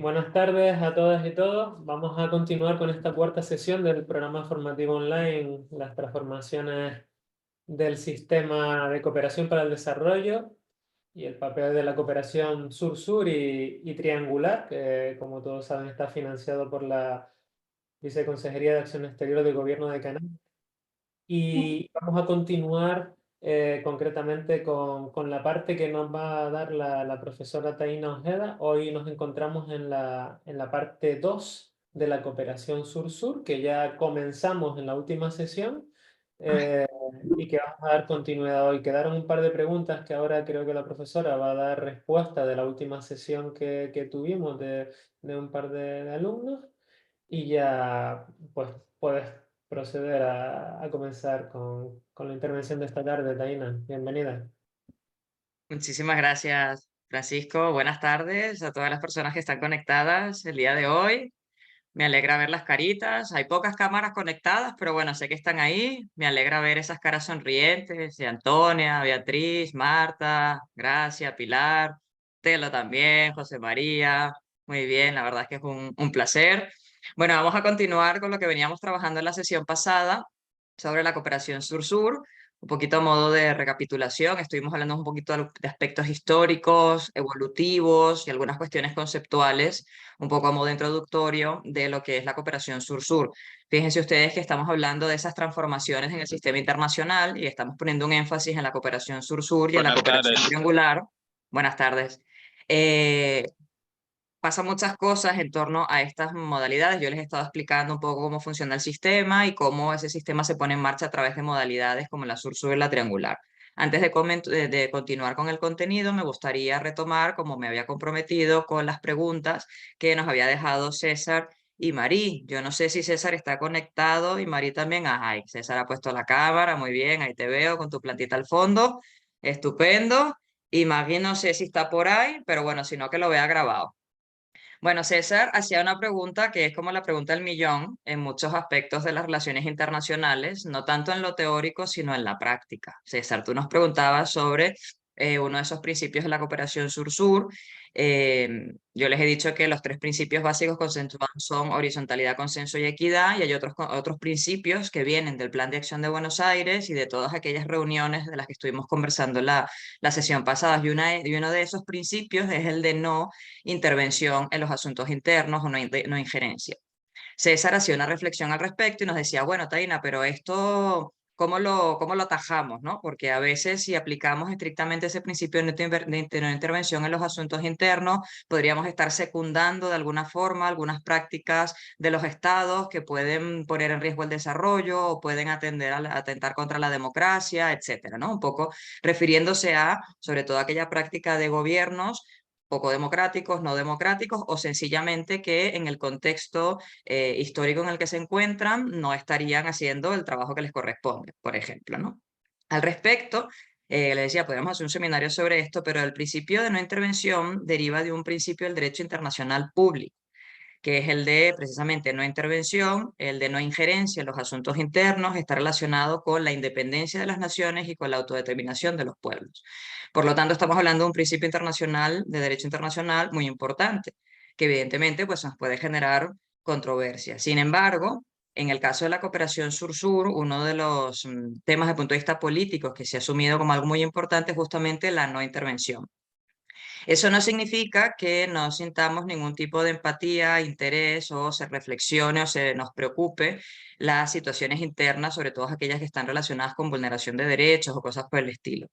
Buenas tardes a todas y todos. Vamos a continuar con esta cuarta sesión del programa formativo online, las transformaciones del sistema de cooperación para el desarrollo y el papel de la cooperación sur-sur y triangular, que como todos saben está financiado por la Viceconsejería de Acción Exterior del Gobierno de Canadá. Y vamos a continuar concretamente con la parte que nos va a dar la profesora Taina Ojeda. Hoy nos encontramos en la parte 2 de la cooperación sur-sur, que ya comenzamos en la última sesión eh, y que vamos a dar continuidad hoy. Quedaron un par de preguntas que ahora creo que la profesora va a dar respuesta de la última sesión que tuvimos de un par de alumnos. Y ya, pues, puedes proceder a comenzar con la intervención de esta tarde, Taina. Bienvenida. Muchísimas gracias, Francisco. Buenas tardes a todas las personas que están conectadas el día de hoy. Me alegra ver las caritas. Hay pocas cámaras conectadas, pero bueno, sé que están ahí. Me alegra ver esas caras sonrientes de Antonia, Beatriz, Marta, Gracia, Pilar, Telo también, José María. Muy bien, la verdad es que es un placer. Bueno, vamos a continuar con lo que veníamos trabajando en la sesión pasada sobre la cooperación sur-sur. Un poquito a modo de recapitulación, estuvimos hablando un poquito de aspectos históricos, evolutivos y algunas cuestiones conceptuales, un poco a modo introductorio de lo que es la cooperación sur-sur. Fíjense ustedes que estamos hablando de esas transformaciones en el sistema internacional y estamos poniendo un énfasis en la cooperación sur-sur y en la Buenas cooperación tardes. triangular. Buenas tardes. Eh, Pasan muchas cosas en torno a estas modalidades. Yo les he estado explicando un poco cómo funciona el sistema y cómo ese sistema se pone en marcha a través de modalidades como la sur-sur y la triangular. Antes de continuar con el contenido, me gustaría retomar, como me había comprometido, con las preguntas que nos había dejado César y Marí. Yo no sé si César está conectado y Marí también. Ajá, y César ha puesto la cámara, muy bien, ahí te veo con tu plantita al fondo. Estupendo. Y Magui no sé si está por ahí, pero bueno, si no que lo vea grabado. Bueno, César hacía una pregunta que es como la pregunta del millón en muchos aspectos de las relaciones internacionales, no tanto en lo teórico, sino en la práctica. César, tú nos preguntabas sobre uno de esos principios de la cooperación sur-sur. Yo les he dicho que los tres principios básicos consensuados son horizontalidad, consenso y equidad, y hay otros principios que vienen del Plan de Acción de Buenos Aires y de todas aquellas reuniones de las que estuvimos conversando la sesión pasada. Y uno de esos principios es el de no intervención en los asuntos internos o no injerencia. César hacía una reflexión al respecto y nos decía, bueno, Taina, pero esto, ¿cómo lo atajamos, no? Porque a veces si aplicamos estrictamente ese principio de no intervención en los asuntos internos, podríamos estar secundando de alguna forma algunas prácticas de los estados que pueden poner en riesgo el desarrollo o pueden atentar contra la democracia, etcétera, ¿no? Un poco refiriéndose a, sobre todo, aquella práctica de gobiernos poco democráticos, no democráticos, o sencillamente que en el contexto histórico en el que se encuentran no estarían haciendo el trabajo que les corresponde, por ejemplo, ¿no? Al respecto, le decía, podríamos hacer un seminario sobre esto, pero el principio de no intervención deriva de un principio del derecho internacional público, que es el de precisamente no intervención, el de no injerencia en los asuntos internos, está relacionado con la independencia de las naciones y con la autodeterminación de los pueblos. Por lo tanto, estamos hablando de un principio internacional, de derecho internacional muy importante, que evidentemente pues, nos puede generar controversia. Sin embargo, en el caso de la cooperación sur-sur, uno de los temas de punto de vista político que se ha asumido como algo muy importante es justamente la no intervención. Eso no significa que no sintamos ningún tipo de empatía, interés o se reflexione o se nos preocupe las situaciones internas, sobre todo aquellas que están relacionadas con vulneración de derechos o cosas por el estilo.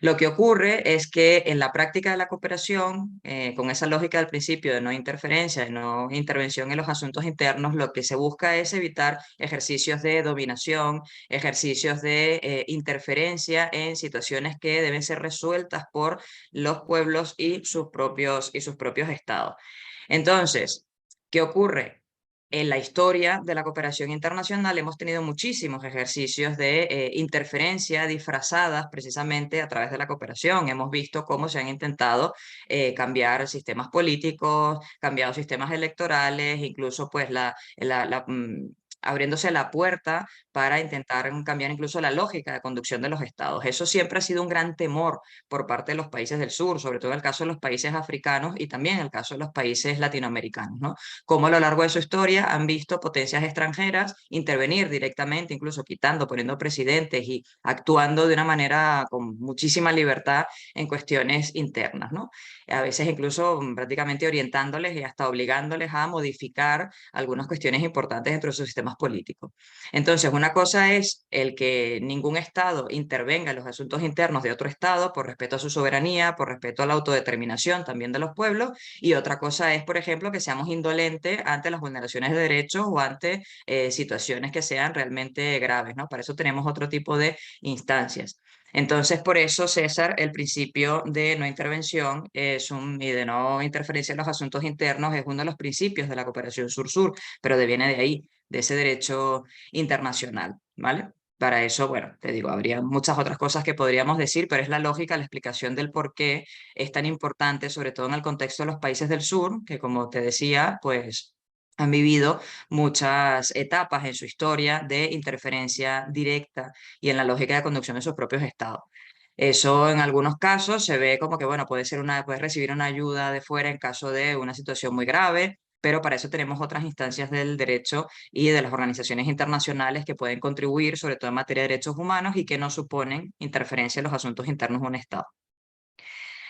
Lo que ocurre es que en la práctica de la cooperación, con esa lógica del principio de no interferencia, de no intervención en los asuntos internos, lo que se busca es evitar ejercicios de dominación, ejercicios de interferencia en situaciones que deben ser resueltas por los pueblos y sus propios estados. Entonces, ¿qué ocurre? En la historia de la cooperación internacional hemos tenido muchísimos ejercicios de interferencia disfrazadas precisamente a través de la cooperación. Hemos visto cómo se han intentado cambiar sistemas políticos, cambiado sistemas electorales, incluso pues abriéndose la puerta para intentar cambiar incluso la lógica de conducción de los estados. Eso siempre ha sido un gran temor por parte de los países del sur, sobre todo en el caso de los países africanos y también en el caso de los países latinoamericanos, ¿no? Como a lo largo de su historia han visto potencias extranjeras intervenir directamente, incluso quitando, poniendo presidentes y actuando de una manera con muchísima libertad en cuestiones internas, ¿no? A veces incluso prácticamente orientándoles y hasta obligándoles a modificar algunas cuestiones importantes dentro de sus sistemas políticos. Entonces, una cosa es el que ningún Estado intervenga en los asuntos internos de otro Estado por respeto a su soberanía, por respeto a la autodeterminación también de los pueblos, y otra cosa es, por ejemplo, que seamos indolentes ante las vulneraciones de derechos o ante situaciones que sean realmente graves, ¿no? Para eso tenemos otro tipo de instancias. Entonces, por eso, César, el principio de no intervención y de no interferencia en los asuntos internos es uno de los principios de la cooperación sur-sur, pero viene de ahí, de ese derecho internacional, ¿vale? Para eso, bueno, te digo, habría muchas otras cosas que podríamos decir, pero es la lógica, la explicación del por qué es tan importante, sobre todo en el contexto de los países del sur, que como te decía, pues han vivido muchas etapas en su historia de interferencia directa y en la lógica de conducción de sus propios estados. Eso en algunos casos se ve como que, bueno, puedes recibir una ayuda de fuera en caso de una situación muy grave, pero para eso tenemos otras instancias del derecho y de las organizaciones internacionales que pueden contribuir, sobre todo en materia de derechos humanos, y que no suponen interferencia en los asuntos internos de un Estado.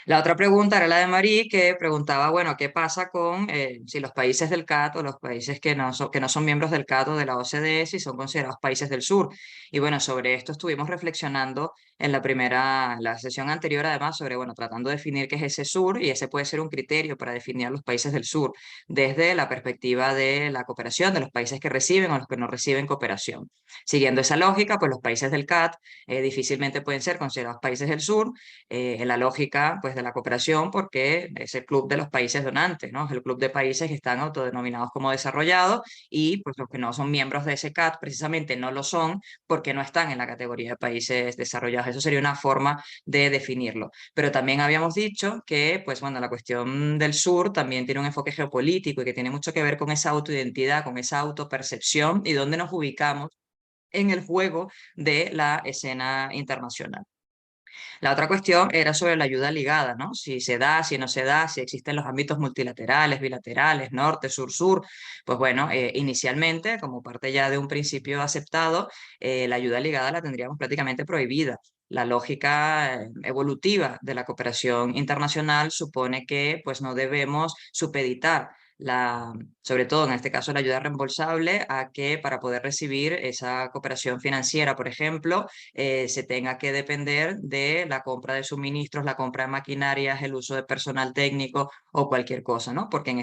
La otra pregunta era la de Marie, que preguntaba, bueno, ¿qué pasa con si los países del CAT o los países que no son miembros del CAT o de la OCDE, si son considerados países del sur? Y bueno, sobre esto estuvimos reflexionando en la sesión anterior, además, sobre, bueno, tratando de definir qué es ese sur, y ese puede ser un criterio para definir a los países del sur, desde la perspectiva de la cooperación, de los países que reciben o los que no reciben cooperación. Siguiendo esa lógica, pues los países del CAT difícilmente pueden ser considerados países del sur, en la lógica pues, de la cooperación, porque es el club de los países donantes, ¿no? Es el club de países que están autodenominados como desarrollados, y pues, los que no son miembros de ese CAT precisamente no lo son porque no están en la categoría de países desarrollados. Eso sería una forma de definirlo. Pero también habíamos dicho que pues, bueno, la cuestión del sur también tiene un enfoque geopolítico y que tiene mucho que ver con esa autoidentidad, con esa autopercepción y dónde nos ubicamos en el juego de la escena internacional. La otra cuestión era sobre la ayuda ligada, ¿no? Si se da, si no se da, si existen los ámbitos multilaterales, bilaterales, norte, sur, sur. Pues bueno, inicialmente, como parte ya de un principio aceptado, la ayuda ligada la tendríamos prácticamente prohibida. La lógica evolutiva de la cooperación internacional supone que pues, no debemos supeditar sobre todo en este caso la ayuda reembolsable, a que para poder recibir esa cooperación financiera, por ejemplo, se tenga que depender de la compra de suministros, la compra de maquinarias, el uso de personal técnico o cualquier cosa, ¿no? Porque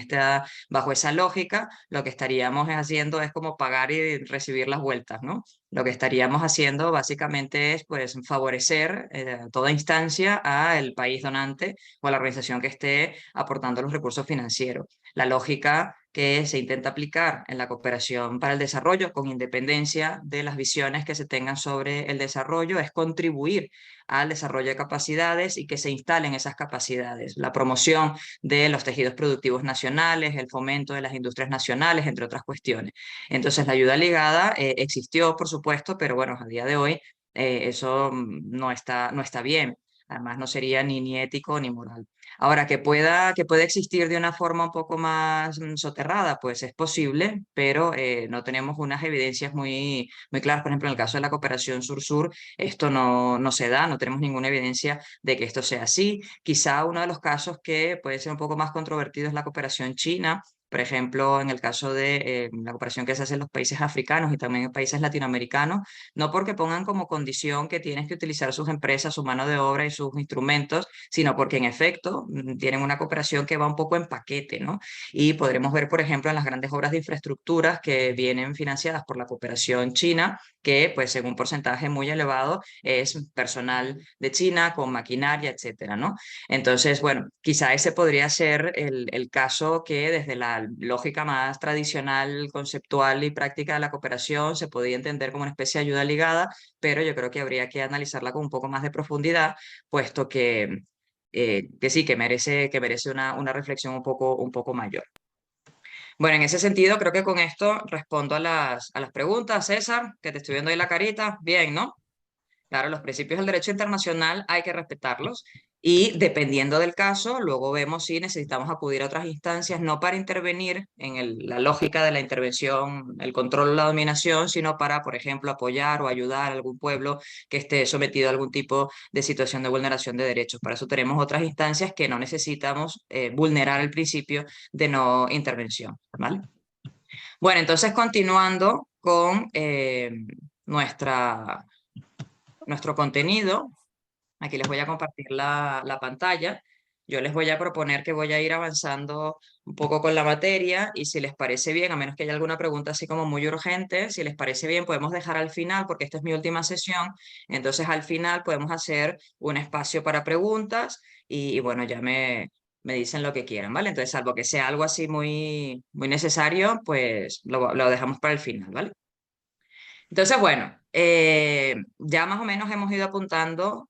bajo esa lógica, lo que estaríamos haciendo es como pagar y recibir las vueltas, ¿no? Lo que estaríamos haciendo básicamente es pues, favorecer a toda instancia al país donante o a la organización que esté aportando los recursos financieros. La lógica que se intenta aplicar en la cooperación para el desarrollo, con independencia de las visiones que se tengan sobre el desarrollo, es contribuir al desarrollo de capacidades y que se instalen esas capacidades, la promoción de los tejidos productivos nacionales, el fomento de las industrias nacionales, entre otras cuestiones. Entonces, la ayuda ligada existió, por supuesto, pero bueno, a día de hoy eso no está bien. Además, no sería ni ético ni moral. Ahora, que pueda existir de una forma un poco más soterrada, pues es posible, pero no tenemos unas evidencias muy claras. Por ejemplo, en el caso de la cooperación sur-sur, esto no se da, no tenemos ninguna evidencia de que esto sea así. Quizá uno de los casos que puede ser un poco más controvertido es la cooperación china. Por ejemplo, en el caso de la cooperación que se hace en los países africanos y también en países latinoamericanos, no porque pongan como condición que tienes que utilizar sus empresas, su mano de obra y sus instrumentos, sino porque en efecto tienen una cooperación que va un poco en paquete, ¿no? Y podremos ver, por ejemplo, en las grandes obras de infraestructuras que vienen financiadas por la cooperación china, que pues en un porcentaje muy elevado es personal de China con maquinaria, etcétera, ¿no? Entonces, bueno, quizá ese podría ser el caso que desde la lógica más tradicional, conceptual y práctica de la cooperación se podría entender como una especie de ayuda ligada, pero yo creo que habría que analizarla con un poco más de profundidad, puesto que sí, que merece una reflexión un poco mayor. Bueno, en ese sentido, creo que con esto respondo a las preguntas, César, que te estoy viendo ahí la carita. Bien, ¿no? Claro, los principios del derecho internacional hay que respetarlos y dependiendo del caso, luego vemos si necesitamos acudir a otras instancias, no para intervenir en la lógica de la intervención, el control o la dominación, sino para, por ejemplo, apoyar o ayudar a algún pueblo que esté sometido a algún tipo de situación de vulneración de derechos. Para eso tenemos otras instancias que no necesitamos vulnerar el principio de no intervención, ¿vale? Bueno, entonces continuando con nuestro contenido. Aquí les voy a compartir la pantalla. Yo les voy a proponer que voy a ir avanzando un poco con la materia y si les parece bien, a menos que haya alguna pregunta así como muy urgente, si les parece bien, podemos dejar al final, porque esta es mi última sesión, entonces al final podemos hacer un espacio para preguntas y bueno, ya me dicen lo que quieran, ¿vale? Entonces, salvo que sea algo así muy, muy necesario, pues lo dejamos para el final, ¿vale? Entonces, bueno, ya más o menos hemos ido apuntando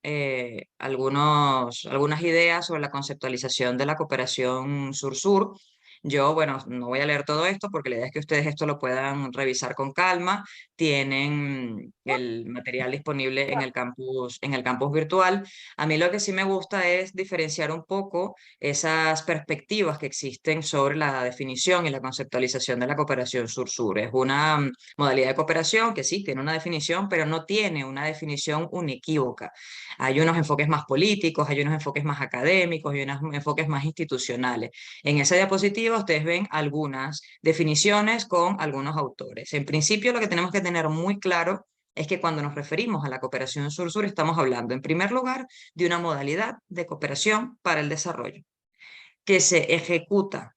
algunas ideas sobre la conceptualización de la cooperación sur-sur. Yo, bueno, no voy a leer todo esto porque la idea es que ustedes esto lo puedan revisar con calma. Tienen el material disponible en el campus virtual. A mí lo que sí me gusta es diferenciar un poco esas perspectivas que existen sobre la definición y la conceptualización de la cooperación sur-sur. Es una modalidad de cooperación que sí tiene una definición, pero no tiene una definición unequívoca. Hay unos enfoques más políticos, hay unos enfoques más académicos, hay unos enfoques más institucionales. En esa diapositiva ustedes ven algunas definiciones con algunos autores. En principio, lo que tenemos que tener muy claro es que cuando nos referimos a la cooperación sur-sur estamos hablando, en primer lugar, de una modalidad de cooperación para el desarrollo que se ejecuta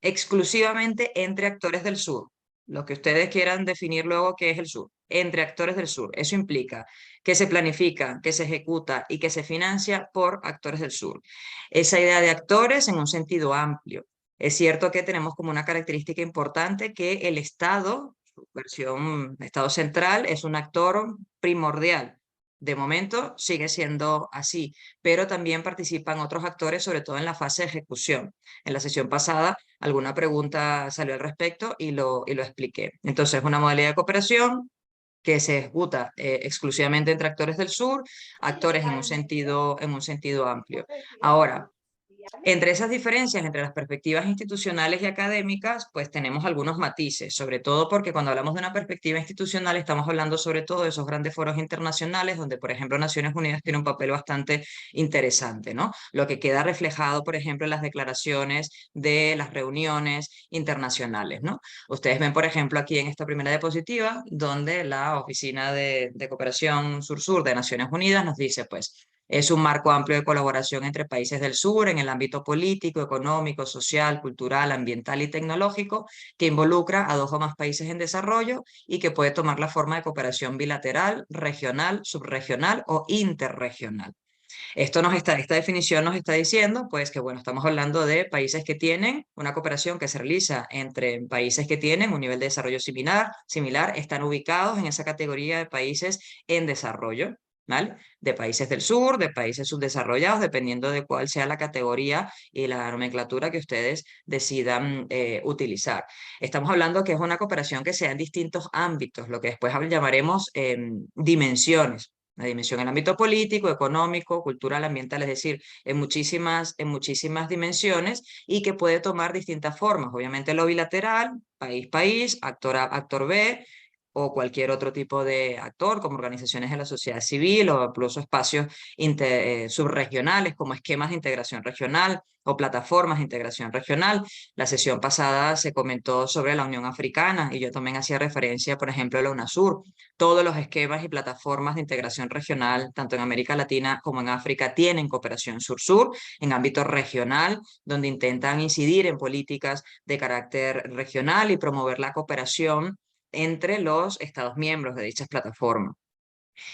exclusivamente entre actores del sur. Lo que ustedes quieran definir luego qué es el sur, entre actores del sur. Eso implica que se planifica, que se ejecuta y que se financia por actores del sur. Esa idea de actores en un sentido amplio. Es cierto que tenemos como una característica importante que el Estado, su versión Estado central, es un actor primordial. De momento sigue siendo así, pero también participan otros actores, sobre todo en la fase de ejecución. En la sesión pasada alguna pregunta salió al respecto y lo expliqué. Entonces, una modalidad de cooperación que se ejecuta exclusivamente entre actores del sur, actores en un sentido amplio. Ahora, entre esas diferencias entre las perspectivas institucionales y académicas, pues tenemos algunos matices, sobre todo porque cuando hablamos de una perspectiva institucional estamos hablando sobre todo de esos grandes foros internacionales donde, por ejemplo, Naciones Unidas tiene un papel bastante interesante, ¿no? Lo que queda reflejado, por ejemplo, en las declaraciones de las reuniones internacionales, ¿no? Ustedes ven, por ejemplo, aquí en esta primera diapositiva, donde la Oficina de Cooperación Sur-Sur de Naciones Unidas nos dice, pues, es un marco amplio de colaboración entre países del sur en el ámbito político, económico, social, cultural, ambiental y tecnológico, que involucra a dos o más países en desarrollo y que puede tomar la forma de cooperación bilateral, regional, subregional o interregional. Esta definición nos está diciendo, pues, que bueno, estamos hablando de países que tienen una cooperación que se realiza entre países que tienen un nivel de desarrollo similar, están ubicados en esa categoría de países en desarrollo, ¿vale? De países del sur, de países subdesarrollados, dependiendo de cuál sea la categoría y la nomenclatura que ustedes decidan utilizar. Estamos hablando que es una cooperación que sea en distintos ámbitos, lo que después llamaremos dimensiones. La dimensión en el ámbito político, económico, cultural, ambiental, es decir, en muchísimas dimensiones y que puede tomar distintas formas. Obviamente lo bilateral, país-país, actor A, actor B, o cualquier otro tipo de actor, como organizaciones de la sociedad civil o incluso espacios subregionales, como esquemas de integración regional o plataformas de integración regional. La sesión pasada se comentó sobre la Unión Africana y yo también hacía referencia, por ejemplo, a la UNASUR. Todos los esquemas y plataformas de integración regional, tanto en América Latina como en África, tienen cooperación sur-sur en ámbito regional, donde intentan incidir en políticas de carácter regional y promover la cooperación entre los Estados miembros de dichas plataformas.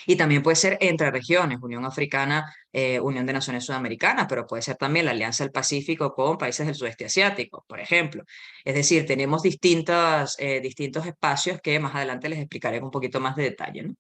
Y también puede ser entre regiones, Unión Africana, Unión de Naciones Sudamericanas, pero puede ser también la Alianza del Pacífico con países del sudeste asiático, por ejemplo. Es decir, tenemos distintos espacios que más adelante les explicaré con un poquito más de detalle, ¿no?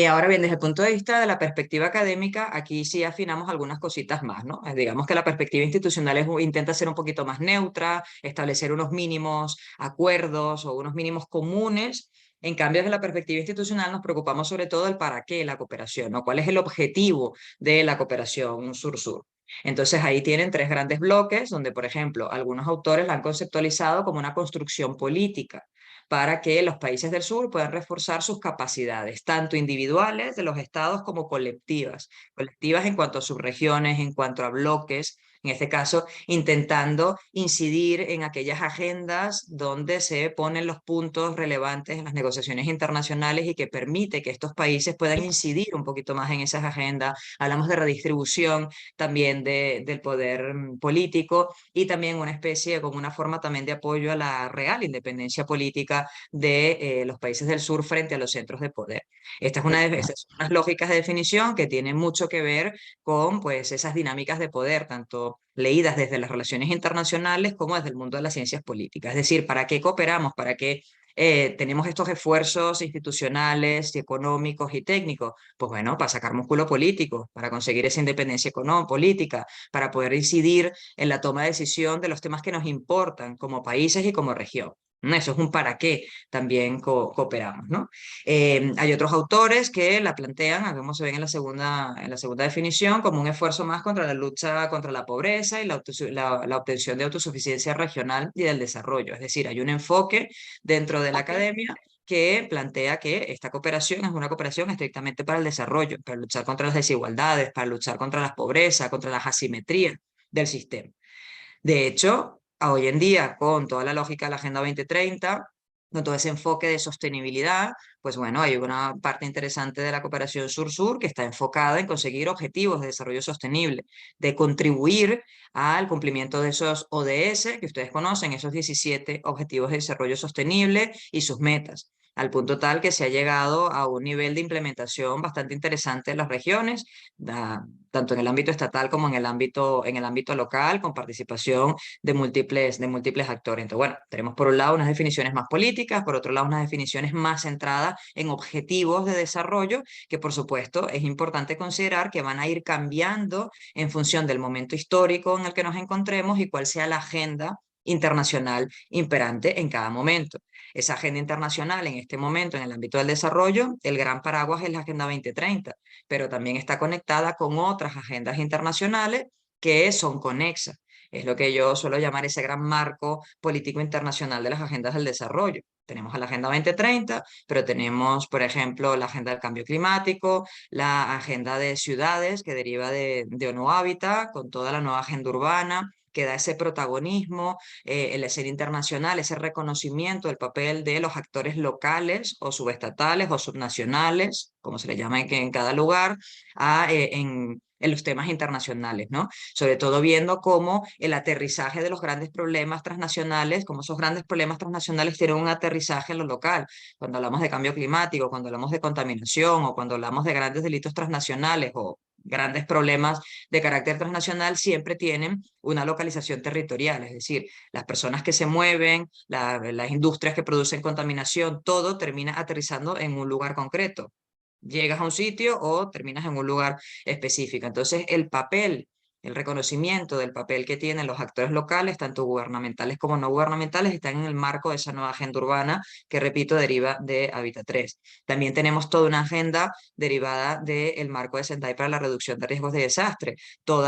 Ahora bien, desde el punto de vista de la perspectiva académica, aquí sí afinamos algunas cositas más, ¿no? Digamos que la perspectiva institucional intenta ser un poquito más neutra, establecer unos mínimos acuerdos o unos mínimos comunes. En cambio, desde la perspectiva institucional nos preocupamos sobre todo del para qué la cooperación, ¿no? ¿Cuál es el objetivo de la cooperación sur-sur? Entonces ahí tienen tres grandes bloques donde, por ejemplo, algunos autores la han conceptualizado como una construcción política para que los países del sur puedan reforzar sus capacidades, tanto individuales de los estados como colectivas. Colectivas en cuanto a subregiones, en cuanto a bloques, en este caso, intentando incidir en aquellas agendas donde se ponen los puntos relevantes en las negociaciones internacionales y que permite que estos países puedan incidir un poquito más en esas agendas. Hablamos de redistribución también del poder político y también una especie, como una forma también de apoyo a la real independencia política de los países del sur frente a los centros de poder. Esta es una de esas unas lógicas de definición que tienen mucho que ver con pues, esas dinámicas de poder, tanto leídas desde las relaciones internacionales como desde el mundo de las ciencias políticas. Es decir, ¿para qué cooperamos? ¿Para qué tenemos estos esfuerzos institucionales, económicos y técnicos? Pues bueno, para sacar músculo político, para conseguir esa independencia política, para poder incidir en la toma de decisión de los temas que nos importan como países y como región. Eso es un para qué también cooperamos, ¿no? Hay otros autores que la plantean, como se ven en la segunda definición, como un esfuerzo más contra la lucha contra la pobreza y la obtención de autosuficiencia regional y del desarrollo. Es decir, hay un enfoque dentro de la academia que plantea que esta cooperación es una cooperación estrictamente para el desarrollo, para luchar contra las desigualdades, para luchar contra las pobrezas, contra las asimetrías del sistema. De hecho, hoy en día, con toda la lógica de la Agenda 2030, con todo ese enfoque de sostenibilidad, pues bueno, hay una parte interesante de la cooperación sur-sur que está enfocada en conseguir objetivos de desarrollo sostenible, de contribuir al cumplimiento de esos ODS que ustedes conocen, esos 17 Objetivos de Desarrollo Sostenible y sus metas, al punto tal que se ha llegado a un nivel de implementación bastante interesante en las regiones, tanto en el ámbito estatal como en el ámbito local, con participación de múltiples actores. Entonces, bueno, tenemos por un lado unas definiciones más políticas, por otro lado unas definiciones más centradas en objetivos de desarrollo, que por supuesto es importante considerar que van a ir cambiando en función del momento histórico en el que nos encontremos y cuál sea la agenda internacional imperante en cada momento. Esa agenda internacional en este momento en el ámbito del desarrollo, el gran paraguas es la Agenda 2030, pero también está conectada con otras agendas internacionales que son conexas. Es lo que yo suelo llamar ese gran marco político internacional de las agendas del desarrollo. Tenemos a la Agenda 2030, pero tenemos, por ejemplo, la Agenda del Cambio Climático, la Agenda de Ciudades, que deriva de ONU Habitat, con toda la nueva agenda urbana, que da ese protagonismo en la escena internacional, ese reconocimiento del papel de los actores locales o subestatales o subnacionales, como se le llama en cada lugar, en los temas internacionales, ¿no? Sobre todo viendo cómo el aterrizaje de los grandes problemas transnacionales, cómo esos grandes problemas transnacionales tienen un aterrizaje en lo local. Cuando hablamos de cambio climático, cuando hablamos de contaminación o cuando hablamos de grandes delitos transnacionales o grandes problemas de carácter transnacional, siempre tienen una localización territorial, es decir, las personas que se mueven, las industrias que producen contaminación, todo termina aterrizando en un lugar concreto. Llegas a un sitio o terminas en un lugar específico. Entonces, el reconocimiento del papel que tienen los actores locales, tanto gubernamentales como no gubernamentales, están en el marco de esa nueva agenda urbana que, repito, deriva de Habitat 3. También tenemos toda una agenda derivada del marco de Sendai para la reducción de riesgos de desastre,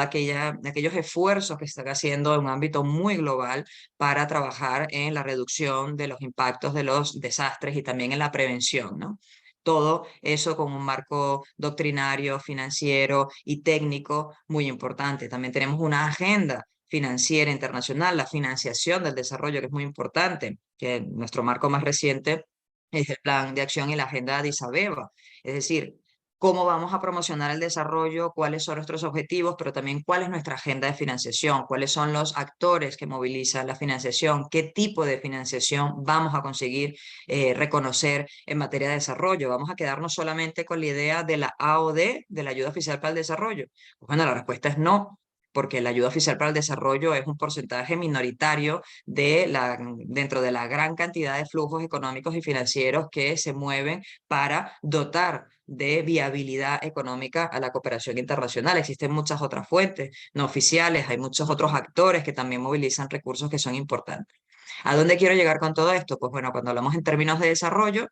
aquellos esfuerzos que se están haciendo en un ámbito muy global para trabajar en la reducción de los impactos de los desastres y también en la prevención, ¿no? Todo eso con un marco doctrinario, financiero y técnico muy importante. También tenemos una agenda financiera internacional, la financiación del desarrollo, que es muy importante, que nuestro marco más reciente es el Plan de Acción y la Agenda de Addis Abeba. Es decir, cómo vamos a promocionar el desarrollo, cuáles son nuestros objetivos, pero también cuál es nuestra agenda de financiación, cuáles son los actores que movilizan la financiación, qué tipo de financiación vamos a conseguir reconocer en materia de desarrollo. ¿Vamos a quedarnos solamente con la idea de la AOD, de la ayuda oficial para el desarrollo? Pues bueno, la respuesta es no, porque la ayuda oficial para el desarrollo es un porcentaje minoritario dentro de la gran cantidad de flujos económicos y financieros que se mueven para dotar de viabilidad económica a la cooperación internacional. Existen muchas otras fuentes no oficiales, hay muchos otros actores que también movilizan recursos que son importantes. ¿A dónde quiero llegar con todo esto? Pues bueno, cuando hablamos en términos de desarrollo,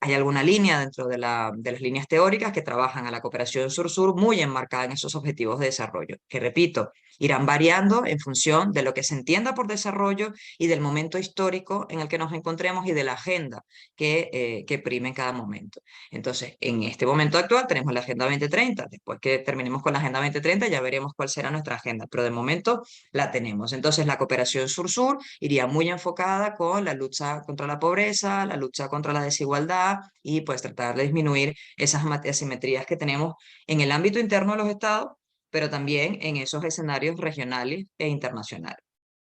hay alguna línea dentro de las líneas teóricas que trabajan a la cooperación sur-sur muy enmarcada en esos objetivos de desarrollo, que repito, irán variando en función de lo que se entienda por desarrollo y del momento histórico en el que nos encontremos y de la agenda que prime en cada momento. Entonces, en este momento actual tenemos la Agenda 2030. Después que terminemos con la Agenda 2030 ya veremos cuál será nuestra agenda, pero de momento la tenemos. Entonces, la cooperación sur-sur iría muy enfocada con la lucha contra la pobreza, la lucha contra la desigualdad y pues tratar de disminuir esas asimetrías que tenemos en el ámbito interno de los estados, pero también en esos escenarios regionales e internacionales.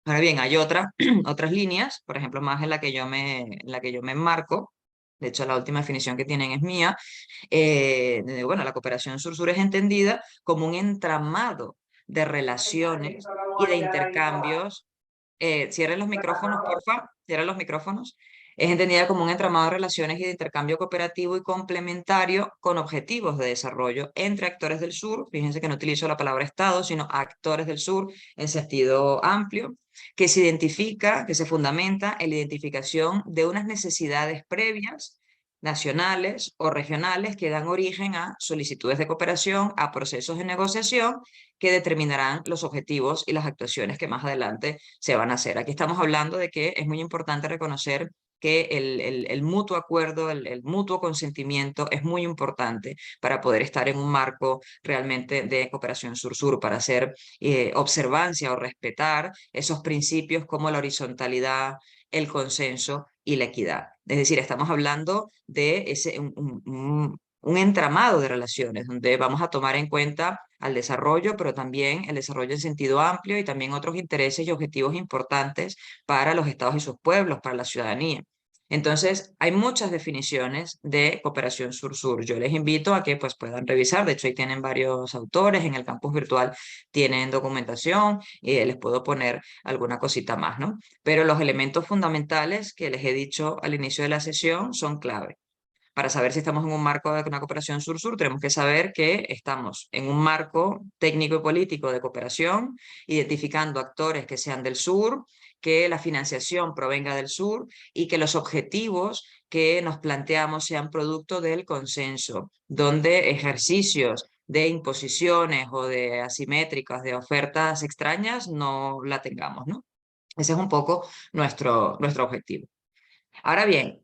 Ahora bien, hay otras líneas, por ejemplo, más en la que yo me enmarco. De hecho, la última definición que tienen es mía. Bueno, la cooperación sur-sur es entendida como un entramado de relaciones y de intercambios. Cierren los micrófonos, porfa. Cierren los micrófonos. Es entendida como un entramado de relaciones y de intercambio cooperativo y complementario con objetivos de desarrollo entre actores del sur. Fíjense que no utilizo la palabra Estado, sino actores del sur en sentido amplio, que se identifica, que se fundamenta en la identificación de unas necesidades previas nacionales o regionales que dan origen a solicitudes de cooperación, a procesos de negociación que determinarán los objetivos y las actuaciones que más adelante se van a hacer. Aquí estamos hablando de que es muy importante reconocer que el mutuo acuerdo, el mutuo consentimiento es muy importante para poder estar en un marco realmente de cooperación sur-sur, para hacer observancia o respetar esos principios como la horizontalidad, el consenso y la equidad. Es decir, estamos hablando de un entramado de relaciones donde vamos a tomar en cuenta al desarrollo, pero también el desarrollo en sentido amplio y también otros intereses y objetivos importantes para los estados y sus pueblos, para la ciudadanía. Entonces, hay muchas definiciones de cooperación sur-sur. Yo les invito a que pues, puedan revisar. De hecho, ahí tienen varios autores. En el campus virtual tienen documentación y les puedo poner alguna cosita más, ¿no? Pero los elementos fundamentales que les he dicho al inicio de la sesión son clave. Para saber si estamos en un marco de una cooperación sur-sur, tenemos que saber que estamos en un marco técnico y político de cooperación, identificando actores que sean del sur, que la financiación provenga del sur y que los objetivos que nos planteamos sean producto del consenso, donde ejercicios de imposiciones o de asimétricas, de ofertas extrañas, no la tengamos, ¿no? Ese es un poco nuestro objetivo. Ahora bien,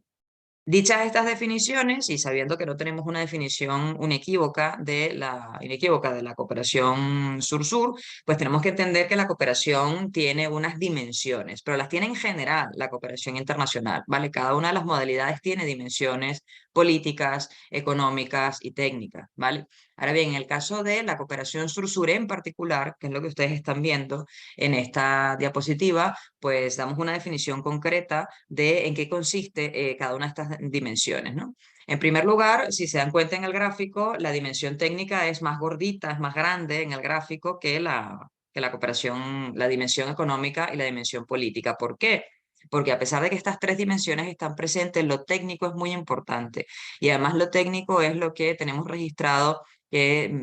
dichas estas definiciones y sabiendo que no tenemos una definición inequívoca de la cooperación sur-sur, pues tenemos que entender que la cooperación tiene unas dimensiones, pero las tiene en general la cooperación internacional, ¿vale? Cada una de las modalidades tiene dimensiones políticas, económicas y técnicas, ¿vale? Ahora bien, en el caso de la cooperación sur-sur en particular, que es lo que ustedes están viendo en esta diapositiva, pues damos una definición concreta de en qué consiste cada una de estas dimensiones, ¿no? En primer lugar, si se dan cuenta en el gráfico, la dimensión técnica es más gordita, es más grande en el gráfico que la cooperación, la dimensión económica y la dimensión política. ¿Por qué? Porque a pesar de que estas tres dimensiones están presentes, lo técnico es muy importante. Y además lo técnico es lo que tenemos registrado que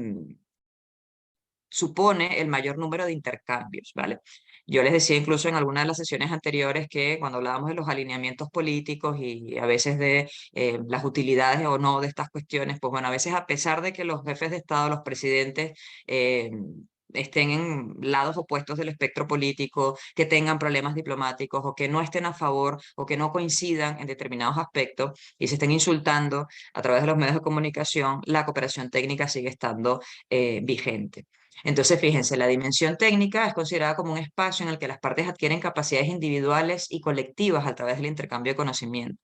supone el mayor número de intercambios, ¿vale? Yo les decía incluso en alguna de las sesiones anteriores que cuando hablábamos de los alineamientos políticos y a veces de las utilidades o no de estas cuestiones, pues bueno, a veces a pesar de que los jefes de Estado, los presidentes, estén en lados opuestos del espectro político, que tengan problemas diplomáticos o que no estén a favor o que no coincidan en determinados aspectos y se estén insultando a través de los medios de comunicación, la cooperación técnica sigue estando vigente. Entonces, fíjense, la dimensión técnica es considerada como un espacio en el que las partes adquieren capacidades individuales y colectivas a través del intercambio de conocimiento.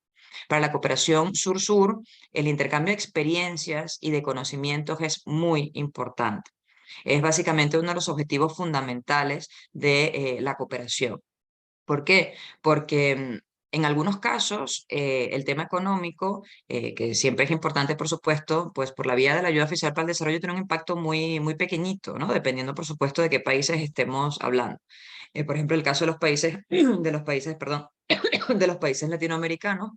Para la cooperación sur-sur, el intercambio de experiencias y de conocimientos es muy importante. Es básicamente uno de los objetivos fundamentales de la cooperación. ¿Por qué? Porque en algunos casos el tema económico, que siempre es importante, por supuesto, pues por la vía de la ayuda oficial para el desarrollo tiene un impacto muy, muy pequeñito, ¿no? Dependiendo, por supuesto, de qué países estemos hablando. Por ejemplo, el caso de perdón, de los países latinoamericanos,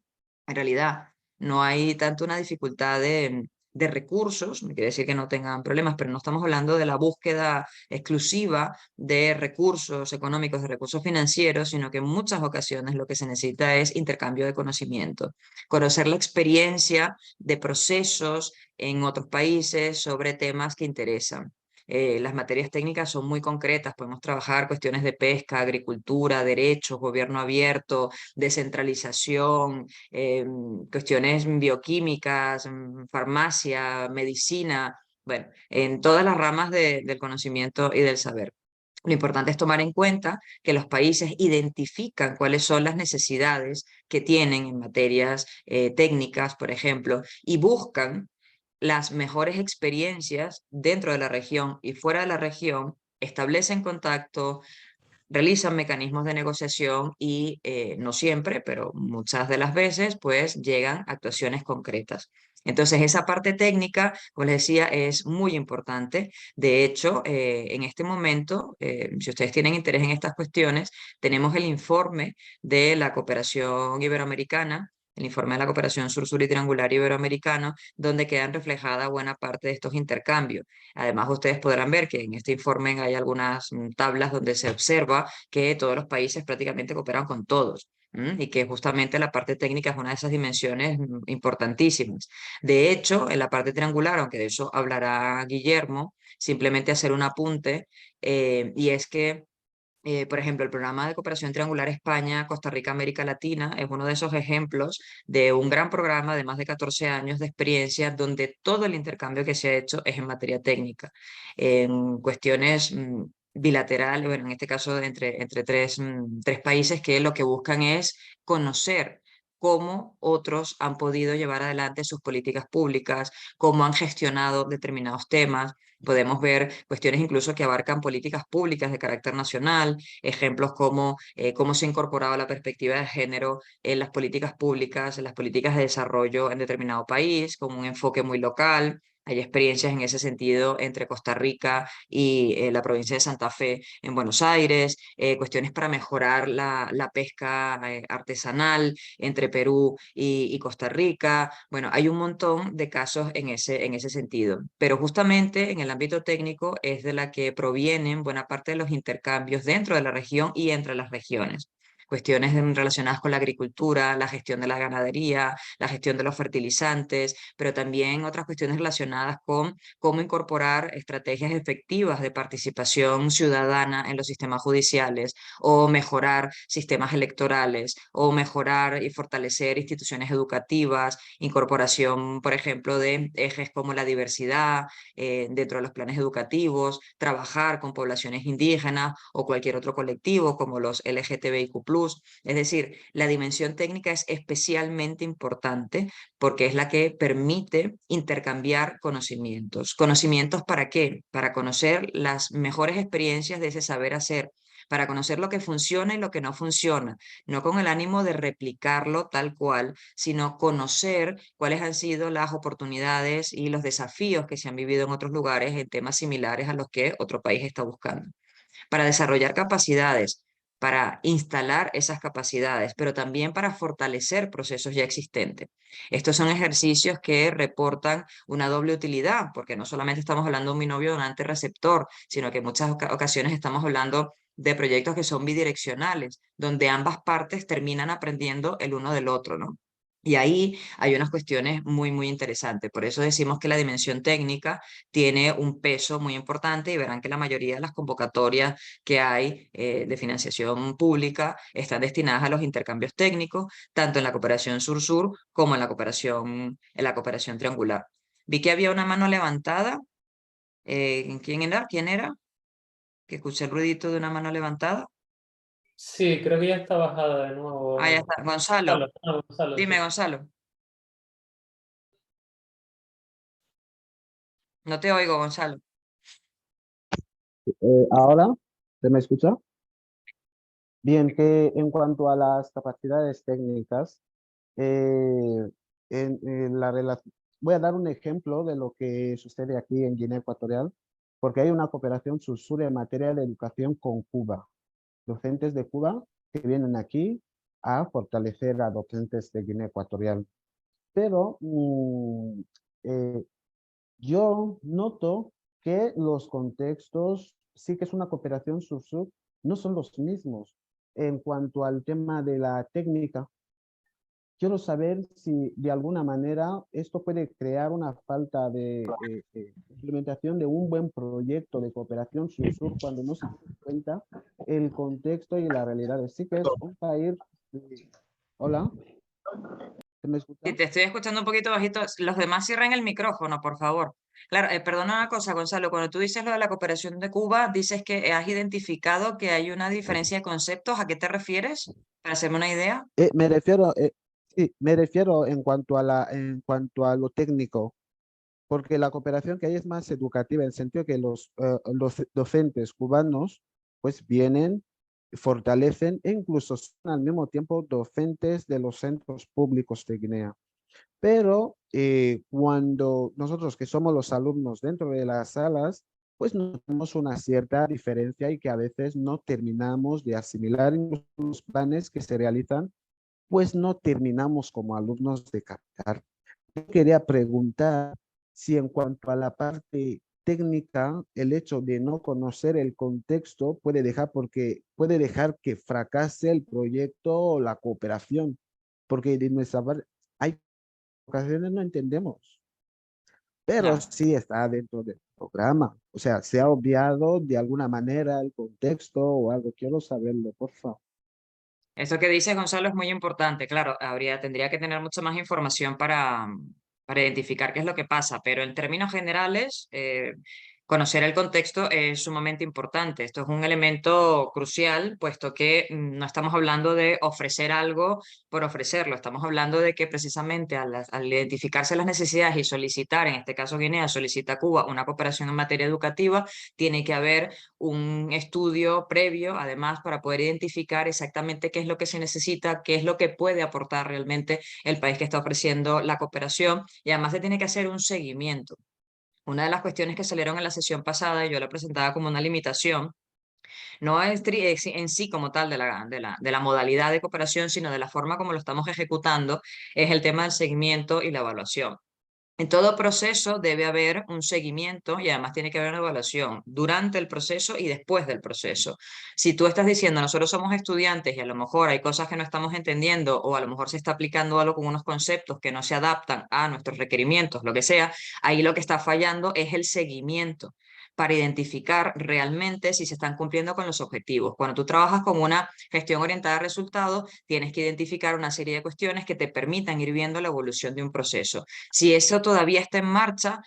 en realidad no hay tanto una dificultad de recursos, no quiere decir que no tengan problemas, pero no estamos hablando de la búsqueda exclusiva de recursos económicos, de recursos financieros, sino que en muchas ocasiones lo que se necesita es intercambio de conocimiento, conocer la experiencia de procesos en otros países sobre temas que interesan. Las materias técnicas son muy concretas, podemos trabajar cuestiones de pesca, agricultura, derechos, gobierno abierto, descentralización, cuestiones bioquímicas, farmacia, medicina, bueno, en todas las ramas del conocimiento y del saber. Lo importante es tomar en cuenta que los países identifican cuáles son las necesidades que tienen en materias técnicas, por ejemplo, y buscan las mejores experiencias dentro de la región y fuera de la región, establecen contacto, realizan mecanismos de negociación y no siempre, pero muchas de las veces, pues llegan a actuaciones concretas. Entonces, esa parte técnica, como les decía, es muy importante. De hecho, en este momento, si ustedes tienen interés en estas cuestiones, tenemos el informe de la cooperación iberoamericana, el informe de la cooperación sur-sur y triangular iberoamericano, donde quedan reflejada buena parte de estos intercambios. Además, ustedes podrán ver que en este informe hay algunas tablas donde se observa que todos los países prácticamente cooperan con todos. Y que justamente la parte técnica es una de esas dimensiones importantísimas. De hecho, en la parte triangular, aunque de eso hablará Guillermo, simplemente hacer un apunte, y es que por ejemplo, el programa de cooperación triangular España, Costa Rica, América Latina es uno de esos ejemplos de un gran programa de más de 14 años de experiencia donde todo el intercambio que se ha hecho es en materia técnica, en cuestiones bilaterales, bueno, en este caso entre tres países que lo que buscan es conocer cómo otros han podido llevar adelante sus políticas públicas, cómo han gestionado determinados temas. Podemos ver cuestiones incluso que abarcan políticas públicas de carácter nacional, ejemplos como cómo se ha incorporado la perspectiva de género en las políticas públicas, en las políticas de desarrollo en determinado país, con un enfoque muy local. Hay experiencias en ese sentido entre Costa Rica y la provincia de Santa Fe en Buenos Aires, cuestiones para mejorar la pesca artesanal entre Perú y Costa Rica. Bueno, hay un montón de casos en ese sentido, pero justamente en el ámbito técnico es de la que provienen buena parte de los intercambios dentro de la región y entre las regiones. Cuestiones relacionadas con la agricultura, la gestión de la ganadería, la gestión de los fertilizantes, pero también otras cuestiones relacionadas con cómo incorporar estrategias efectivas de participación ciudadana en los sistemas judiciales, o mejorar sistemas electorales, o mejorar y fortalecer instituciones educativas, incorporación, por ejemplo, de ejes como la diversidad dentro de los planes educativos, trabajar con poblaciones indígenas o cualquier otro colectivo como los LGTBIQ+. Es decir, la dimensión técnica es especialmente importante porque es la que permite intercambiar conocimientos. ¿Conocimientos para qué? Para conocer las mejores experiencias de ese saber hacer, para conocer lo que funciona y lo que no funciona, no con el ánimo de replicarlo tal cual, sino conocer cuáles han sido las oportunidades y los desafíos que se han vivido en otros lugares en temas similares a los que otro país está buscando. Para desarrollar capacidades, para instalar esas capacidades, pero también para fortalecer procesos ya existentes. Estos son ejercicios que reportan una doble utilidad, porque no solamente estamos hablando de un binomio donante-receptor, sino que en muchas ocasiones estamos hablando de proyectos que son bidireccionales, donde ambas partes terminan aprendiendo el uno del otro, ¿no? Y ahí hay unas cuestiones muy interesantes. Por eso decimos que la dimensión técnica tiene un peso muy importante y verán que la mayoría de las convocatorias que hay de financiación pública están destinadas a los intercambios técnicos, tanto en la cooperación sur-sur como en la cooperación triangular. Vi que había una mano levantada. ¿Quién era? ¿Quién era? Que escuché el ruidito de una mano levantada. Sí, creo que ya está bajada de Ah, ya nuevo. está. Gonzalo. Gonzalo, Gonzalo, Dime, sí. Gonzalo. No te oigo, Gonzalo. Ahora, ¿se me escucha? Bien, que en cuanto a las capacidades técnicas, eh, en la voy a dar un ejemplo de lo que sucede aquí en Guinea Ecuatorial, porque hay una cooperación sur-sur en materia de educación con Cuba. Docentes de Cuba que vienen aquí a fortalecer a docentes de Guinea Ecuatorial. pero yo noto que los contextos, sí que es una cooperación sur-sur, no son los mismos. En cuanto al tema de la técnica, quiero saber si de alguna manera esto puede crear una falta de implementación de un buen proyecto de cooperación sur-sur cuando no se tiene en cuenta el contexto y la realidad. Sí que es un país... Hola, ¿se me Si escucha? te estoy escuchando un poquito bajito, los demás cierren el micrófono, por favor. Claro, perdona una cosa, Gonzalo, cuando tú dices lo de la cooperación de Cuba, dices que has identificado que hay una diferencia de conceptos. ¿A qué te refieres? Para hacerme una idea. Sí, me refiero en cuanto a lo técnico, porque la cooperación que hay es más educativa, en el sentido que los docentes cubanos pues vienen, fortalecen e incluso son al mismo tiempo docentes de los centros públicos de Guinea. Pero cuando nosotros que somos los alumnos dentro de las salas, pues notamos una cierta diferencia y que a veces no terminamos de asimilar los planes que se realizan, pues no terminamos como alumnos de captar. Yo quería preguntar si en cuanto a la parte técnica, el hecho de no conocer el contexto puede dejar que fracase el proyecto o la cooperación, porque de nuestra parte hay ocasiones no entendemos, pero Claro. sí está dentro del programa. O sea, se ha obviado de alguna manera el contexto o algo. Quiero saberlo, por favor. Esto que dices, Gonzalo, es muy importante. Claro, tendría que tener mucha más información para identificar qué es lo que pasa, pero en términos generales, conocer el contexto es sumamente importante. Esto es un elemento crucial, puesto que no estamos hablando de ofrecer algo por ofrecerlo, estamos hablando de que precisamente al identificarse las necesidades y solicitar, en este caso Guinea solicita a Cuba una cooperación en materia educativa, tiene que haber un estudio previo, además, para poder identificar exactamente qué es lo que se necesita, qué es lo que puede aportar realmente el país que está ofreciendo la cooperación, y además se tiene que hacer un seguimiento. Una de las cuestiones que salieron en la sesión pasada, y yo la presentaba como una limitación, no es en sí como tal de la modalidad de cooperación, sino de la forma como lo estamos ejecutando, es el tema del seguimiento y la evaluación. En todo proceso debe haber un seguimiento y además tiene que haber una evaluación durante el proceso y después del proceso. Si tú estás diciendo, nosotros somos estudiantes y a lo mejor hay cosas que no estamos entendiendo o a lo mejor se está aplicando algo con unos conceptos que no se adaptan a nuestros requerimientos, lo que sea, ahí lo que está fallando es el seguimiento para identificar realmente si se están cumpliendo con los objetivos. Cuando tú trabajas con una gestión orientada a resultados, tienes que identificar una serie de cuestiones que te permitan ir viendo la evolución de un proceso. Si eso todavía está en marcha,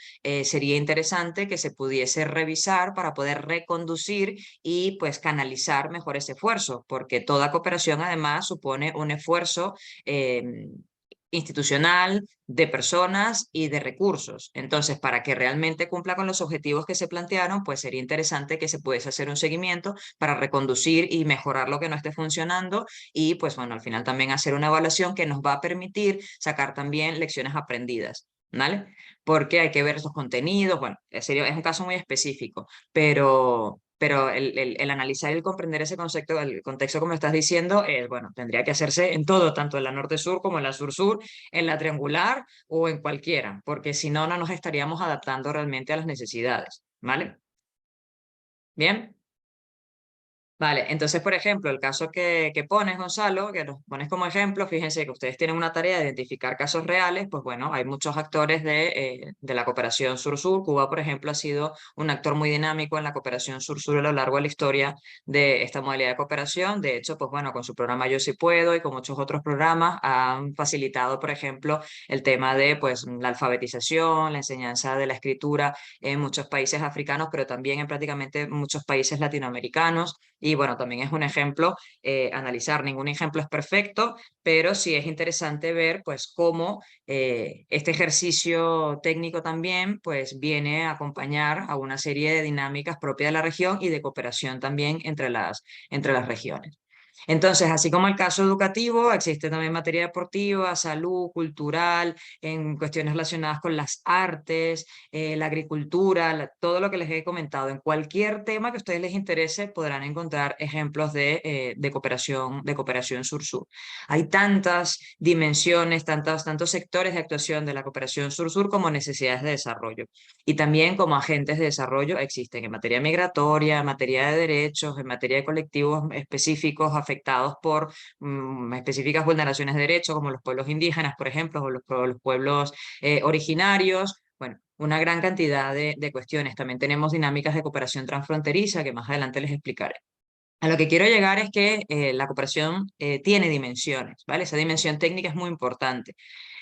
sería interesante que se pudiese revisar para poder reconducir y pues canalizar mejor ese esfuerzo, porque toda cooperación además supone un esfuerzo institucional, de personas y de recursos. Entonces, para que realmente cumpla con los objetivos que se plantearon, pues sería interesante que se pudiese hacer un seguimiento para reconducir y mejorar lo que no esté funcionando y pues bueno, al final también hacer una evaluación que nos va a permitir sacar también lecciones aprendidas. ¿Vale? Porque hay que ver esos contenidos, bueno, es un caso muy específico, pero el analizar y el comprender ese concepto, el contexto como estás diciendo, bueno, tendría que hacerse en todo, tanto en la norte-sur como en la sur-sur, en la triangular o en cualquiera, porque si no, no nos estaríamos adaptando realmente a las necesidades, ¿vale? Bien. Vale, entonces, por ejemplo, el caso que pones, Gonzalo, que nos pones como ejemplo, fíjense que ustedes tienen una tarea de identificar casos reales, pues bueno, hay muchos actores de la cooperación sur-sur. Cuba, por ejemplo, ha sido un actor muy dinámico en la cooperación sur-sur a lo largo de la historia de esta modalidad de cooperación. De hecho, pues bueno, con su programa Yo Sí Puedo y con muchos otros programas han facilitado, por ejemplo, el tema de pues la alfabetización, la enseñanza de la escritura en muchos países africanos, pero también en prácticamente muchos países latinoamericanos. Y bueno, también es un ejemplo, analizar, ningún ejemplo es perfecto, pero sí es interesante ver pues cómo este ejercicio técnico también pues viene a acompañar a una serie de dinámicas propias de la región y de cooperación también entre las regiones. Entonces, así como el caso educativo, existe también materia deportiva, salud, cultural, en cuestiones relacionadas con las artes, la agricultura, todo lo que les he comentado. En cualquier tema que a ustedes les interese, podrán encontrar ejemplos de cooperación sur-sur. Hay tantas dimensiones, tantos sectores de actuación de la cooperación sur-sur como necesidades de desarrollo. Y también como agentes de desarrollo existen en materia migratoria, en materia de derechos, en materia de colectivos específicos afectados por específicas vulneraciones de derechos, como los pueblos indígenas, por ejemplo, o los pueblos originarios. Bueno, una gran cantidad de cuestiones. También tenemos dinámicas de cooperación transfronteriza que más adelante les explicaré. A lo que quiero llegar es que la cooperación tiene dimensiones, ¿vale? Esa dimensión técnica es muy importante.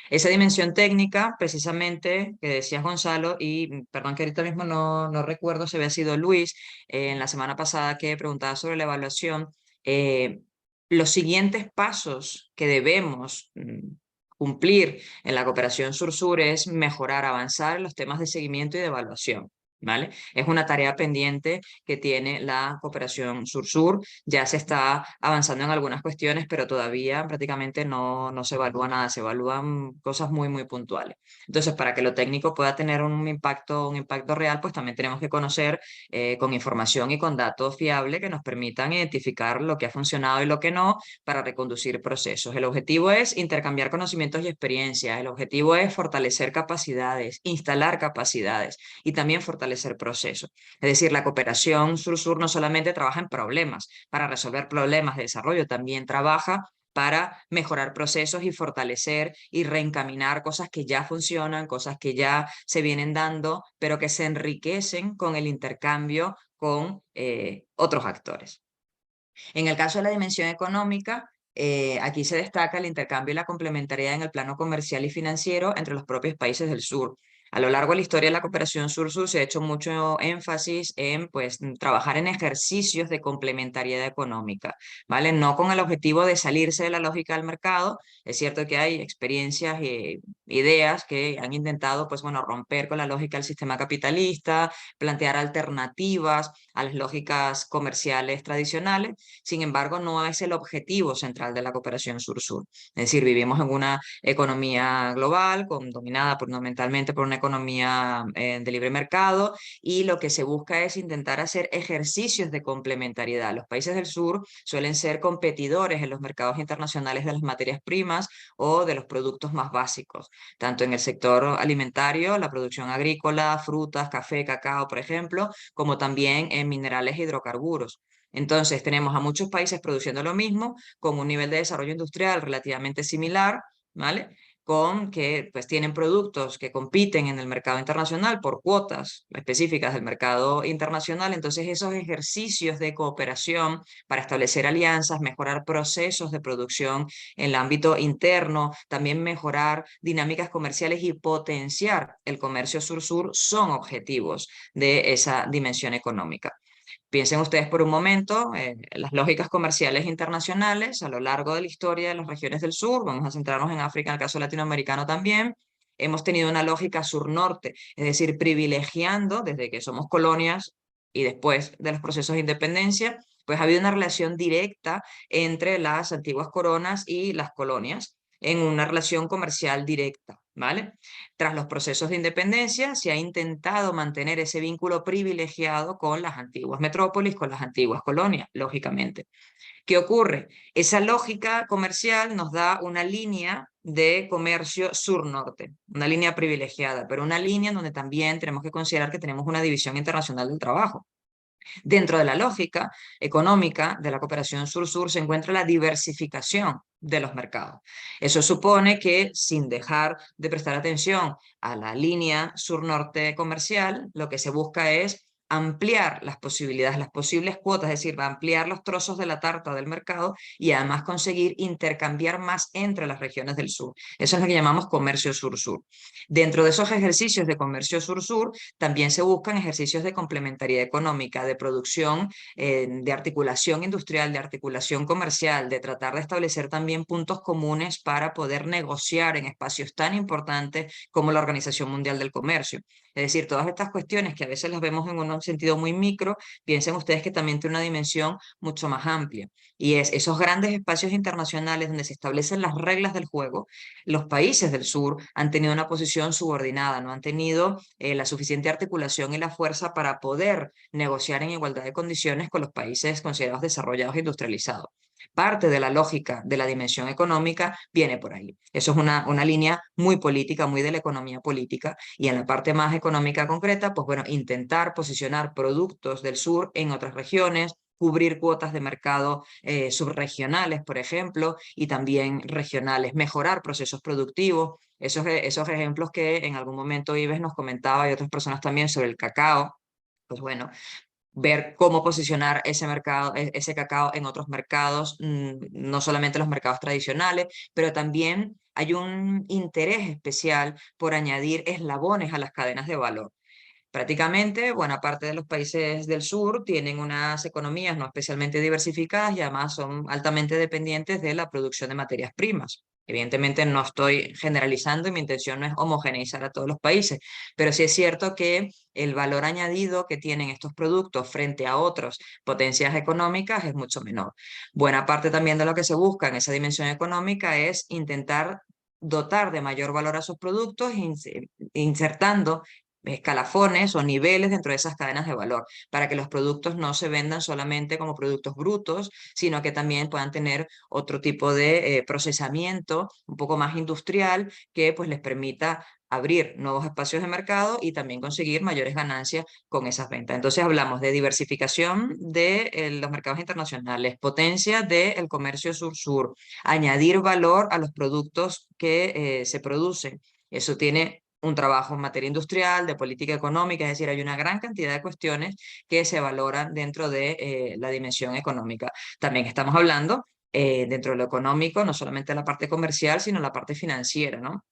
Esa dimensión técnica, precisamente, que decías Gonzalo, y perdón que ahorita mismo no recuerdo si había sido Luis, en la semana pasada que preguntaba sobre la evaluación, eh, los siguientes pasos que debemos cumplir en la cooperación sur-sur es mejorar, avanzar en los temas de seguimiento y de evaluación. ¿Vale? Es una tarea pendiente que tiene la cooperación sur-sur. Ya se está avanzando en algunas cuestiones, pero todavía prácticamente no se evalúa nada, se evalúan cosas muy, muy puntuales. Entonces, para que lo técnico pueda tener un impacto real, pues también tenemos que conocer con información y con datos fiables que nos permitan identificar lo que ha funcionado y lo que no para reconducir procesos. El objetivo es intercambiar conocimientos y experiencias. El objetivo es fortalecer capacidades, instalar capacidades y también fortalecer procesos. Es decir, la cooperación sur-sur no solamente trabaja en problemas, para resolver problemas de desarrollo, también trabaja para mejorar procesos y fortalecer y reencaminar cosas que ya funcionan, cosas que ya se vienen dando, pero que se enriquecen con el intercambio con otros actores. En el caso de la dimensión económica, aquí se destaca el intercambio y la complementariedad en el plano comercial y financiero entre los propios países del sur. A lo largo de la historia de la cooperación sur-sur se ha hecho mucho énfasis en pues, trabajar en ejercicios de complementariedad económica, ¿vale? No con el objetivo de salirse de la lógica del mercado. Es cierto que hay experiencias e ideas que han intentado pues, bueno, romper con la lógica del sistema capitalista, plantear alternativas a las lógicas comerciales tradicionales. Sin embargo, no es el objetivo central de la cooperación sur-sur. Es decir, vivimos en una economía global, dominada fundamentalmente por una economía de libre mercado, y lo que se busca es intentar hacer ejercicios de complementariedad. Los países del sur suelen ser competidores en los mercados internacionales de las materias primas o de los productos más básicos, tanto en el sector alimentario, la producción agrícola, frutas, café, cacao, por ejemplo, como también en minerales e hidrocarburos. Entonces, tenemos a muchos países produciendo lo mismo, con un nivel de desarrollo industrial relativamente similar, ¿vale? Con que pues tienen productos que compiten en el mercado internacional por cuotas específicas del mercado internacional. Entonces, esos ejercicios de cooperación para establecer alianzas, mejorar procesos de producción en el ámbito interno, también mejorar dinámicas comerciales y potenciar el comercio sur-sur son objetivos de esa dimensión económica. Piensen ustedes por un momento en las lógicas comerciales internacionales a lo largo de la historia de las regiones del sur. Vamos a centrarnos en África, en el caso latinoamericano también. Hemos tenido una lógica sur-norte, es decir, privilegiando desde que somos colonias y después de los procesos de independencia, pues ha habido una relación directa entre las antiguas coronas y las colonias en una relación comercial directa, ¿vale? Tras los procesos de independencia, se ha intentado mantener ese vínculo privilegiado con las antiguas metrópolis, con las antiguas colonias, lógicamente. ¿Qué ocurre? Esa lógica comercial nos da una línea de comercio sur-norte, una línea privilegiada, pero una línea en donde también tenemos que considerar que tenemos una división internacional del trabajo. Dentro de la lógica económica de la cooperación sur-sur se encuentra la diversificación de los mercados. Eso supone que, sin dejar de prestar atención a la línea sur-norte comercial, lo que se busca es ampliar las posibilidades, las posibles cuotas, es decir, ampliar los trozos de la tarta del mercado y además conseguir intercambiar más entre las regiones del sur. Eso es lo que llamamos comercio sur-sur. Dentro de esos ejercicios de comercio sur-sur, también se buscan ejercicios de complementariedad económica, de producción, de articulación industrial, de articulación comercial, de tratar de establecer también puntos comunes para poder negociar en espacios tan importantes como la Organización Mundial del Comercio. Es decir, todas estas cuestiones que a veces las vemos en un sentido muy micro, piensen ustedes que también tiene una dimensión mucho más amplia. Y es esos grandes espacios internacionales donde se establecen las reglas del juego. Los países del sur han tenido una posición subordinada, no han tenido la suficiente articulación y la fuerza para poder negociar en igualdad de condiciones con los países considerados desarrollados e industrializados. Parte de la lógica de la dimensión económica viene por ahí. Eso es una línea muy política, muy de la economía política, y en la parte más económica concreta, pues bueno, intentar posicionar productos del sur en otras regiones, cubrir cuotas de mercado subregionales, por ejemplo, y también regionales, mejorar procesos productivos. Esos ejemplos que en algún momento Ives nos comentaba y otras personas también sobre el cacao, pues bueno, ver cómo posicionar ese mercado, ese cacao en otros mercados, no solamente los mercados tradicionales, pero también hay un interés especial por añadir eslabones a las cadenas de valor. Prácticamente, buena parte de los países del sur tienen unas economías no especialmente diversificadas y además son altamente dependientes de la producción de materias primas. Evidentemente no estoy generalizando y mi intención no es homogeneizar a todos los países, pero sí es cierto que el valor añadido que tienen estos productos frente a otras potencias económicas es mucho menor. Buena parte también de lo que se busca en esa dimensión económica es intentar dotar de mayor valor a sus productos, insertando escalafones o niveles dentro de esas cadenas de valor, para que los productos no se vendan solamente como productos brutos, sino que también puedan tener otro tipo de procesamiento un poco más industrial que pues les permita abrir nuevos espacios de mercado y también conseguir mayores ganancias con esas ventas. Entonces hablamos de diversificación de los mercados internacionales, potencia del comercio sur-sur, añadir valor a los productos que se producen. Eso tiene un trabajo en materia industrial, de política económica, es decir, hay una gran cantidad de cuestiones que se valoran dentro de la dimensión económica. También estamos hablando dentro de lo económico, no solamente la parte comercial, sino la parte financiera, ¿no?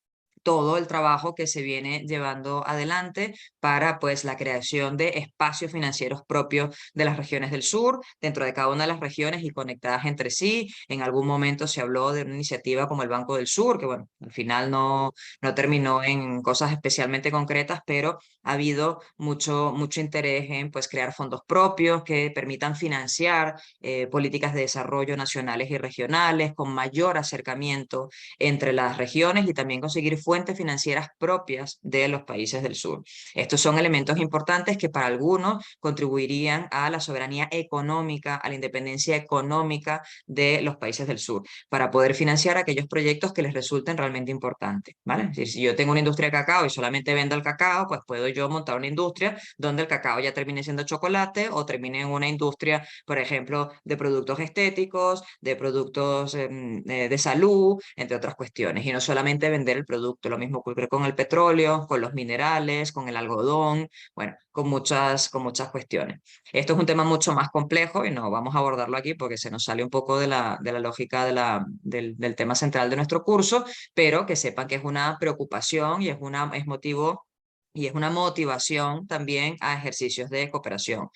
Todo el trabajo que se viene llevando adelante para pues la creación de espacios financieros propios de las regiones del sur, dentro de cada una de las regiones y conectadas entre sí. En algún momento se habló de una iniciativa como el Banco del Sur, que bueno, al final no terminó en cosas especialmente concretas, pero ha habido mucho interés en pues crear fondos propios que permitan financiar políticas de desarrollo nacionales y regionales con mayor acercamiento entre las regiones y también conseguir fuentes financieras propias de los países del sur. Estos son elementos importantes que para algunos contribuirían a la soberanía económica, a la independencia económica de los países del sur, para poder financiar aquellos proyectos que les resulten realmente importantes, ¿vale? Es decir, si yo tengo una industria de cacao y solamente vendo el cacao, pues puedo yo montar una industria donde el cacao ya termine siendo chocolate o termine en una industria, por ejemplo, de productos estéticos, de productos de salud, entre otras cuestiones, y no solamente vender el producto. Lo mismo ocurre con el petróleo, con los minerales, con el algodón, bueno, con muchas cuestiones. Esto es un tema mucho más complejo y no vamos a abordarlo aquí porque se nos sale un poco de la lógica del tema central de nuestro curso, pero que sepan que es una preocupación y es motivo y es una motivación también a ejercicios de cooperación,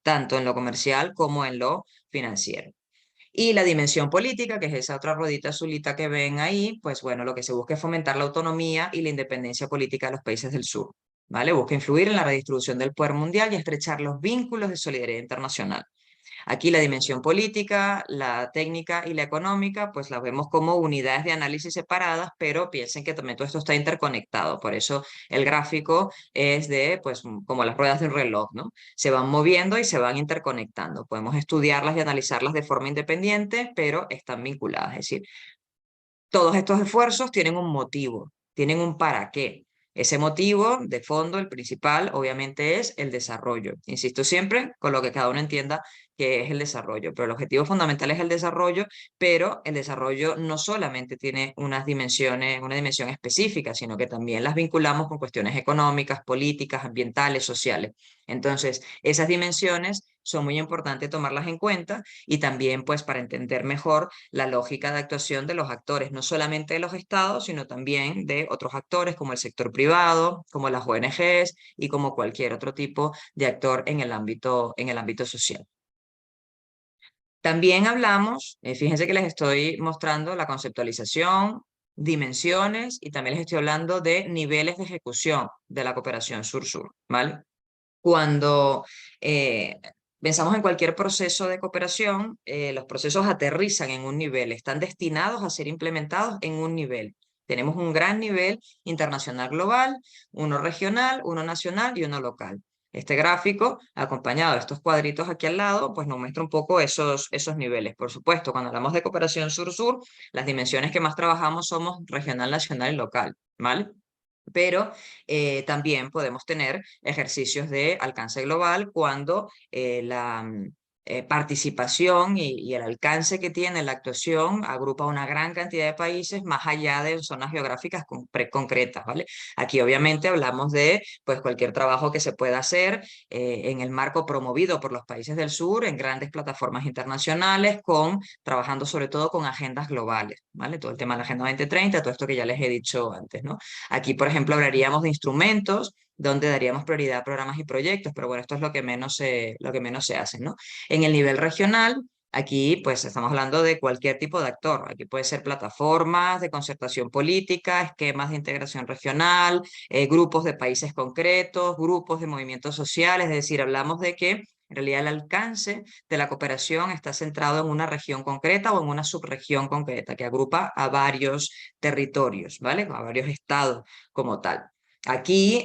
tanto en lo comercial como en lo financiero. Y la dimensión política, que es esa otra ruedita azulita que ven ahí, pues bueno, lo que se busca es fomentar la autonomía y la independencia política de los países del sur, ¿vale? Busca influir en la redistribución del poder mundial y estrechar los vínculos de solidaridad internacional. Aquí la dimensión política, la técnica y la económica, pues las vemos como unidades de análisis separadas, pero piensen que también todo esto está interconectado. Por eso el gráfico es pues como las ruedas de un reloj, ¿no? Se van moviendo y se van interconectando. Podemos estudiarlas y analizarlas de forma independiente, pero están vinculadas. Es decir, todos estos esfuerzos tienen un motivo, tienen un para qué. Ese motivo de fondo, el principal, obviamente es el desarrollo. Insisto siempre con lo que cada uno entienda que es el desarrollo, pero el objetivo fundamental es el desarrollo, pero el desarrollo no solamente tiene unas dimensiones, una dimensión específica, sino que también las vinculamos con cuestiones económicas, políticas, ambientales, sociales. Entonces, esas dimensiones son muy importantes tomarlas en cuenta y también pues para entender mejor la lógica de actuación de los actores, no solamente de los estados, sino también de otros actores como el sector privado, como las ONGs y como cualquier otro tipo de actor en el ámbito social. También hablamos, fíjense que les estoy mostrando la conceptualización, dimensiones y también les estoy hablando de niveles de ejecución de la cooperación sur-sur, ¿vale? Cuando pensamos en cualquier proceso de cooperación, los procesos aterrizan en un nivel, están destinados a ser implementados en un nivel. Tenemos un gran nivel internacional global, uno regional, uno nacional y uno local. Este gráfico, acompañado de estos cuadritos aquí al lado, pues nos muestra un poco esos niveles. Por supuesto, cuando hablamos de cooperación sur-sur, las dimensiones que más trabajamos somos regional, nacional y local, ¿vale? Pero también podemos tener ejercicios de alcance global cuando la participación y el alcance que tiene la actuación agrupa una gran cantidad de países más allá de zonas geográficas concretas, ¿vale? Aquí obviamente hablamos de pues, cualquier trabajo que se pueda hacer en el marco promovido por los países del sur, en grandes plataformas internacionales, trabajando sobre todo con agendas globales, ¿vale? Todo el tema de la Agenda 2030, todo esto que ya les he dicho antes, ¿no? Aquí, por ejemplo, hablaríamos de instrumentos donde daríamos prioridad a programas y proyectos, pero bueno, esto es lo que menos se hace, ¿no? En el nivel regional, aquí pues estamos hablando de cualquier tipo de actor. Aquí puede ser plataformas de concertación política, esquemas de integración regional, grupos de países concretos, grupos de movimientos sociales, es decir, hablamos de que en realidad el alcance de la cooperación está centrado en una región concreta o en una subregión concreta que agrupa a varios territorios, ¿vale? A varios estados como tal. Aquí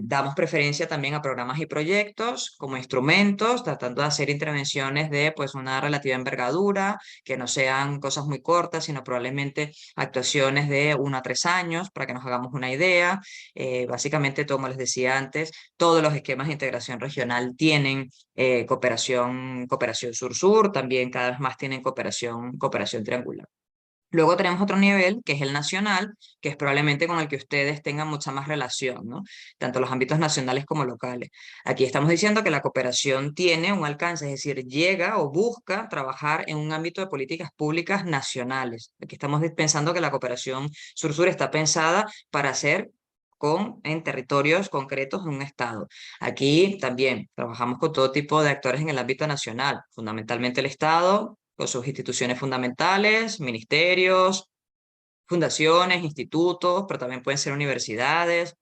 damos preferencia también a programas y proyectos como instrumentos, tratando de hacer intervenciones de pues, una relativa envergadura, que no sean cosas muy cortas, sino probablemente actuaciones de 1 a 3 años, para que nos hagamos una idea. Básicamente, como les decía antes, todos los esquemas de integración regional tienen cooperación sur-sur, también cada vez más tienen cooperación triangular. Luego tenemos otro nivel, que es el nacional, que es probablemente con el que ustedes tengan mucha más relación, ¿no? Tanto los ámbitos nacionales como locales. Aquí estamos diciendo que la cooperación tiene un alcance, es decir, llega o busca trabajar en un ámbito de políticas públicas nacionales. Aquí estamos pensando que la cooperación sur-sur está pensada para hacer en territorios concretos de un estado. Aquí también trabajamos con todo tipo de actores en el ámbito nacional, fundamentalmente el Estado, con sus instituciones fundamentales, ministerios, fundaciones, institutos, pero también pueden ser universidades,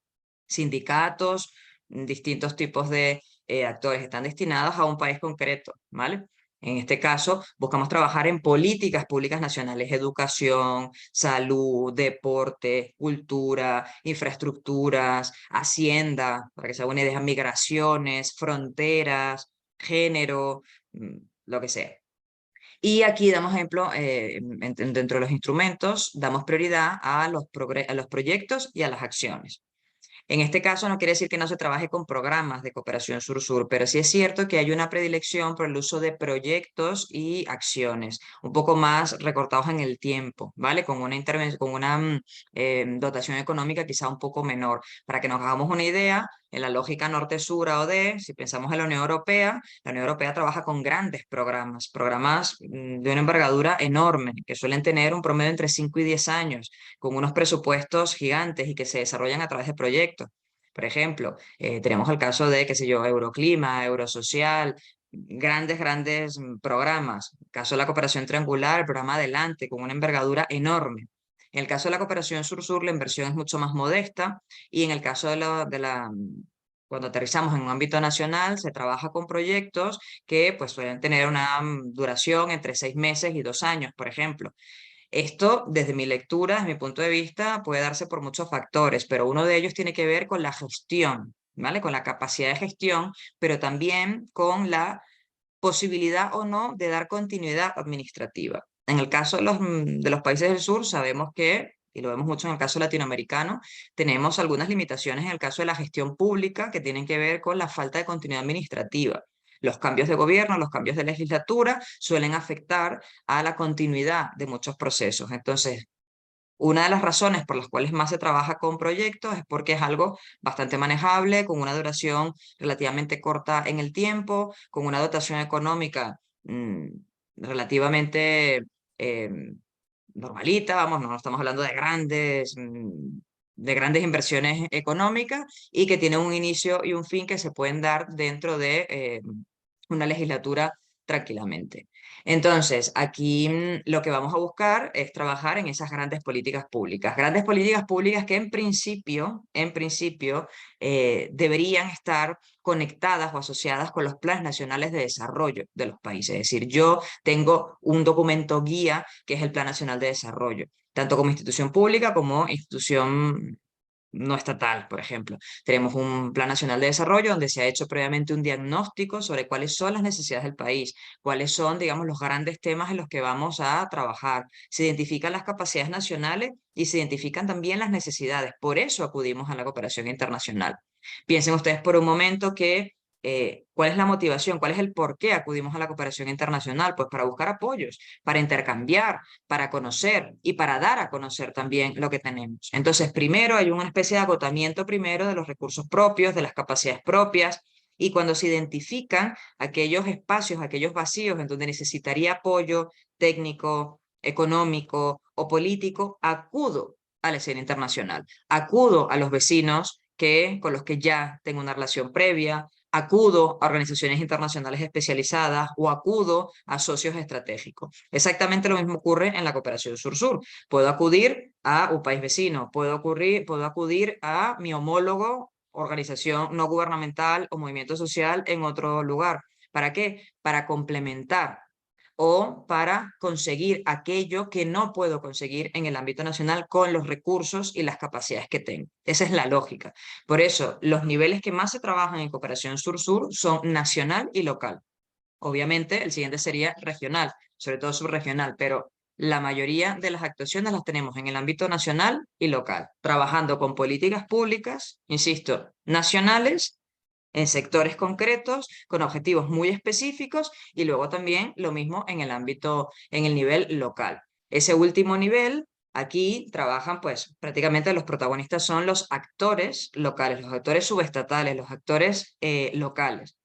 sindicatos, distintos tipos de actores están destinados a un país concreto, ¿vale? En este caso, buscamos trabajar en políticas públicas nacionales, educación, salud, deporte, cultura, infraestructuras, hacienda, para que se haga una idea, migraciones, fronteras, género, lo que sea. Y aquí damos ejemplo, dentro de los instrumentos, damos prioridad a los proyectos y a las acciones. En este caso no quiere decir que no se trabaje con programas de cooperación sur-sur, pero sí es cierto que hay una predilección por el uso de proyectos y acciones, un poco más recortados en el tiempo, ¿vale? Con una dotación económica quizá un poco menor. Para que nos hagamos una idea, en la lógica norte-sur o de, si pensamos en la Unión Europea trabaja con grandes programas de una envergadura enorme, que suelen tener un promedio entre 5 y 10 años, con unos presupuestos gigantes y que se desarrollan a través de proyectos. Por ejemplo, tenemos el caso de, qué sé yo, Euroclima, Eurosocial, grandes programas. En el caso de la cooperación triangular, el programa Adelante, con una envergadura enorme. En el caso de la cooperación sur-sur, la inversión es mucho más modesta y en el caso cuando aterrizamos en un ámbito nacional, se trabaja con proyectos que pues, suelen tener una duración entre 6 meses y 2 años, por ejemplo. Esto, desde mi lectura, desde mi punto de vista, puede darse por muchos factores, pero uno de ellos tiene que ver con la gestión, ¿vale? Con la capacidad de gestión, pero también con la posibilidad o no de dar continuidad administrativa. En el caso de los países del sur, sabemos que, y lo vemos mucho en el caso latinoamericano, tenemos algunas limitaciones en el caso de la gestión pública que tienen que ver con la falta de continuidad administrativa. Los cambios de gobierno, los cambios de legislatura suelen afectar a la continuidad de muchos procesos. Entonces, una de las razones por las cuales más se trabaja con proyectos es porque es algo bastante manejable, con una duración relativamente corta en el tiempo, con una dotación económica relativamente normalita, vamos, no estamos hablando de grandes inversiones económicas y que tiene un inicio y un fin que se pueden dar dentro de una legislatura tranquilamente. Entonces, aquí lo que vamos a buscar es trabajar en esas grandes políticas públicas que en principio deberían estar conectadas o asociadas con los planes nacionales de desarrollo de los países. Es decir, yo tengo un documento guía que es el Plan Nacional de Desarrollo, tanto como institución pública como institución no estatal, por ejemplo. Tenemos un Plan Nacional de Desarrollo donde se ha hecho previamente un diagnóstico sobre cuáles son las necesidades del país, cuáles son, digamos, los grandes temas en los que vamos a trabajar. Se identifican las capacidades nacionales y se identifican también las necesidades. Por eso acudimos a la cooperación internacional. Piensen ustedes por un momento que ¿cuál es la motivación? ¿Cuál es el por qué acudimos a la cooperación internacional? Pues para buscar apoyos, para intercambiar, para conocer y para dar a conocer también lo que tenemos. Entonces, primero hay una especie de agotamiento primero de los recursos propios, de las capacidades propias, y cuando se identifican aquellos espacios, aquellos vacíos en donde necesitaría apoyo técnico, económico o político, acudo a la escena internacional, acudo a los vecinos con los que ya tengo una relación previa, acudo a organizaciones internacionales especializadas o acudo a socios estratégicos. Exactamente lo mismo ocurre en la cooperación sur-sur. Puedo acudir a un país vecino, puedo acudir a mi homólogo, organización no gubernamental o movimiento social en otro lugar. ¿Para qué? Para complementar o para conseguir aquello que no puedo conseguir en el ámbito nacional con los recursos y las capacidades que tengo. Esa es la lógica. Por eso, los niveles que más se trabajan en cooperación sur-sur son nacional y local. Obviamente, el siguiente sería regional, sobre todo subregional, pero la mayoría de las actuaciones las tenemos en el ámbito nacional y local, trabajando con políticas públicas, insisto, nacionales en sectores concretos, con objetivos muy específicos y luego también lo mismo en el ámbito, en el nivel local. Ese último nivel, aquí trabajan pues prácticamente los protagonistas son los actores locales, los actores subestatales, los actores locales.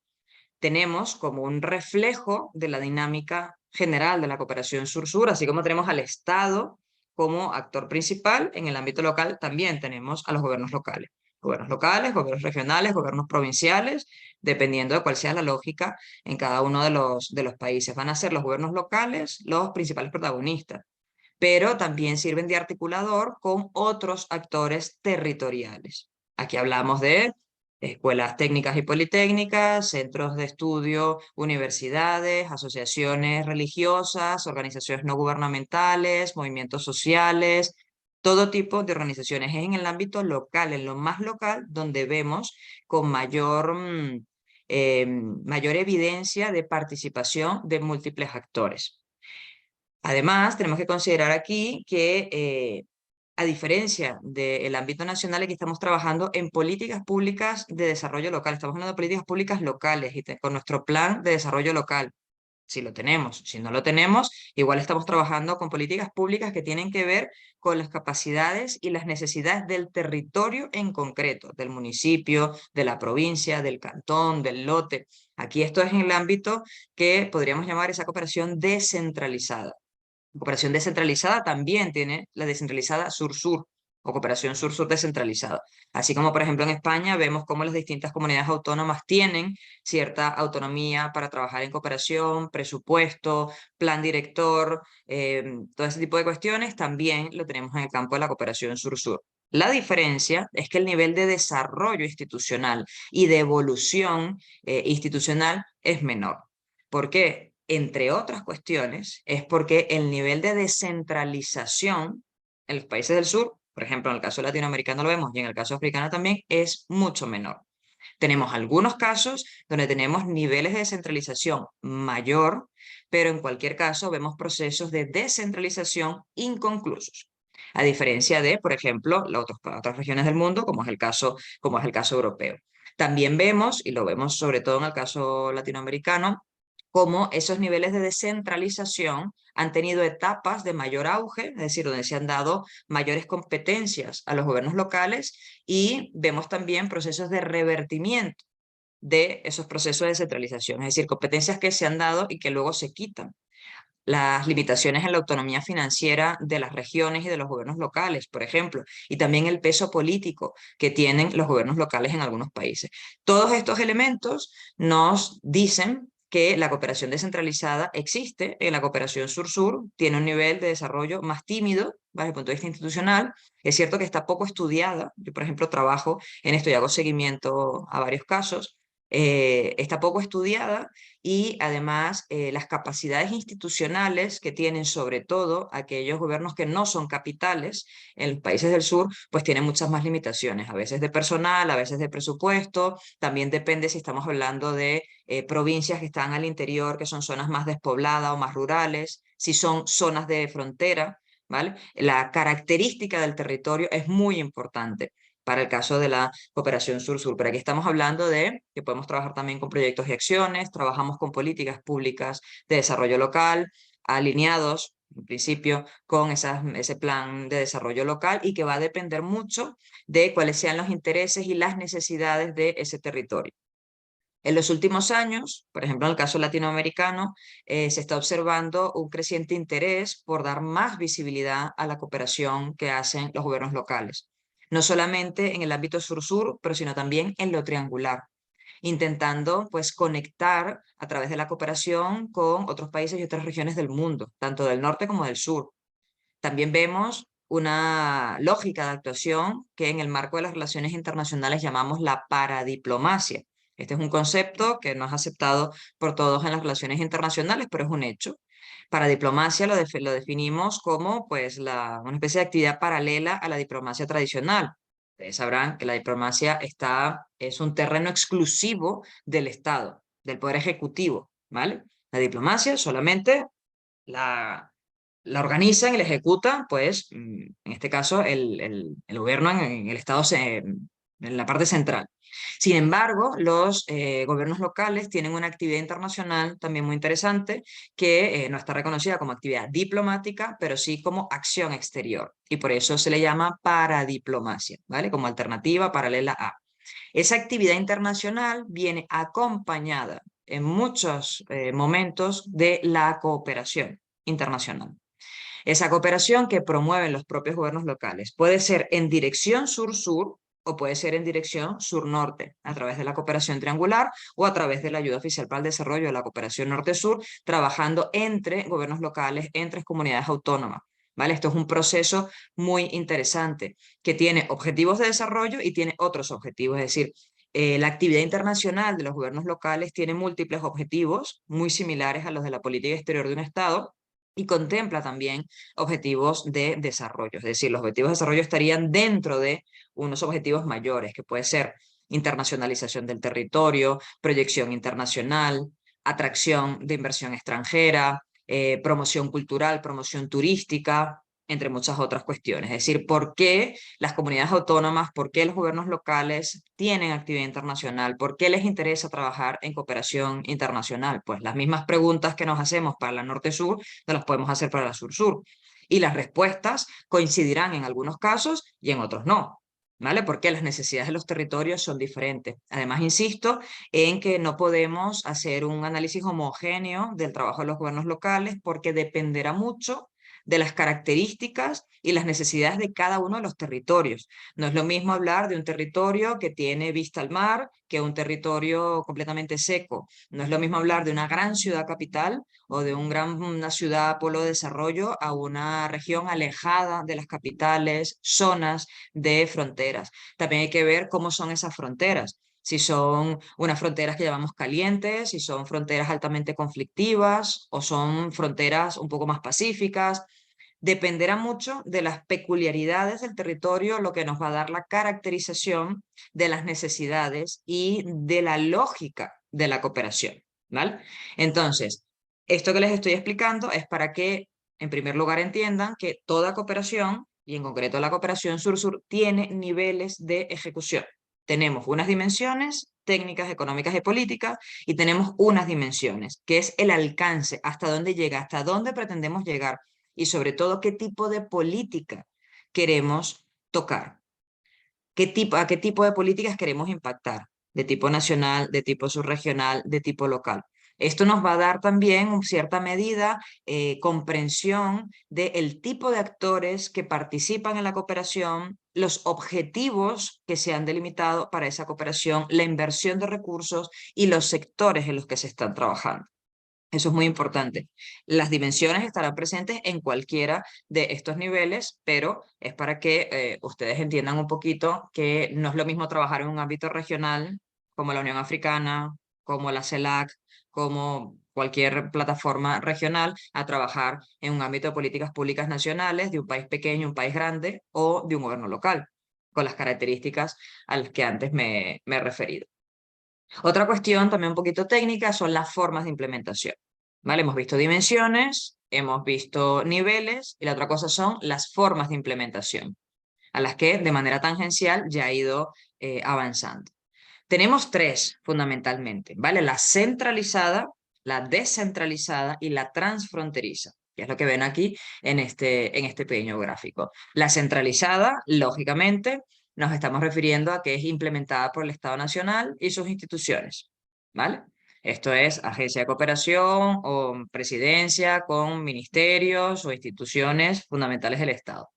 Tenemos como un reflejo de la dinámica general de la cooperación sur-sur, así como tenemos al Estado como actor principal, en el ámbito local también tenemos a los gobiernos locales. Gobiernos regionales, gobiernos provinciales, dependiendo de cuál sea la lógica en cada uno de los países. Van a ser los gobiernos locales los principales protagonistas, pero también sirven de articulador con otros actores territoriales. Aquí hablamos de escuelas técnicas y politécnicas, centros de estudio, universidades, asociaciones religiosas, organizaciones no gubernamentales, movimientos sociales, todo tipo de organizaciones. Es en el ámbito local, en lo más local, donde vemos con mayor evidencia de participación de múltiples actores. Además, tenemos que considerar aquí que, a diferencia del ámbito nacional, aquí estamos trabajando en políticas públicas de desarrollo local. Estamos hablando de políticas públicas locales y con nuestro plan de desarrollo local. Si lo tenemos, si no lo tenemos, igual estamos trabajando con políticas públicas que tienen que ver con las capacidades y las necesidades del territorio en concreto, del municipio, de la provincia, del cantón, del lote. Aquí esto es en el ámbito que podríamos llamar esa cooperación descentralizada. Cooperación descentralizada también tiene la descentralizada sur-sur o cooperación sur-sur descentralizada. Así como, por ejemplo, en España vemos cómo las distintas comunidades autónomas tienen cierta autonomía para trabajar en cooperación, presupuesto, plan director, todo ese tipo de cuestiones, también lo tenemos en el campo de la cooperación sur-sur. La diferencia es que el nivel de desarrollo institucional y de evolución institucional es menor. ¿Por qué? Entre otras cuestiones, es porque el nivel de descentralización en los países del sur, por ejemplo, en el caso latinoamericano lo vemos y en el caso africano también, es mucho menor. Tenemos algunos casos donde tenemos niveles de descentralización mayor, pero en cualquier caso vemos procesos de descentralización inconclusos. A diferencia de, por ejemplo, otras regiones del mundo, como es el caso europeo. También vemos, y lo vemos sobre todo en el caso latinoamericano, cómo esos niveles de descentralización han tenido etapas de mayor auge, es decir, donde se han dado mayores competencias a los gobiernos locales, y vemos también procesos de revertimiento de esos procesos de descentralización, es decir, competencias que se han dado y que luego se quitan. Las limitaciones en la autonomía financiera de las regiones y de los gobiernos locales, por ejemplo, y también el peso político que tienen los gobiernos locales en algunos países. Todos estos elementos nos dicen que la cooperación descentralizada existe en la cooperación sur-sur, tiene un nivel de desarrollo más tímido, ¿vale? Desde el punto de vista institucional. Es cierto que está poco estudiada. Yo, por ejemplo, trabajo en esto y hago seguimiento a varios casos. Está poco estudiada y además las capacidades institucionales que tienen sobre todo aquellos gobiernos que no son capitales en los países del sur, pues tienen muchas más limitaciones, a veces de personal, a veces de presupuesto, también depende si estamos hablando de provincias que están al interior, que son zonas más despobladas o más rurales, si son zonas de frontera, ¿vale? La característica del territorio es muy importante para el caso de la cooperación sur-sur. Pero aquí estamos hablando de que podemos trabajar también con proyectos y acciones, trabajamos con políticas públicas de desarrollo local, alineados, en principio, con ese plan de desarrollo local y que va a depender mucho de cuáles sean los intereses y las necesidades de ese territorio. En los últimos años, por ejemplo, en el caso latinoamericano, se está observando un creciente interés por dar más visibilidad a la cooperación que hacen los gobiernos locales. No solamente en el ámbito sur-sur, pero sino también en lo triangular, intentando pues conectar a través de la cooperación con otros países y otras regiones del mundo, tanto del norte como del sur. También vemos una lógica de actuación que en el marco de las relaciones internacionales llamamos la paradiplomacia. Este es un concepto que no es aceptado por todos en las relaciones internacionales, pero es un hecho. Paradiplomacia lo definimos como pues, una especie de actividad paralela a la diplomacia tradicional. Ustedes sabrán que la diplomacia es un terreno exclusivo del Estado, del Poder Ejecutivo, ¿vale? La diplomacia solamente la organizan y la ejecutan, pues, en este caso, el gobierno en el Estado, en la parte central. Sin embargo, los gobiernos locales tienen una actividad internacional también muy interesante que no está reconocida como actividad diplomática, pero sí como acción exterior. Y por eso se le llama paradiplomacia, ¿vale? Como alternativa paralela a. Esa actividad internacional viene acompañada en muchos momentos de la cooperación internacional. Esa cooperación que promueven los propios gobiernos locales puede ser en dirección sur-sur o puede ser en dirección sur-norte, a través de la cooperación triangular o a través de la ayuda oficial para el desarrollo de la cooperación norte-sur, trabajando entre gobiernos locales, entre comunidades autónomas. ¿Vale? Esto es un proceso muy interesante que tiene objetivos de desarrollo y tiene otros objetivos, es decir, la actividad internacional de los gobiernos locales tiene múltiples objetivos muy similares a los de la política exterior de un Estado, y contempla también objetivos de desarrollo. Es decir, los objetivos de desarrollo estarían dentro de unos objetivos mayores, que puede ser internacionalización del territorio, proyección internacional, atracción de inversión extranjera, promoción cultural, promoción turística, entre muchas otras cuestiones. Es decir, ¿por qué las comunidades autónomas, por qué los gobiernos locales tienen actividad internacional? ¿Por qué les interesa trabajar en cooperación internacional? Pues las mismas preguntas que nos hacemos para la norte-sur, nos las podemos hacer para la sur-sur. Y las respuestas coincidirán en algunos casos y en otros no. ¿Vale? Porque las necesidades de los territorios son diferentes. Además, insisto en que no podemos hacer un análisis homogéneo del trabajo de los gobiernos locales porque dependerá mucho de las características y las necesidades de cada uno de los territorios. No es lo mismo hablar de un territorio que tiene vista al mar que un territorio completamente seco. No es lo mismo hablar de una gran ciudad capital o de una ciudad polo de desarrollo a una región alejada de las capitales, zonas de fronteras. También hay que ver cómo son esas fronteras. Si son unas fronteras que llamamos calientes, si son fronteras altamente conflictivas o son fronteras un poco más pacíficas. Dependerá mucho de las peculiaridades del territorio, lo que nos va a dar la caracterización de las necesidades y de la lógica de la cooperación, ¿vale? Entonces, esto que les estoy explicando es para que, en primer lugar, entiendan que toda cooperación, y en concreto la cooperación sur-sur, tiene niveles de ejecución. Tenemos unas dimensiones técnicas, económicas y políticas, y tenemos unas dimensiones, que es el alcance, hasta dónde llega, hasta dónde pretendemos llegar, y sobre todo qué tipo de política queremos tocar, a qué tipo de políticas queremos impactar, de tipo nacional, de tipo subregional, de tipo local. Esto nos va a dar también, en cierta medida, comprensión del tipo de actores que participan en la cooperación los objetivos que se han delimitado para esa cooperación, la inversión de recursos y los sectores en los que se están trabajando. Eso es muy importante. Las dimensiones estarán presentes en cualquiera de estos niveles, pero es para que ustedes entiendan un poquito que no es lo mismo trabajar en un ámbito regional como la Unión Africana, como la CELAC, como cualquier plataforma regional, a trabajar en un ámbito de políticas públicas nacionales de un país pequeño, un país grande o de un gobierno local, con las características a las que antes me he referido. Otra cuestión también un poquito técnica son las formas de implementación. ¿Vale? Hemos visto dimensiones, hemos visto niveles y la otra cosa son las formas de implementación, a las que de manera tangencial ya he ido avanzando. Tenemos tres fundamentalmente, ¿vale? La centralizada, la descentralizada y la transfronteriza, que es lo que ven aquí en este pequeño gráfico. La centralizada, lógicamente, nos estamos refiriendo a que es implementada por el Estado Nacional y sus instituciones, ¿vale? Esto es agencia de cooperación o presidencia con ministerios o instituciones fundamentales del Estado.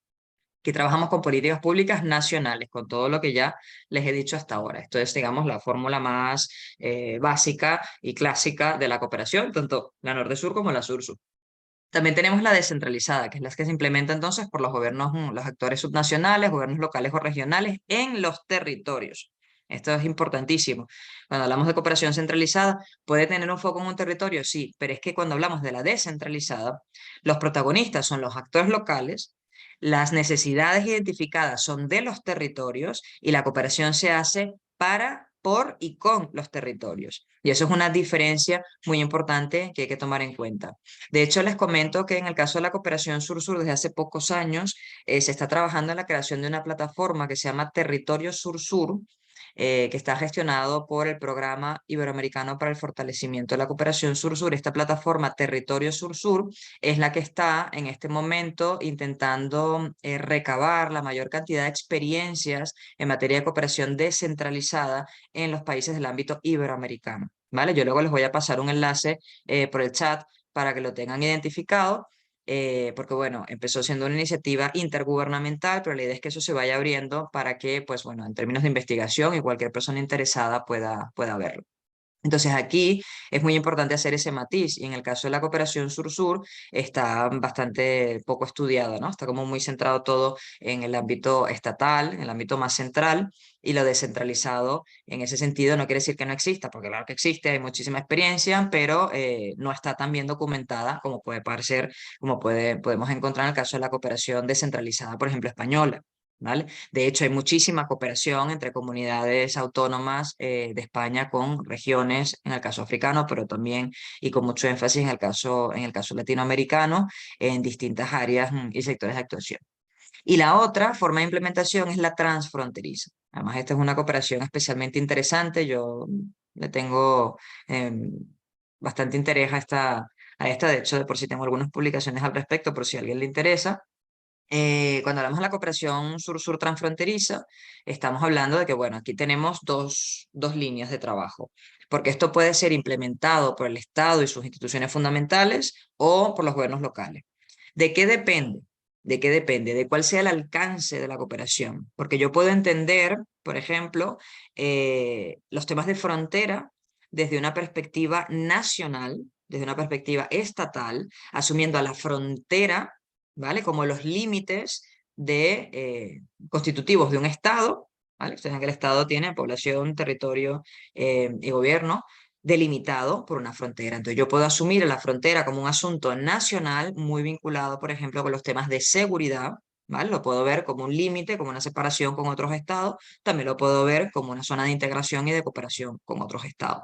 Aquí trabajamos con políticas públicas nacionales, con todo lo que ya les he dicho hasta ahora. Esto es, digamos, la fórmula más básica y clásica de la cooperación, tanto la norte-sur como la sur-sur. También tenemos la descentralizada, que es la que se implementa entonces por los gobiernos, los actores subnacionales, gobiernos locales o regionales en los territorios. Esto es importantísimo. Cuando hablamos de cooperación centralizada, ¿puede tener un foco en un territorio? Sí, pero es que cuando hablamos de la descentralizada, los protagonistas son los actores locales, las necesidades identificadas son de los territorios y la cooperación se hace para, por y con los territorios. Y eso es una diferencia muy importante que hay que tomar en cuenta. De hecho, les comento que en el caso de la cooperación sur-sur, desde hace pocos años, se está trabajando en la creación de una plataforma que se llama Territorio Sur-Sur, que está gestionado por el Programa Iberoamericano para el Fortalecimiento de la Cooperación Sur-Sur. Esta plataforma Territorio Sur-Sur es la que está en este momento intentando recabar la mayor cantidad de experiencias en materia de cooperación descentralizada en los países del ámbito iberoamericano. ¿Vale? Yo luego les voy a pasar un enlace por el chat para que lo tengan identificado, porque bueno, empezó siendo una iniciativa intergubernamental, pero la idea es que eso se vaya abriendo para que, pues bueno, en términos de investigación y cualquier persona interesada pueda verlo. Entonces aquí es muy importante hacer ese matiz y en el caso de la cooperación sur-sur está bastante poco estudiado, ¿no? Está como muy centrado todo en el ámbito estatal, en el ámbito más central y lo descentralizado en ese sentido no quiere decir que no exista, porque claro que existe, hay muchísima experiencia, pero no está tan bien documentada como puede parecer, como podemos encontrar en el caso de la cooperación descentralizada, por ejemplo, española. ¿Vale? De hecho, hay muchísima cooperación entre comunidades autónomas de España con regiones, en el caso africano, pero también y con mucho énfasis en el caso latinoamericano, en distintas áreas y sectores de actuación. Y la otra forma de implementación es la transfronteriza. Además, esta es una cooperación especialmente interesante. Yo le tengo bastante interés a esta. De hecho, de por sí tengo algunas publicaciones al respecto, por si a alguien le interesa. Cuando hablamos de la cooperación sur-sur transfronteriza, estamos hablando de que, bueno, aquí tenemos dos líneas de trabajo, porque esto puede ser implementado por el Estado y sus instituciones fundamentales o por los gobiernos locales. ¿De qué depende? ¿De qué depende? De cuál sea el alcance de la cooperación. Porque yo puedo entender, por ejemplo, los temas de frontera desde una perspectiva nacional, desde una perspectiva estatal, asumiendo a la frontera, ¿vale? Como los límites constitutivos de un Estado, ¿vale? Ustedes saben que el Estado tiene población, territorio y gobierno delimitado por una frontera. Entonces yo puedo asumir la frontera como un asunto nacional muy vinculado, por ejemplo, con los temas de seguridad, ¿vale? Lo puedo ver como un límite, como una separación con otros estados, también lo puedo ver como una zona de integración y de cooperación con otros estados.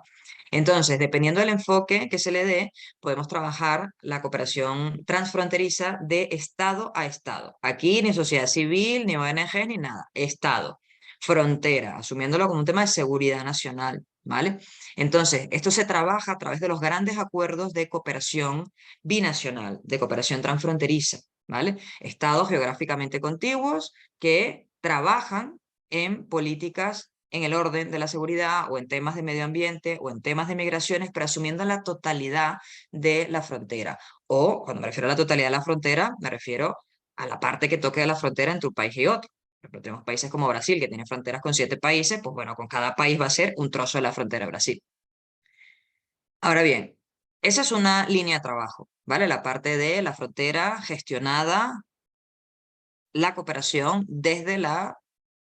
Entonces, dependiendo del enfoque que se le dé, podemos trabajar la cooperación transfronteriza de Estado a Estado. Aquí ni sociedad civil, ni ONG, ni nada. Estado. Frontera, asumiéndolo como un tema de seguridad nacional, ¿vale? Entonces, esto se trabaja a través de los grandes acuerdos de cooperación binacional, de cooperación transfronteriza, ¿vale? Estados geográficamente contiguos que trabajan en políticas en el orden de la seguridad o en temas de medio ambiente o en temas de migraciones, pero asumiendo la totalidad de la frontera. O cuando me refiero a la totalidad de la frontera, me refiero a la parte que toque de la frontera entre un país y otro. ejemplo, tenemos países como Brasil, que tiene fronteras con 7 países, pues bueno, con cada país va a ser un trozo de la frontera de Brasil. Ahora bien, esa es una línea de trabajo, ¿vale? La parte de la frontera gestionada, la cooperación desde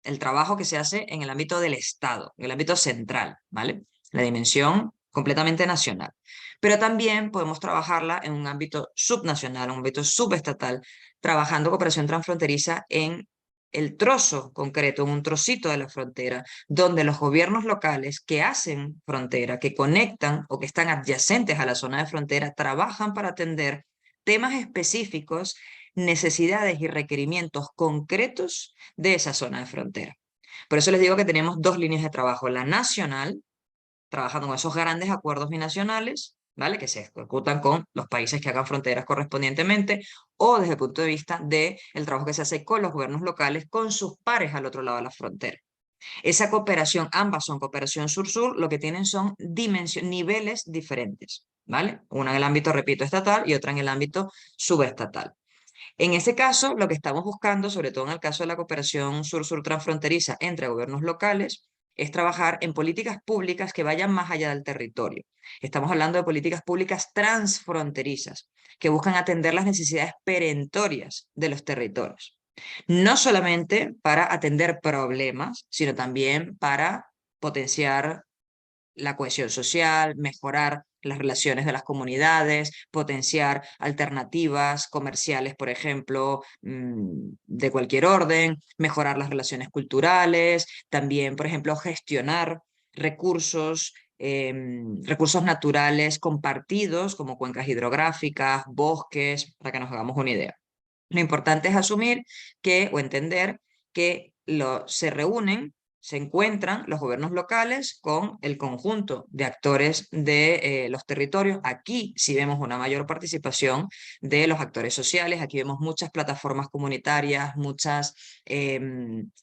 el trabajo que se hace en el ámbito del Estado, en el ámbito central, ¿vale? La dimensión completamente nacional. Pero también podemos trabajarla en un ámbito subnacional, un ámbito subestatal, trabajando cooperación transfronteriza en el trozo concreto, en un trocito de la frontera, donde los gobiernos locales que hacen frontera, que conectan o que están adyacentes a la zona de frontera, trabajan para atender temas específicos, necesidades y requerimientos concretos de esa zona de frontera. Por eso les digo que tenemos 2 líneas de trabajo. La nacional, trabajando con esos grandes acuerdos binacionales, ¿vale? Que se ejecutan con los países que hagan fronteras correspondientemente, o desde el punto de vista del trabajo que se hace con los gobiernos locales, con sus pares al otro lado de la frontera. Esa cooperación, ambas son cooperación sur-sur, lo que tienen son niveles diferentes, ¿vale? Una en el ámbito, repito, estatal y otra en el ámbito subestatal. En ese caso, lo que estamos buscando, sobre todo en el caso de la cooperación sur-sur transfronteriza entre gobiernos locales, es trabajar en políticas públicas que vayan más allá del territorio. Estamos hablando de políticas públicas transfronterizas, que buscan atender las necesidades perentorias de los territorios. No solamente para atender problemas, sino también para potenciar la cohesión social, mejorar las relaciones de las comunidades, potenciar alternativas comerciales, por ejemplo, de cualquier orden, mejorar las relaciones culturales, también, por ejemplo, gestionar recursos, recursos naturales compartidos como cuencas hidrográficas, bosques, para que nos hagamos una idea. Lo importante es asumir que o entender que se reúnen, se encuentran los gobiernos locales con el conjunto de actores de los territorios. Aquí sí vemos una mayor participación de los actores sociales, aquí vemos muchas plataformas comunitarias, muchas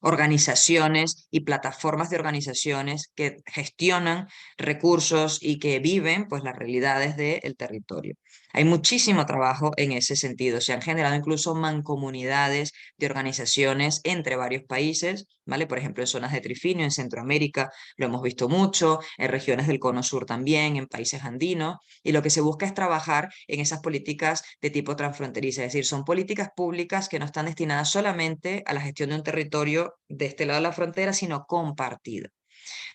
organizaciones y plataformas de organizaciones que gestionan recursos y que viven pues las realidades del territorio. Hay muchísimo trabajo en ese sentido. Se han generado incluso mancomunidades de organizaciones entre varios países, ¿vale? Por ejemplo, en zonas de trifinio, en Centroamérica lo hemos visto mucho, en regiones del Cono Sur también, en países andinos, y lo que se busca es trabajar en esas políticas de tipo transfronteriza, es decir, son políticas públicas que no están destinadas solamente a la gestión de un territorio de este lado de la frontera, sino compartida.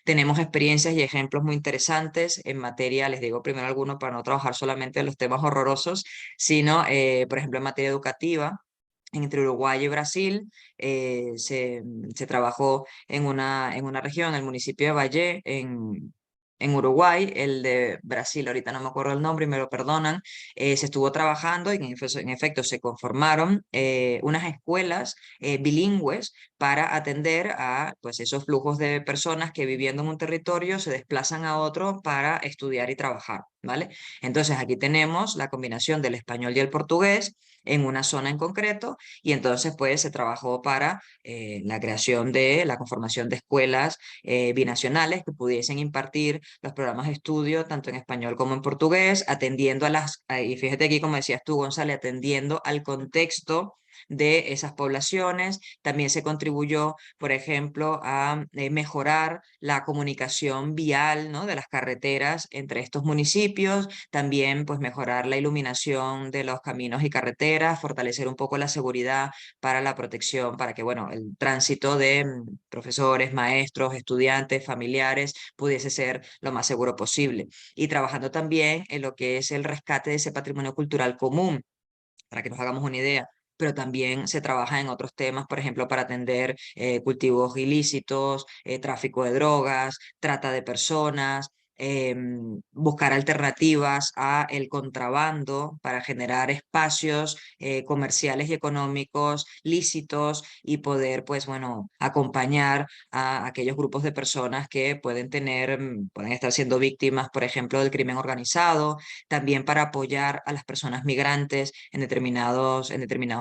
Tenemos experiencias y ejemplos muy interesantes en materia, les digo primero algunos para no trabajar solamente en los temas horrorosos, sino, por ejemplo, en materia educativa. Entre Uruguay y Brasil se trabajó en una región, en el municipio de Valle, en Uruguay, el de Brasil, ahorita no me acuerdo el nombre y me lo perdonan, se estuvo trabajando y en efecto se conformaron unas escuelas bilingües para atender a pues, esos flujos de personas que viviendo en un territorio se desplazan a otro para estudiar y trabajar, ¿vale? Entonces aquí tenemos la combinación del español y el portugués en una zona en concreto y entonces pues se trabajó para la creación de la conformación de escuelas binacionales que pudiesen impartir los programas de estudio tanto en español como en portugués, atendiendo y fíjate aquí como decías tú González, atendiendo al contexto de esas poblaciones. También se contribuyó, por ejemplo, a mejorar la comunicación vial, ¿no? de las carreteras entre estos municipios, también pues mejorar la iluminación de los caminos y carreteras, fortalecer un poco la seguridad para la protección, para que bueno, el tránsito de profesores, maestros, estudiantes, familiares pudiese ser lo más seguro posible. Y trabajando también en lo que es el rescate de ese patrimonio cultural común, para que nos hagamos una idea, pero también se trabaja en otros temas, por ejemplo, para atender cultivos ilícitos, tráfico de drogas, trata de personas, buscar alternativas a el contrabando para generar espacios comerciales y económicos lícitos y poder, pues bueno, acompañar a aquellos grupos de personas que pueden estar siendo víctimas, por ejemplo, del crimen organizado, también para apoyar a las personas migrantes en determinados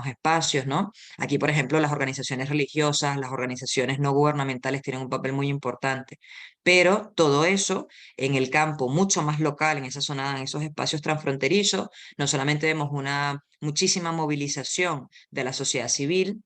espacios, ¿no? Aquí, por ejemplo, las organizaciones religiosas, las organizaciones no gubernamentales tienen un papel muy importante, pero todo eso en el campo mucho más local, en esa zona, en esos espacios transfronterizos, no solamente vemos una muchísima movilización de la sociedad civil,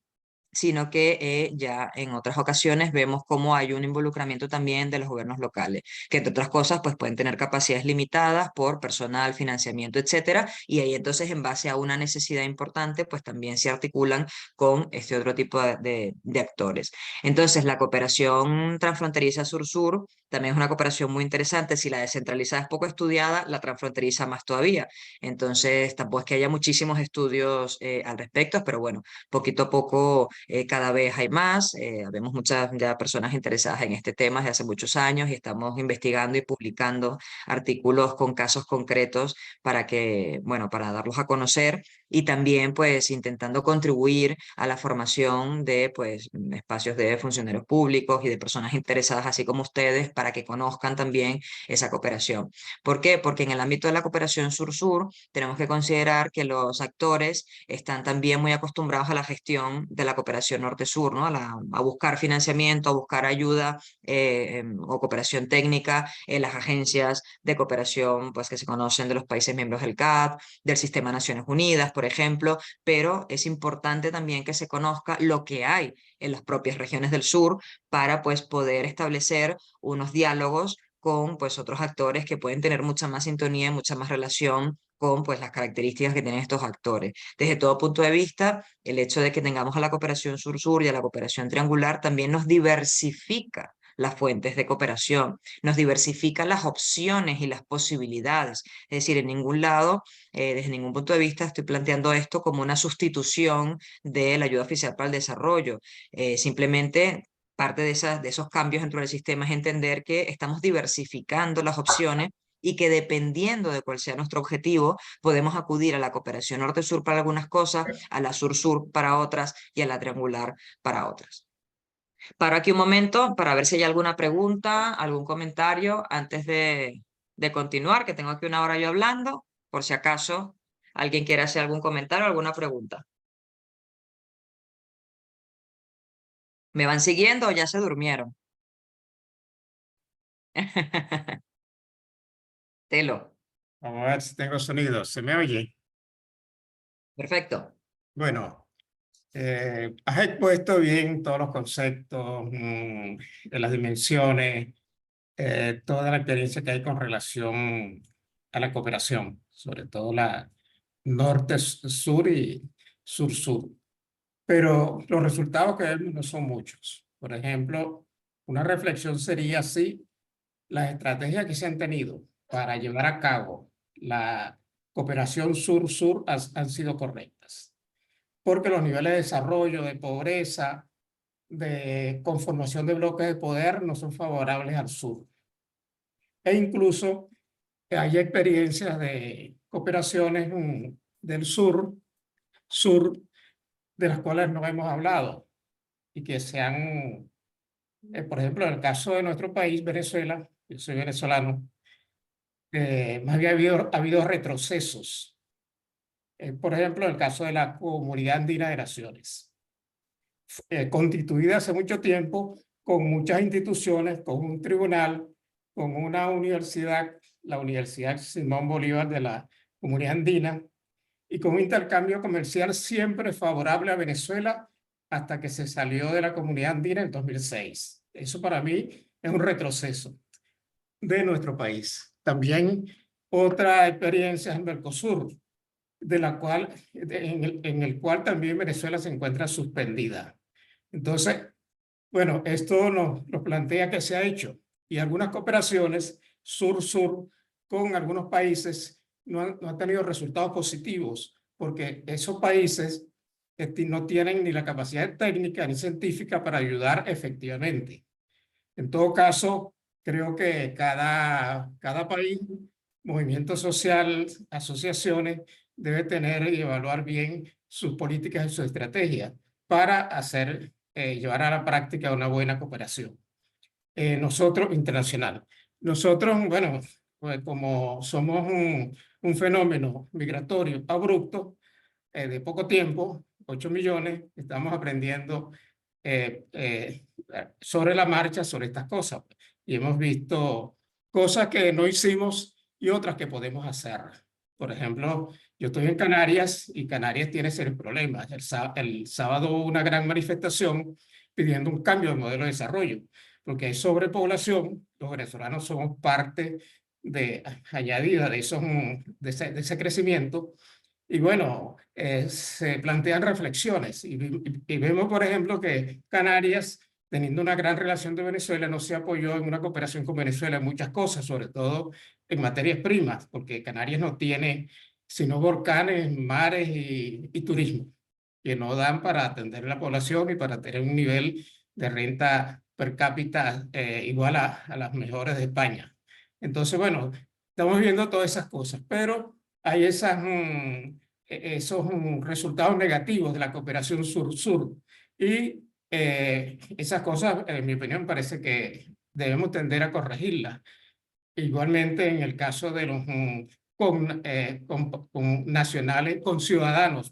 sino que ya en otras ocasiones vemos cómo hay un involucramiento también de los gobiernos locales, que entre otras cosas pues pueden tener capacidades limitadas por personal, financiamiento, etcétera, y ahí entonces en base a una necesidad importante pues también se articulan con este otro tipo de actores. Entonces la cooperación transfronteriza sur-sur también es una cooperación muy interesante. Si la descentralizada es poco estudiada, la transfronteriza más todavía. Entonces tampoco es que haya muchísimos estudios al respecto, pero bueno, poquito a poco cada vez hay más. Vemos muchas ya personas interesadas en este tema desde hace muchos años y estamos investigando y publicando artículos con casos concretos para que, bueno, para darlos a conocer y también pues intentando contribuir a la formación de pues espacios de funcionarios públicos y de personas interesadas así como ustedes para que conozcan también esa cooperación. ¿Por qué? Porque en el ámbito de la cooperación sur-sur tenemos que considerar que los actores están también muy acostumbrados a la gestión de la cooperación norte-sur, ¿no? A buscar financiamiento, a buscar ayuda o cooperación técnica en las agencias de cooperación pues, que se conocen de los países miembros del CAD, del Sistema de Naciones Unidas, por ejemplo, pero es importante también que se conozca lo que hay en las propias regiones del sur para pues, poder establecer unos diálogos con pues, otros actores que pueden tener mucha más sintonía y mucha más relación con pues, las características que tienen estos actores. Desde todo punto de vista, el hecho de que tengamos a la cooperación sur-sur y a la cooperación triangular también nos diversifica las fuentes de cooperación, nos diversifica las opciones y las posibilidades. Es decir, en ningún lado, desde ningún punto de vista, estoy planteando esto como una sustitución de la ayuda oficial para el desarrollo. Simplemente parte de esos cambios dentro del sistema es entender que estamos diversificando las opciones y que dependiendo de cuál sea nuestro objetivo, podemos acudir a la cooperación norte-sur para algunas cosas, a la sur-sur para otras y a la triangular para otras. Paro aquí un momento para ver si hay alguna pregunta, algún comentario antes de continuar, que tengo aquí una hora yo hablando, por si acaso alguien quiere hacer algún comentario o alguna pregunta. ¿Me van siguiendo o ya se durmieron? Telo. Vamos a ver si tengo sonido. ¿Se me oye? Perfecto. Bueno, has expuesto bien todos los conceptos, de las dimensiones, toda la experiencia que hay con relación a la cooperación, sobre todo la norte-sur y sur-sur. Pero los resultados que vemos no son muchos. Por ejemplo, una reflexión sería si las estrategias que se han tenido para llevar a cabo la cooperación sur-sur han sido correctas, porque los niveles de desarrollo, de pobreza, de conformación de bloques de poder no son favorables al sur. E incluso hay experiencias de cooperaciones del sur, de las cuales no hemos hablado y que se han, por ejemplo, en el caso de nuestro país, Venezuela, yo soy venezolano, más bien ha habido retrocesos. Por ejemplo, en el caso de la Comunidad Andina de Naciones, constituida hace mucho tiempo con muchas instituciones, con un tribunal, con una universidad, la Universidad Simón Bolívar de la Comunidad Andina, y con un intercambio comercial siempre favorable a Venezuela hasta que se salió de la Comunidad Andina en 2006. Eso para mí es un retroceso de nuestro país. También otra experiencia en Mercosur, de la cual, en el cual también Venezuela se encuentra suspendida. Entonces, bueno, esto nos plantea que se ha hecho y algunas cooperaciones sur-sur con algunos países no han tenido resultados positivos porque esos países no tienen ni la capacidad técnica ni científica para ayudar efectivamente. En todo caso, creo que cada país, movimiento social, asociaciones, debe tener y evaluar bien sus políticas y sus estrategias para llevar a la práctica una buena cooperación. Nosotros, internacional. Nosotros, bueno, pues como somos un fenómeno migratorio abrupto, de poco tiempo, 8 millones, estamos aprendiendo sobre la marcha sobre estas cosas. Y hemos visto cosas que no hicimos y otras que podemos hacer. Por ejemplo, Yo estoy en Canarias y Canarias tiene serios problemas. El sábado hubo una gran manifestación pidiendo un cambio de modelo de desarrollo, porque hay sobrepoblación. Los venezolanos somos parte añadida de ese crecimiento. Y bueno, se plantean reflexiones y vemos, por ejemplo, que Canarias, teniendo una gran relación de Venezuela, no se apoyó en una cooperación con Venezuela en muchas cosas, sobre todo en materias primas, porque Canarias no tiene sino volcanes, mares y turismo, que no dan para atender a la población y para tener un nivel de renta per cápita igual a las mejores de España. Entonces, bueno, estamos viendo todas esas cosas, pero hay esos resultados negativos de la cooperación sur-sur. Y esas cosas, en mi opinión, parece que debemos tender a corregirlas. Igualmente en el caso de los con nacionales, con ciudadanos,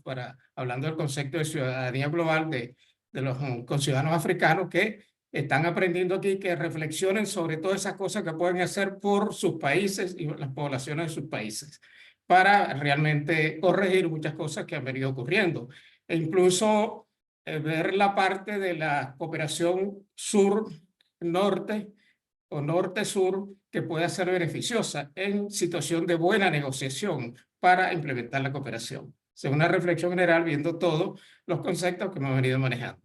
hablando del concepto de ciudadanía global de los conciudadanos africanos que están aprendiendo aquí, que reflexionen sobre todas esas cosas que pueden hacer por sus países y las poblaciones de sus países, para realmente corregir muchas cosas que han venido ocurriendo. E incluso ver la parte de la cooperación sur-norte o norte-sur que pueda ser beneficiosa en situación de buena negociación para implementar la cooperación. Es una reflexión general viendo todos los conceptos que hemos venido manejando.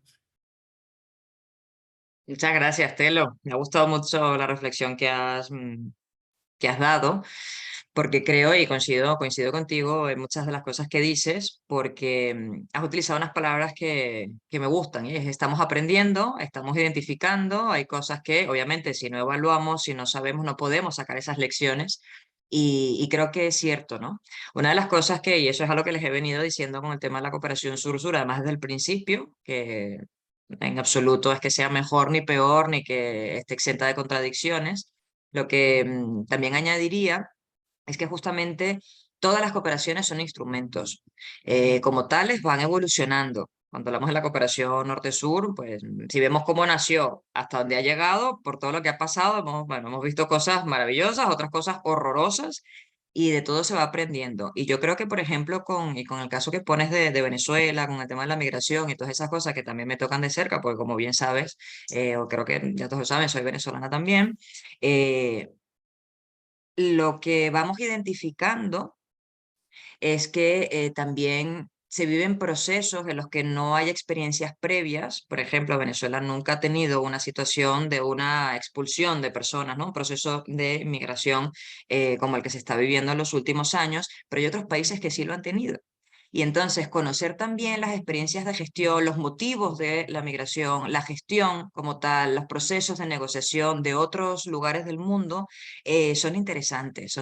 Muchas gracias, Telo. Me ha gustado mucho la reflexión que has dado, porque creo y coincido contigo en muchas de las cosas que dices, porque has utilizado unas palabras que me gustan, y es, estamos aprendiendo, estamos identificando, hay cosas que obviamente si no evaluamos, si no sabemos, no podemos sacar esas lecciones. Y creo que es cierto, ¿no? Una de las cosas y eso es algo que les he venido diciendo con el tema de la cooperación sur-sur, además desde el principio, que en absoluto es que sea mejor ni peor, ni que esté exenta de contradicciones. Lo que también añadiría es que justamente todas las cooperaciones son instrumentos. Como tales van evolucionando. Cuando hablamos de la cooperación norte-sur, pues si vemos cómo nació hasta dónde ha llegado, por todo lo que ha pasado, hemos visto cosas maravillosas, otras cosas horrorosas, y de todo se va aprendiendo. Y yo creo que, por ejemplo, con el caso que pones de Venezuela, con el tema de la migración y todas esas cosas que también me tocan de cerca, porque como bien sabes, o creo que ya todos lo saben, soy venezolana también, lo que vamos identificando es que también se viven procesos en los que no hay experiencias previas. Por ejemplo, Venezuela nunca ha tenido una situación de una expulsión de personas, ¿no? Un proceso de migración como el que se está viviendo en los últimos años, pero hay otros países que sí lo han tenido. Y entonces conocer también las experiencias de gestión, los motivos de la migración, la gestión como tal, los procesos de negociación de otros lugares del mundo son interesantes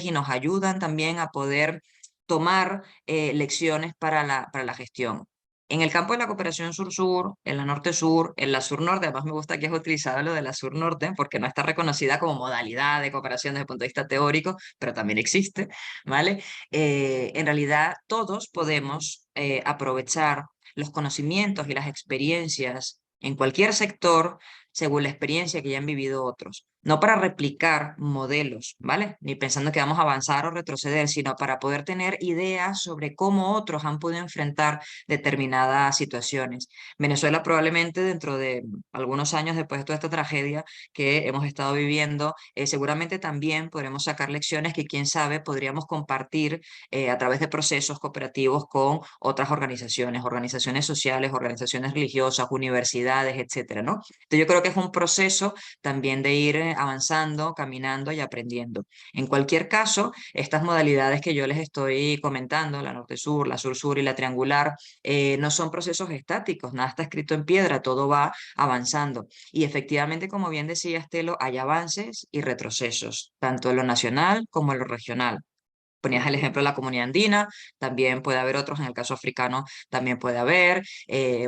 y nos ayudan también a poder tomar lecciones para la gestión. En el campo de la cooperación sur-sur, en la norte-sur, en la sur-norte, además me gusta que has utilizado lo de la sur-norte, porque no está reconocida como modalidad de cooperación desde el punto de vista teórico, pero también existe, ¿vale? En realidad todos podemos aprovechar los conocimientos y las experiencias en cualquier sector según la experiencia que ya han vivido otros. No para replicar modelos, ¿vale? Ni pensando que vamos a avanzar o retroceder, sino para poder tener ideas sobre cómo otros han podido enfrentar determinadas situaciones. Venezuela probablemente dentro de algunos años después de toda esta tragedia que hemos estado viviendo, seguramente también podremos sacar lecciones que quién sabe podríamos compartir a través de procesos cooperativos con otras organizaciones sociales, organizaciones religiosas, universidades, etcétera, ¿no? Entonces yo creo que es un proceso también de ir avanzando, caminando y aprendiendo. En cualquier caso, estas modalidades que yo les estoy comentando, la norte-sur, la sur-sur y la triangular, no son procesos estáticos, nada está escrito en piedra, todo va avanzando. Y efectivamente, como bien decía Estelo, hay avances y retrocesos, tanto en lo nacional como en lo regional. Ponías el ejemplo de la comunidad andina, también puede haber otros, en el caso africano también puede haber.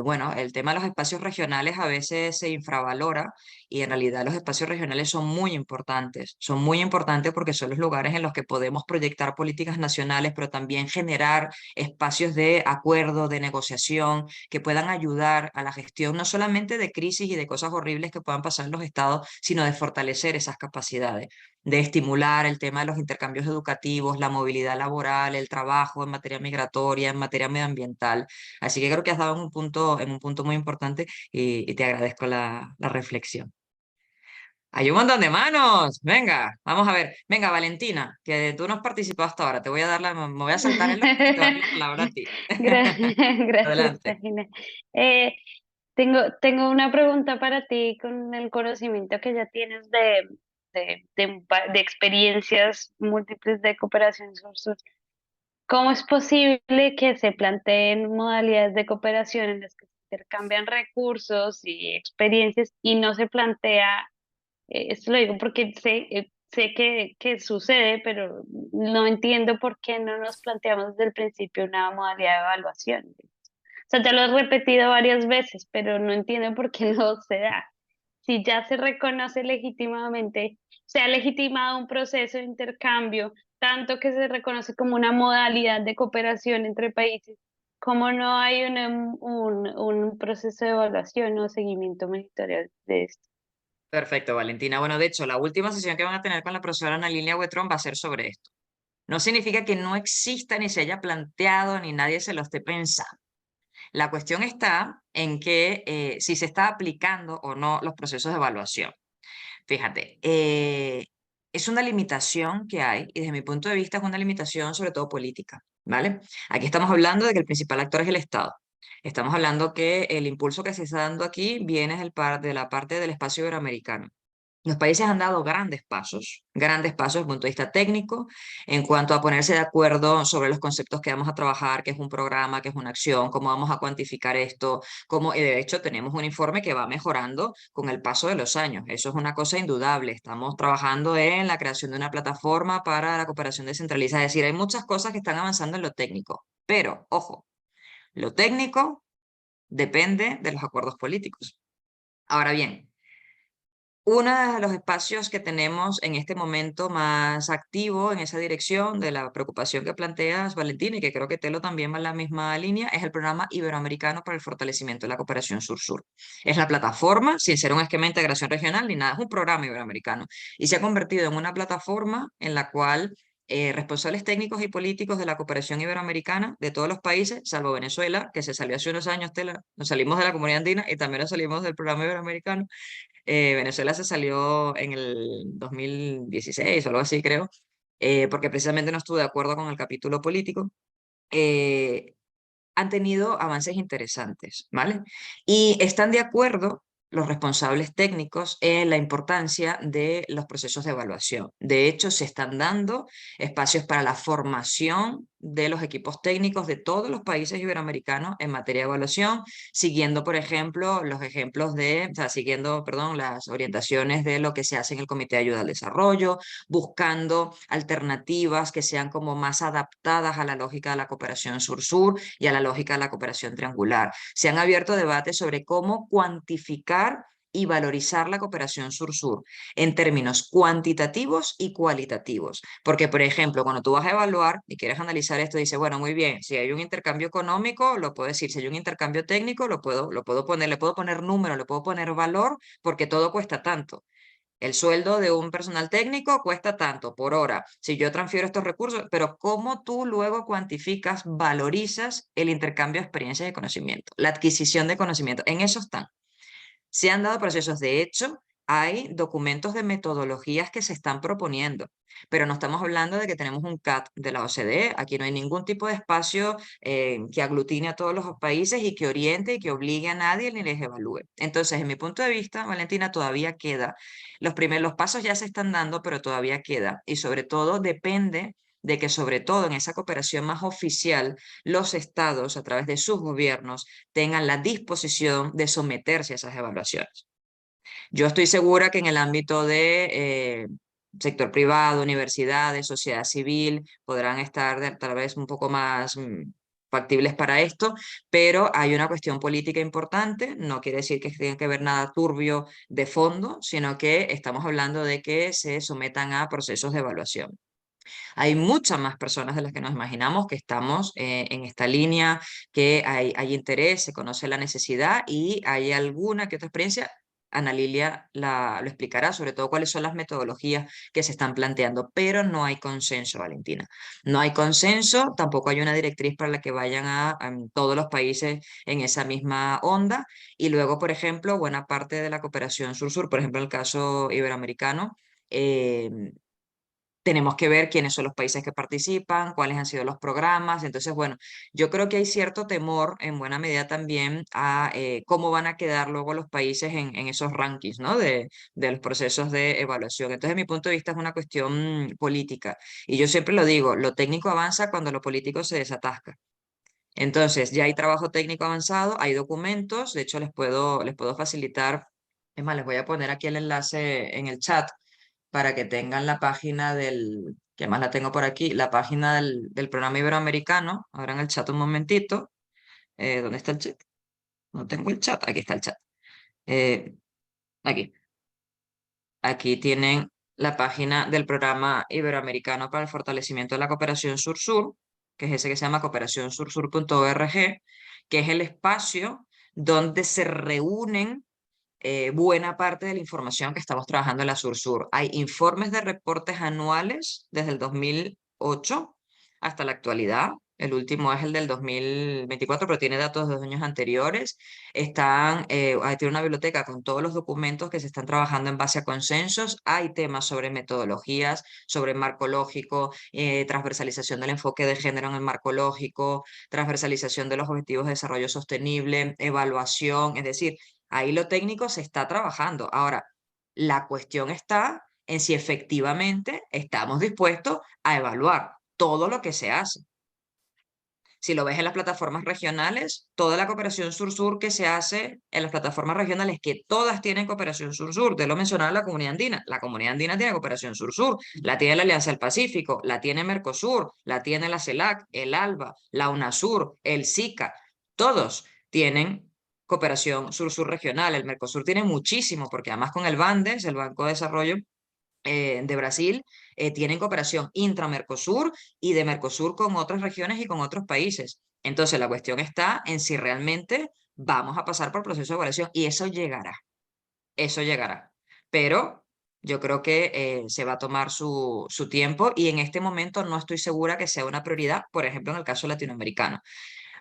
Bueno, el tema de los espacios regionales a veces se infravalora y en realidad los espacios regionales son muy importantes porque son los lugares en los que podemos proyectar políticas nacionales, pero también generar espacios de acuerdo, de negociación, que puedan ayudar a la gestión no solamente de crisis y de cosas horribles que puedan pasar en los estados, sino de fortalecer esas capacidades. de estimular el tema de los intercambios educativos, la movilidad laboral, el trabajo en materia migratoria, en materia medioambiental. Así que creo que has dado en un punto muy importante y te agradezco la reflexión. Hay un montón de manos. Venga, vamos a ver. Venga, Valentina, que tú no has participado hasta ahora. Te voy a dar me voy a saltar el orden y te doy la palabra a ti. Gracias, Adelante. Regina. Eh, tengo una pregunta para ti con el conocimiento que ya tienes de experiencias múltiples de cooperación sur-sur. ¿Cómo es posible que se planteen modalidades de cooperación en las que se intercambian recursos y experiencias y no se plantea, esto lo digo porque sé que sucede, pero no entiendo por qué no nos planteamos desde el principio una modalidad de evaluación? O sea, ya lo he repetido varias veces, pero no entiendo por qué no se da. Si ya se reconoce legítimamente, se ha legitimado un proceso de intercambio, tanto que se reconoce como una modalidad de cooperación entre países, ¿cómo no hay un proceso de evaluación o seguimiento monitoreo de esto? Perfecto, Valentina. Bueno, de hecho, la última sesión que van a tener con la profesora Ana Lilia Huetrón va a ser sobre esto. No significa que no exista ni se haya planteado ni nadie se lo esté pensando. La cuestión está en que si se está aplicando o no los procesos de evaluación. Fíjate, es una limitación que hay y desde mi punto de vista es una limitación sobre todo política, ¿vale? Aquí estamos hablando de que el principal actor es el Estado. Estamos hablando que el impulso que se está dando aquí viene de la parte del espacio iberoamericano. Los países han dado grandes pasos desde el punto de vista técnico, en cuanto a ponerse de acuerdo sobre los conceptos que vamos a trabajar, qué es un programa, qué es una acción, cómo vamos a cuantificar esto, y de hecho tenemos un informe que va mejorando con el paso de los años. Eso es una cosa indudable. Estamos trabajando en la creación de una plataforma para la cooperación descentralizada. Es decir, hay muchas cosas que están avanzando en lo técnico, pero, ojo, lo técnico depende de los acuerdos políticos. Ahora bien, uno de los espacios que tenemos en este momento más activo en esa dirección de la preocupación que planteas, Valentina, y que creo que Telo también va en la misma línea, es el Programa Iberoamericano para el Fortalecimiento de la Cooperación Sur-Sur. Es la plataforma, sin ser un esquema de integración regional ni nada, es un programa iberoamericano. Y se ha convertido en una plataforma en la cual responsables técnicos y políticos de la cooperación iberoamericana de todos los países, salvo Venezuela, que se salió hace unos años, Tela, nos salimos de la Comunidad Andina y también nos salimos del programa iberoamericano. Venezuela se salió en el 2016 o algo así, creo, porque precisamente no estuvo de acuerdo con el capítulo político. Han tenido avances interesantes, ¿vale? Y están de acuerdo los responsables técnicos en la importancia de los procesos de evaluación. De hecho, se están dando espacios para la formación de los equipos técnicos de todos los países iberoamericanos en materia de evaluación, siguiendo, por ejemplo, siguiendo, perdón, las orientaciones de lo que se hace en el Comité de Ayuda al Desarrollo, buscando alternativas que sean como más adaptadas a la lógica de la cooperación sur-sur y a la lógica de la cooperación triangular. Se han abierto debates sobre cómo cuantificar y valorizar la cooperación sur-sur en términos cuantitativos y cualitativos. Porque, por ejemplo, cuando tú vas a evaluar y quieres analizar esto, dices, bueno, muy bien, si hay un intercambio económico, lo puedo decir, si hay un intercambio técnico, le puedo poner número, le puedo poner valor, porque todo cuesta tanto. El sueldo de un personal técnico cuesta tanto por hora. Si yo transfiero estos recursos, pero ¿cómo tú luego cuantificas, valorizas el intercambio de experiencias y conocimiento, la adquisición de conocimiento? En eso están. Se han dado procesos, de hecho, hay documentos de metodologías que se están proponiendo, pero no estamos hablando de que tenemos un CAT de la OCDE, aquí no hay ningún tipo de espacio que aglutine a todos los países y que oriente y que obligue a nadie ni les evalúe. Entonces, en mi punto de vista, Valentina, todavía queda, los pasos ya se están dando, pero todavía queda, y sobre todo depende de que sobre todo en esa cooperación más oficial, los estados a través de sus gobiernos tengan la disposición de someterse a esas evaluaciones. Yo estoy segura que en el ámbito de sector privado, universidades, sociedad civil, podrán estar tal vez un poco más factibles para esto, pero hay una cuestión política importante, no quiere decir que tenga que ver nada turbio de fondo, sino que estamos hablando de que se sometan a procesos de evaluación. Hay muchas más personas de las que nos imaginamos que estamos en esta línea, que hay interés, se conoce la necesidad y hay alguna que otra experiencia Ana Lilia lo explicará, sobre todo cuáles son las metodologías que se están planteando, pero no hay consenso, Valentina. No hay consenso, tampoco hay una directriz para la que vayan a todos los países en esa misma onda. Y luego, por ejemplo, buena parte de la cooperación sur-sur, por ejemplo, en el caso iberoamericano, tenemos que ver quiénes son los países que participan, cuáles han sido los programas. Entonces, bueno, yo creo que hay cierto temor en buena medida también a cómo van a quedar luego los países en esos rankings, ¿no? De los procesos de evaluación. Entonces, mi punto de vista es una cuestión política. Y yo siempre lo digo, lo técnico avanza cuando lo político se desatasca. Entonces, ya hay trabajo técnico avanzado, hay documentos, de hecho les puedo facilitar, es más, les voy a poner aquí el enlace en el chat para que tengan la página que más la tengo por aquí, la página del programa iberoamericano. Abran el chat un momentito. ¿Dónde está el chat? No tengo el chat, aquí está el chat. Aquí. Aquí tienen la página del programa iberoamericano para el fortalecimiento de la cooperación sur-sur, que es ese que se llama cooperacionsursur.org, que es el espacio donde se reúnen buena parte de la información que estamos trabajando en la Sur-Sur. Hay informes de reportes anuales desde el 2008 hasta la actualidad. El último es el del 2024, pero tiene datos de 2 años anteriores. Tiene una biblioteca con todos los documentos que se están trabajando en base a consensos. Hay temas sobre metodologías, sobre marco lógico, transversalización del enfoque de género en el marco lógico, transversalización de los objetivos de desarrollo sostenible, evaluación, es decir, ahí lo técnico se está trabajando. Ahora, la cuestión está en si efectivamente estamos dispuestos a evaluar todo lo que se hace. Si lo ves en las plataformas regionales, toda la cooperación sur-sur que se hace en las plataformas regionales, que todas tienen cooperación sur-sur, te lo mencionaba la comunidad andina. La comunidad andina tiene cooperación sur-sur, la tiene la Alianza del Pacífico, la tiene Mercosur, la tiene la CELAC, el ALBA, la UNASUR, el SICA, todos tienen cooperación sur-sur regional. El Mercosur tiene muchísimo, porque además con el BANDES, el Banco de Desarrollo de Brasil, tienen cooperación intra-Mercosur y de Mercosur con otras regiones y con otros países. Entonces, la cuestión está en si realmente vamos a pasar por proceso de evaluación y eso llegará. Pero yo creo que se va a tomar su tiempo y en este momento no estoy segura que sea una prioridad, por ejemplo, en el caso latinoamericano.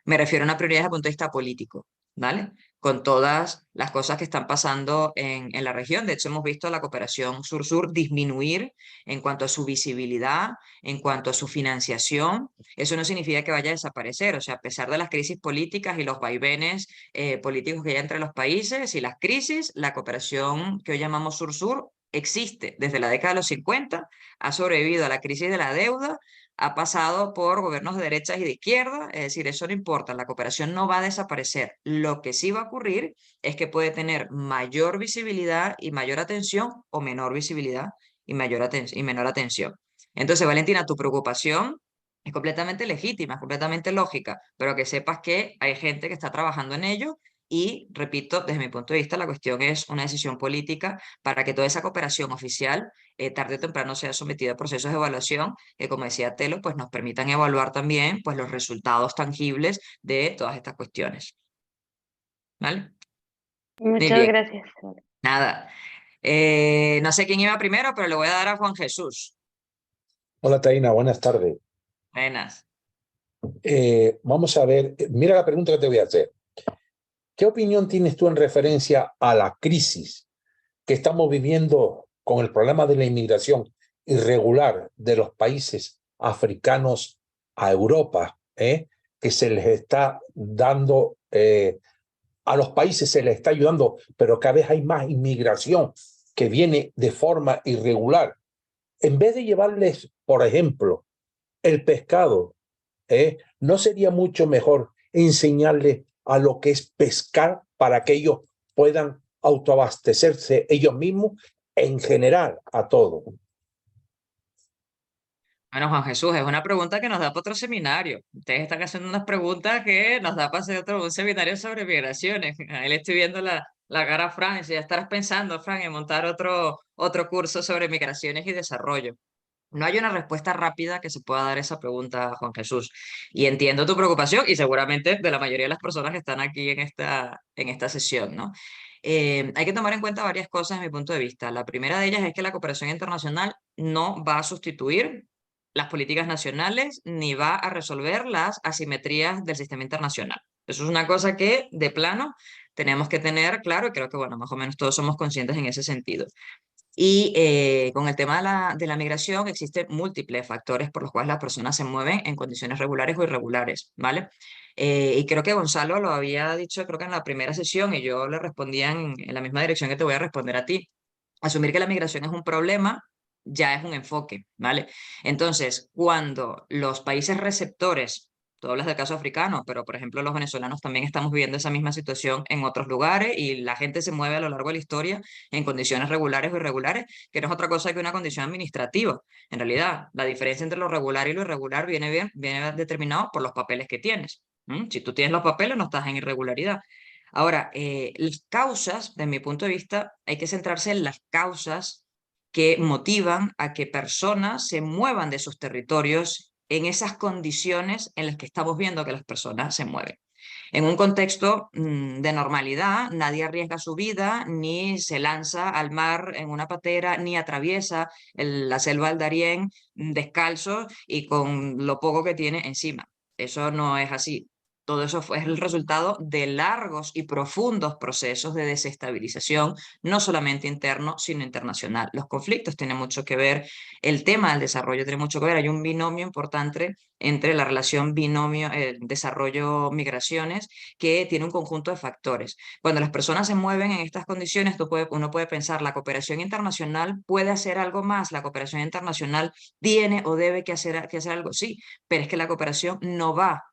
Me refiero a una prioridad desde el punto de vista político, ¿vale? Con todas las cosas que están pasando en la región. De hecho, hemos visto la cooperación sur-sur disminuir en cuanto a su visibilidad, en cuanto a su financiación. Eso no significa que vaya a desaparecer. O sea, a pesar de las crisis políticas y los vaivenes políticos que hay entre los países y las crisis, la cooperación que hoy llamamos sur-sur existe desde la década de los 50, ha sobrevivido a la crisis de la deuda, ha pasado por gobiernos de derecha y de izquierda, es decir, eso no importa, la cooperación no va a desaparecer. Lo que sí va a ocurrir es que puede tener mayor visibilidad y mayor atención o menor visibilidad y menor atención. Entonces, Valentina, tu preocupación es completamente legítima, es completamente lógica, pero que sepas que hay gente que está trabajando en ello. Y repito, desde mi punto de vista, la cuestión es una decisión política para que toda esa cooperación oficial tarde o temprano sea sometida a procesos de evaluación que, como decía Telo, pues nos permitan evaluar también pues, los resultados tangibles de todas estas cuestiones. ¿Vale? Muy Muchas bien, gracias. nada. No sé quién iba primero, pero le voy a dar a Juan Jesús. Hola Taina, buenas tardes. Buenas. Vamos a ver, mira la pregunta que te voy a hacer. ¿Qué opinión tienes tú en referencia a la crisis que estamos viviendo con el problema de la inmigración irregular de los países africanos a Europa, que se les está dando, a los países se les está ayudando, pero cada vez hay más inmigración que viene de forma irregular? En vez de llevarles, por ejemplo, el pescado, ¿no sería mucho mejor enseñarles a lo que es pescar para que ellos puedan autoabastecerse ellos mismos en general a todo? Bueno, Juan Jesús, es una pregunta que nos da para otro seminario. Ustedes están haciendo unas preguntas que nos da para hacer un seminario sobre migraciones. Ahí le estoy viendo la cara a Fran, y si ya estarás pensando, Fran, en montar otro curso sobre migraciones y desarrollo. No hay una respuesta rápida que se pueda dar a esa pregunta, Juan Jesús. Y entiendo tu preocupación y seguramente de la mayoría de las personas que están aquí en esta sesión, ¿no? Hay que tomar en cuenta varias cosas desde mi punto de vista. La primera de ellas es que la cooperación internacional no va a sustituir las políticas nacionales ni va a resolver las asimetrías del sistema internacional. Eso es una cosa que de plano tenemos que tener claro y creo que, bueno, más o menos todos somos conscientes en ese sentido. Y con el tema de la migración existen múltiples factores por los cuales las personas se mueven en condiciones regulares o irregulares, ¿vale? Y creo que Gonzalo lo había dicho, creo que en la primera sesión, y yo le respondía en la misma dirección que te voy a responder a ti. Asumir que la migración es un problema ya es un enfoque, ¿vale? Entonces, cuando los países receptores, tú hablas del caso africano, pero por ejemplo los venezolanos también estamos viviendo esa misma situación en otros lugares y la gente se mueve a lo largo de la historia en condiciones regulares o irregulares, que no es otra cosa que una condición administrativa. En realidad, la diferencia entre lo regular y lo irregular viene determinado por los papeles que tienes. Si tú tienes los papeles, no estás en irregularidad. Ahora, las causas, desde mi punto de vista, hay que centrarse en las causas que motivan a que personas se muevan de sus territorios en esas condiciones en las que estamos viendo que las personas se mueven. En un contexto de normalidad, nadie arriesga su vida, ni se lanza al mar en una patera, ni atraviesa la selva del Darién descalzo y con lo poco que tiene encima. Eso no es así. Todo eso es el resultado de largos y profundos procesos de desestabilización, no solamente interno, sino internacional. Los conflictos tienen mucho que ver, el tema del desarrollo tiene mucho que ver. Hay un binomio importante entre la relación binomio desarrollo-migraciones que tiene un conjunto de factores. Cuando las personas se mueven en estas condiciones, uno puede pensar, la cooperación internacional puede hacer algo más, la cooperación internacional tiene o debe que hacer algo, sí, pero es que la cooperación no va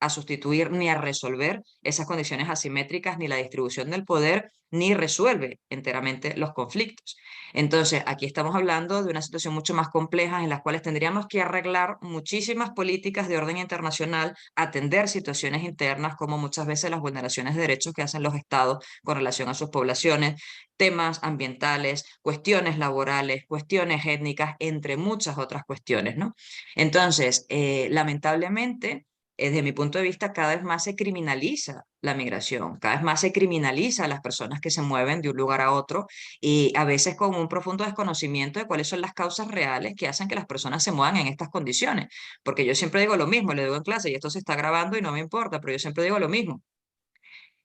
a sustituir ni a resolver esas condiciones asimétricas, ni la distribución del poder, ni resuelve enteramente los conflictos. Entonces, aquí estamos hablando de una situación mucho más compleja en las cuales tendríamos que arreglar muchísimas políticas de orden internacional, atender situaciones internas como muchas veces las vulneraciones de derechos que hacen los estados con relación a sus poblaciones, temas ambientales, cuestiones laborales, cuestiones étnicas, entre muchas otras cuestiones, ¿no? Entonces, lamentablemente, desde mi punto de vista, cada vez más se criminaliza la migración, cada vez más se criminaliza a las personas que se mueven de un lugar a otro y a veces con un profundo desconocimiento de cuáles son las causas reales que hacen que las personas se muevan en estas condiciones. Porque yo siempre digo lo mismo, le digo en clase y esto se está grabando y no me importa, pero yo siempre digo lo mismo.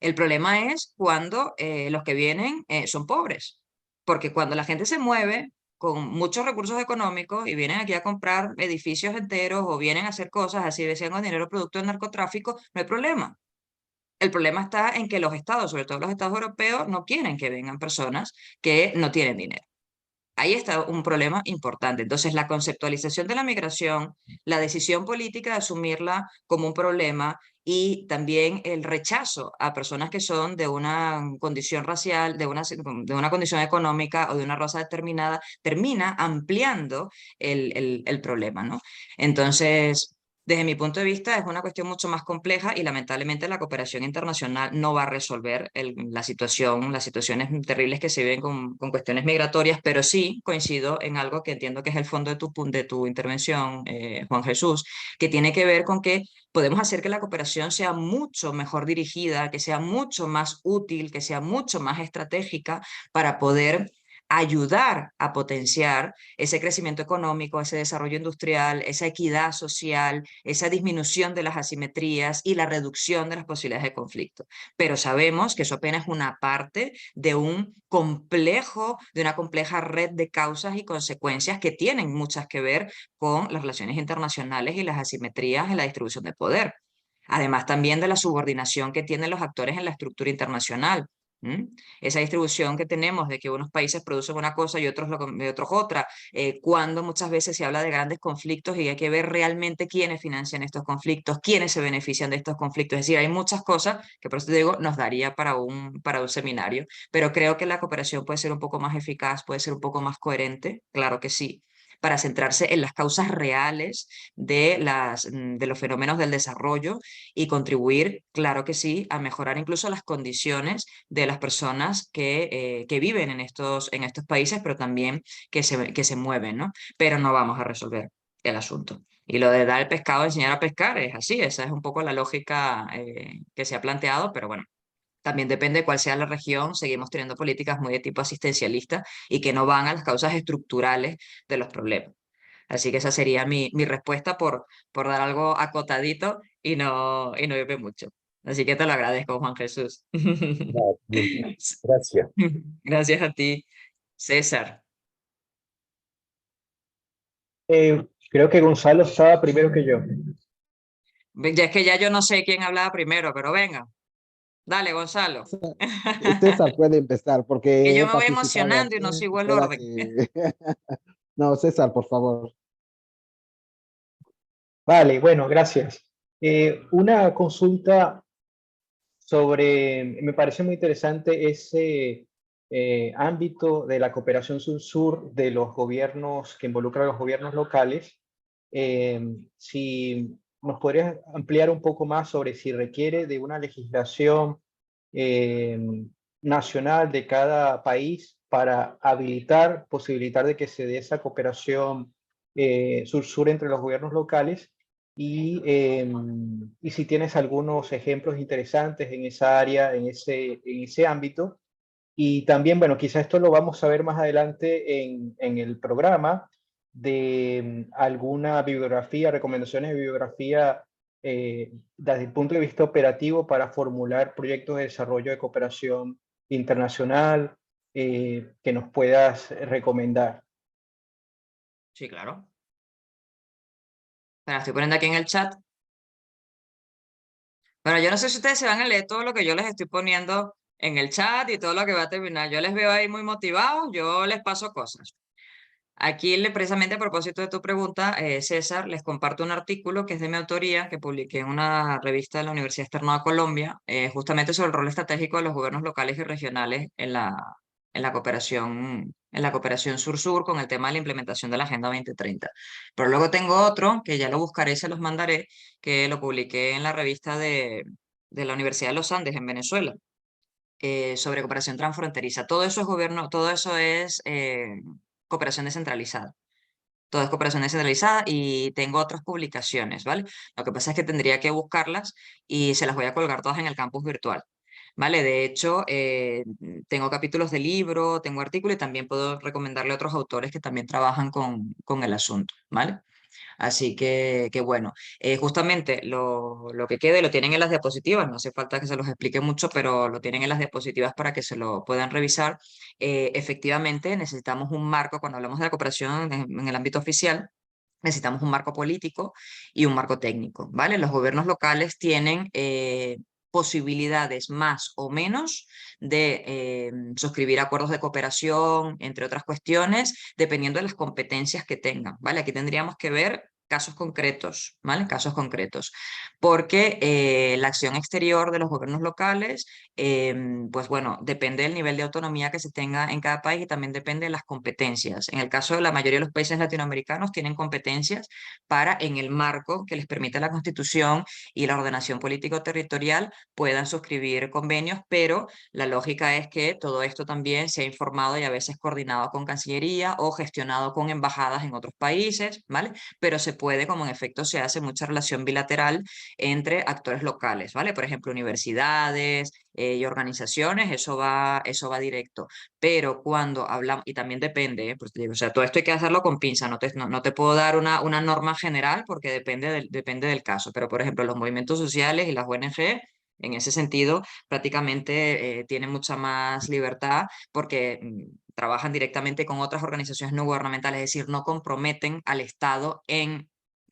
El problema es cuando los que vienen son pobres, porque cuando la gente se mueve con muchos recursos económicos y vienen aquí a comprar edificios enteros o vienen a hacer cosas así, decían con dinero producto del narcotráfico, no hay problema. El problema está en que los estados, sobre todo los estados europeos, no quieren que vengan personas que no tienen dinero. Ahí está un problema importante. Entonces, la conceptualización de la migración, la decisión política de asumirla como un problema y también el rechazo a personas que son de una condición racial, de una condición económica o de una raza determinada, termina ampliando el problema, ¿no? Entonces, desde mi punto de vista, es una cuestión mucho más compleja y lamentablemente la cooperación internacional no va a resolver las situaciones terribles que se viven con cuestiones migratorias, pero sí coincido en algo que entiendo que es el fondo de tu intervención, Juan Jesús, que tiene que ver con que podemos hacer que la cooperación sea mucho mejor dirigida, que sea mucho más útil, que sea mucho más estratégica para poder ayudar a potenciar ese crecimiento económico, ese desarrollo industrial, esa equidad social, esa disminución de las asimetrías y la reducción de las posibilidades de conflicto. Pero sabemos que eso apenas es una parte de de una compleja red de causas y consecuencias que tienen muchas que ver con las relaciones internacionales y las asimetrías en la distribución de poder. Además también de la subordinación que tienen los actores en la estructura internacional. Esa distribución que tenemos de que unos países producen una cosa y otros otra, cuando muchas veces se habla de grandes conflictos y hay que ver realmente quiénes financian estos conflictos, quiénes se benefician de estos conflictos. Es decir, hay muchas cosas que por eso te digo, nos daría para un seminario, pero creo que la cooperación puede ser un poco más eficaz, puede ser un poco más coherente, claro que sí, para centrarse en las causas reales de los fenómenos del desarrollo y contribuir, claro que sí, a mejorar incluso las condiciones de las personas que viven en estos países, pero también que se mueven, ¿no? Pero no vamos a resolver el asunto. Y lo de dar el pescado, enseñar a pescar, es así, esa es un poco la lógica que se ha planteado, pero bueno, también depende de cuál sea la región, seguimos teniendo políticas muy de tipo asistencialista y que no van a las causas estructurales de los problemas. Así que esa sería mi respuesta por dar algo acotadito y no irme mucho. Así que te lo agradezco, Juan Jesús. No, bien, gracias. Gracias a ti, César. Creo que Gonzalo estaba primero que yo. Ya es que ya yo no sé quién hablaba primero, pero venga, dale, Gonzalo. César puede empezar Que porque yo he me voy participado emocionando y no antes. sigo el Espera orden. que... No, César, por favor. Vale, bueno, gracias. Una consulta me parece muy interesante ese ámbito de la cooperación sur-sur de los gobiernos que involucra a los gobiernos locales. Si nos podrías ampliar un poco más sobre si requiere de una legislación nacional de cada país para posibilitar de que se dé esa cooperación sur-sur entre los gobiernos locales y si tienes algunos ejemplos interesantes en esa área, en ese ámbito. Y también, bueno, quizá esto lo vamos a ver más adelante en el programa de alguna bibliografía, recomendaciones de bibliografía desde el punto de vista operativo para formular proyectos de desarrollo de cooperación internacional que nos puedas recomendar. Sí, claro. Me la estoy poniendo aquí en el chat. Bueno, yo no sé si ustedes se van a leer todo lo que yo les estoy poniendo en el chat y todo lo que va a terminar. Yo les veo ahí muy motivados, yo les paso cosas. Aquí, precisamente a propósito de tu pregunta, César, les comparto un artículo que es de mi autoría, que publiqué en una revista de la Universidad Externada de Colombia, justamente sobre el rol estratégico de los gobiernos locales y regionales en la cooperación sur-sur con el tema de la implementación de la Agenda 2030. Pero luego tengo otro, que ya lo buscaré y se los mandaré, que lo publiqué en la revista de la Universidad de los Andes en Venezuela, sobre cooperación transfronteriza. Todo eso es gobierno, todo eso es cooperación descentralizada. Todo es cooperación descentralizada y tengo otras publicaciones, ¿vale? Lo que pasa es que tendría que buscarlas y se las voy a colgar todas en el campus virtual, ¿vale? De hecho, tengo capítulos de libro, tengo artículos y también puedo recomendarle a otros autores que también trabajan con el asunto, ¿vale? Así que bueno, justamente lo que quede lo tienen en las diapositivas, no hace falta que se los explique mucho, pero lo tienen en las diapositivas para que se lo puedan revisar. Efectivamente, necesitamos un marco, cuando hablamos de la cooperación en el ámbito oficial, necesitamos un marco político y un marco técnico, ¿vale? Los gobiernos locales tienen posibilidades más o menos de suscribir acuerdos de cooperación, entre otras cuestiones, dependiendo de las competencias que tengan, ¿vale? Aquí tendríamos que ver casos concretos, ¿vale? Casos concretos, porque la acción exterior de los gobiernos locales, pues bueno, depende del nivel de autonomía que se tenga en cada país y también depende de las competencias. En el caso de la mayoría de los países latinoamericanos tienen competencias para, en el marco que les permite la Constitución y la ordenación político-territorial, puedan suscribir convenios, pero la lógica es que todo esto también sea informado y a veces coordinado con Cancillería o gestionado con embajadas en otros países, ¿vale? Pero se puede, como en efecto se hace mucha relación bilateral entre actores locales, ¿vale? Por ejemplo, universidades y organizaciones, eso va directo. Pero cuando hablamos, y también depende, pues te digo, o sea, todo esto hay que hacerlo con pinza, no te puedo dar una norma general porque depende del caso, pero por ejemplo, los movimientos sociales y las ONG, en ese sentido, prácticamente tienen mucha más libertad porque trabajan directamente con otras organizaciones no gubernamentales, es decir, no comprometen al Estado en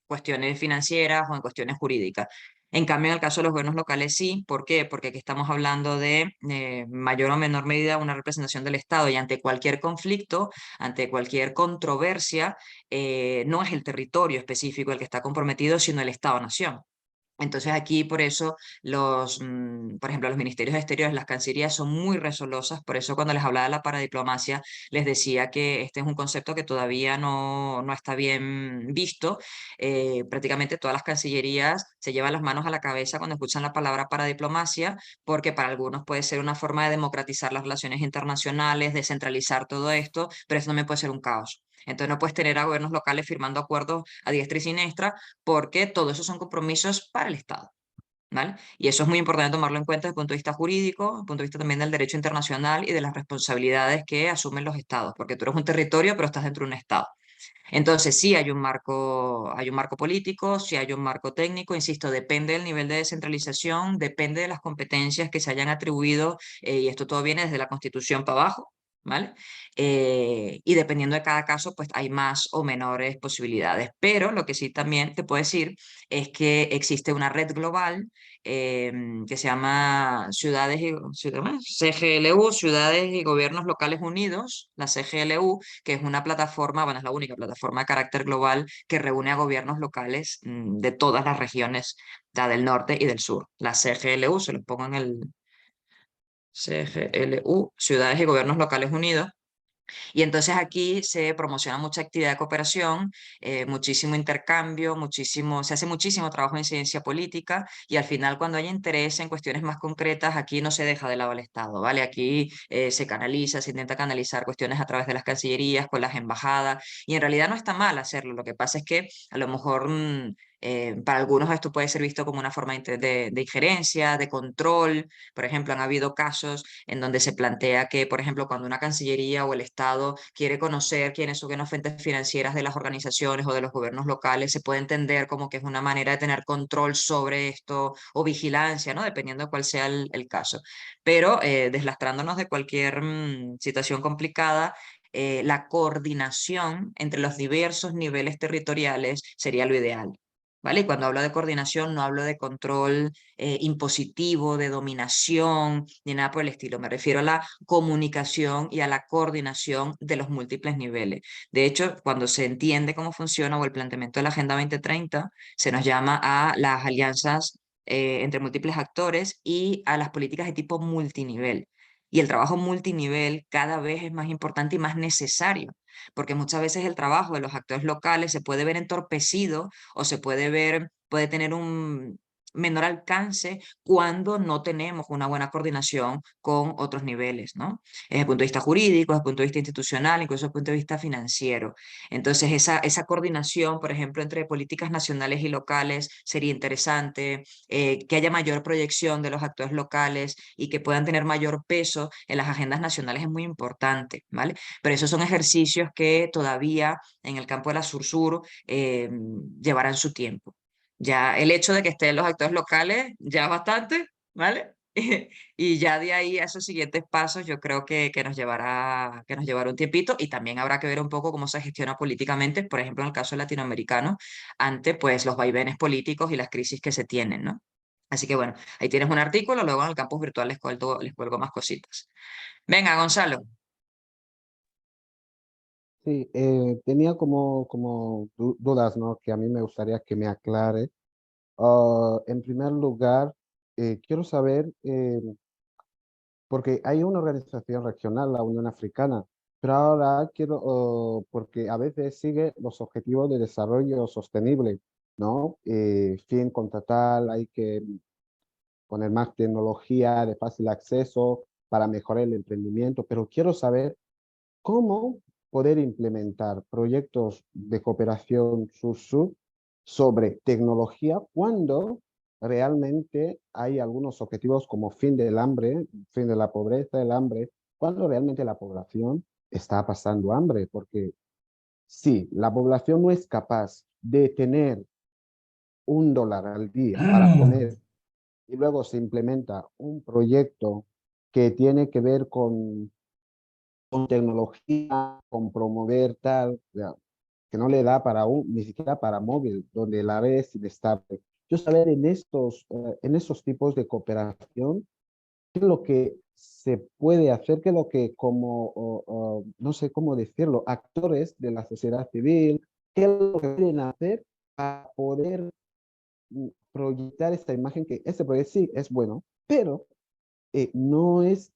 cuestiones financieras o en cuestiones jurídicas. En cambio, en el caso de los gobiernos locales sí. ¿Por qué? Porque aquí estamos hablando de mayor o menor medida una representación del Estado y ante cualquier conflicto, ante cualquier controversia, no es el territorio específico el que está comprometido, sino el Estado-nación. Entonces aquí por eso por ejemplo, los ministerios exteriores, las cancillerías son muy resolosas, por eso cuando les hablaba de la paradiplomacia les decía que este es un concepto que todavía no está bien visto. Prácticamente todas las cancillerías se llevan las manos a la cabeza cuando escuchan la palabra paradiplomacia, porque para algunos puede ser una forma de democratizar las relaciones internacionales, descentralizar todo esto, pero eso también puede ser un caos. Entonces no puedes tener a gobiernos locales firmando acuerdos a diestra y siniestra, porque todo eso son compromisos para el Estado, ¿vale? Y eso es muy importante tomarlo en cuenta desde el punto de vista jurídico, desde el punto de vista también del derecho internacional y de las responsabilidades que asumen los Estados, porque tú eres un territorio, pero estás dentro de un Estado. Entonces, sí hay un marco político, sí hay un marco técnico, insisto, depende del nivel de descentralización, depende de las competencias que se hayan atribuido, y esto todo viene desde la Constitución para abajo, ¿vale? Y dependiendo de cada caso, pues hay más o menores posibilidades. Pero lo que sí también te puedo decir es que existe una red global que se llama CGLU, Ciudades y Gobiernos Locales Unidos, la CGLU, que es una plataforma, bueno, es la única plataforma de carácter global que reúne a gobiernos locales de todas las regiones, del norte y del sur. La CGLU, se lo pongo en el CGLU, Ciudades y Gobiernos Locales Unidos. Y entonces aquí se promociona mucha actividad de cooperación, muchísimo intercambio, se hace muchísimo trabajo en ciencia política, y al final cuando hay interés en cuestiones más concretas, aquí no se deja de lado al Estado, ¿vale? Aquí se intenta canalizar cuestiones a través de las cancillerías, con las embajadas, y en realidad no está mal hacerlo. Lo que pasa es que a lo mejor para algunos esto puede ser visto como una forma de injerencia, de control. Por ejemplo, han habido casos en donde se plantea que, por ejemplo, cuando una cancillería o el Estado quiere conocer quiénes son las fuentes financieras de las organizaciones o de los gobiernos locales, se puede entender como que es una manera de tener control sobre esto o vigilancia, ¿no? Dependiendo de cuál sea el caso. Pero deslastrándonos de cualquier situación complicada, la coordinación entre los diversos niveles territoriales sería lo ideal. ¿Vale? Y cuando hablo de coordinación no hablo de control impositivo, de dominación, ni nada por el estilo. Me refiero a la comunicación y a la coordinación de los múltiples niveles. De hecho, cuando se entiende cómo funciona o el planteamiento de la Agenda 2030, se nos llama a las alianzas entre múltiples actores y a las políticas de tipo multinivel. Y el trabajo multinivel cada vez es más importante y más necesario, porque muchas veces el trabajo de los actores locales se puede ver entorpecido o puede tener un menor alcance cuando no tenemos una buena coordinación con otros niveles, ¿no? Desde el punto de vista jurídico, desde el punto de vista institucional, incluso desde el punto de vista financiero. Entonces, esa coordinación, por ejemplo, entre políticas nacionales y locales sería interesante, que haya mayor proyección de los actores locales y que puedan tener mayor peso en las agendas nacionales es muy importante, ¿vale? Pero esos son ejercicios que todavía en el campo de la Sur-Sur llevarán su tiempo. Ya el hecho de que estén los actores locales ya es bastante, ¿vale? Y ya de ahí a esos siguientes pasos yo creo que nos llevará un tiempito, y también habrá que ver un poco cómo se gestiona políticamente, por ejemplo, en el caso latinoamericano, ante pues los vaivenes políticos y las crisis que se tienen, ¿no? Así que bueno, ahí tienes un artículo, luego en el campus virtual les cuelgo más cositas. Venga, Gonzalo. Sí, tenía como dudas, ¿no? Que a mí me gustaría que me aclare. En primer lugar, quiero saber, porque hay una organización regional, la Unión Africana, pero ahora quiero, porque a veces sigue los objetivos de desarrollo sostenible, ¿no? Fin contra tal, hay que poner más tecnología de fácil acceso para mejorar el emprendimiento, pero quiero saber cómo poder implementar proyectos de cooperación sur-sur sobre tecnología cuando realmente hay algunos objetivos como fin del hambre, fin de la pobreza, el hambre, cuando realmente la población está pasando hambre, porque si la población no es capaz de tener $1 al día para comer y luego se implementa un proyecto que tiene que ver con tecnología, con promover tal, ya, que no le da para ni siquiera para móvil, donde la red es inestable. Yo saber en estos tipos de cooperación, qué es lo que se puede hacer, qué es lo que no sé cómo decirlo, actores de la sociedad civil, qué es lo que pueden hacer para poder proyectar esta imagen que este proyecto sí es bueno, pero no es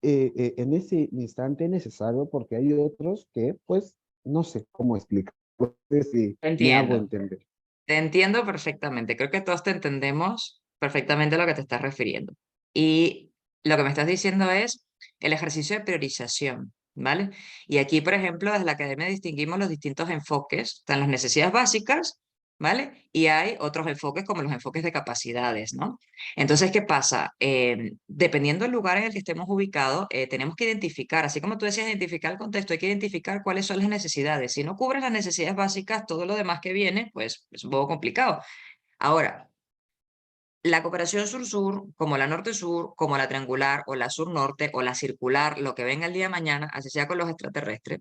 en ese instante necesario porque hay otros que, pues, no sé cómo explicar. No sé si me hago Entiendo. entender. Te entiendo perfectamente. Creo que todos te entendemos perfectamente a lo que te estás refiriendo. Y lo que me estás diciendo es el ejercicio de priorización, ¿vale? Y aquí, por ejemplo, desde la academia distinguimos los distintos enfoques. Están las necesidades básicas, ¿vale? Y hay otros enfoques como los enfoques de capacidades, ¿no? Entonces, ¿qué pasa? Dependiendo del lugar en el que estemos ubicados, tenemos que identificar, así como tú decías, identificar el contexto, hay que identificar cuáles son las necesidades. Si no cubres las necesidades básicas, todo lo demás que viene, pues es un poco complicado. Ahora, la cooperación sur-sur, como la norte-sur, como la triangular o la sur-norte o la circular, lo que venga el día de mañana, así sea con los extraterrestres,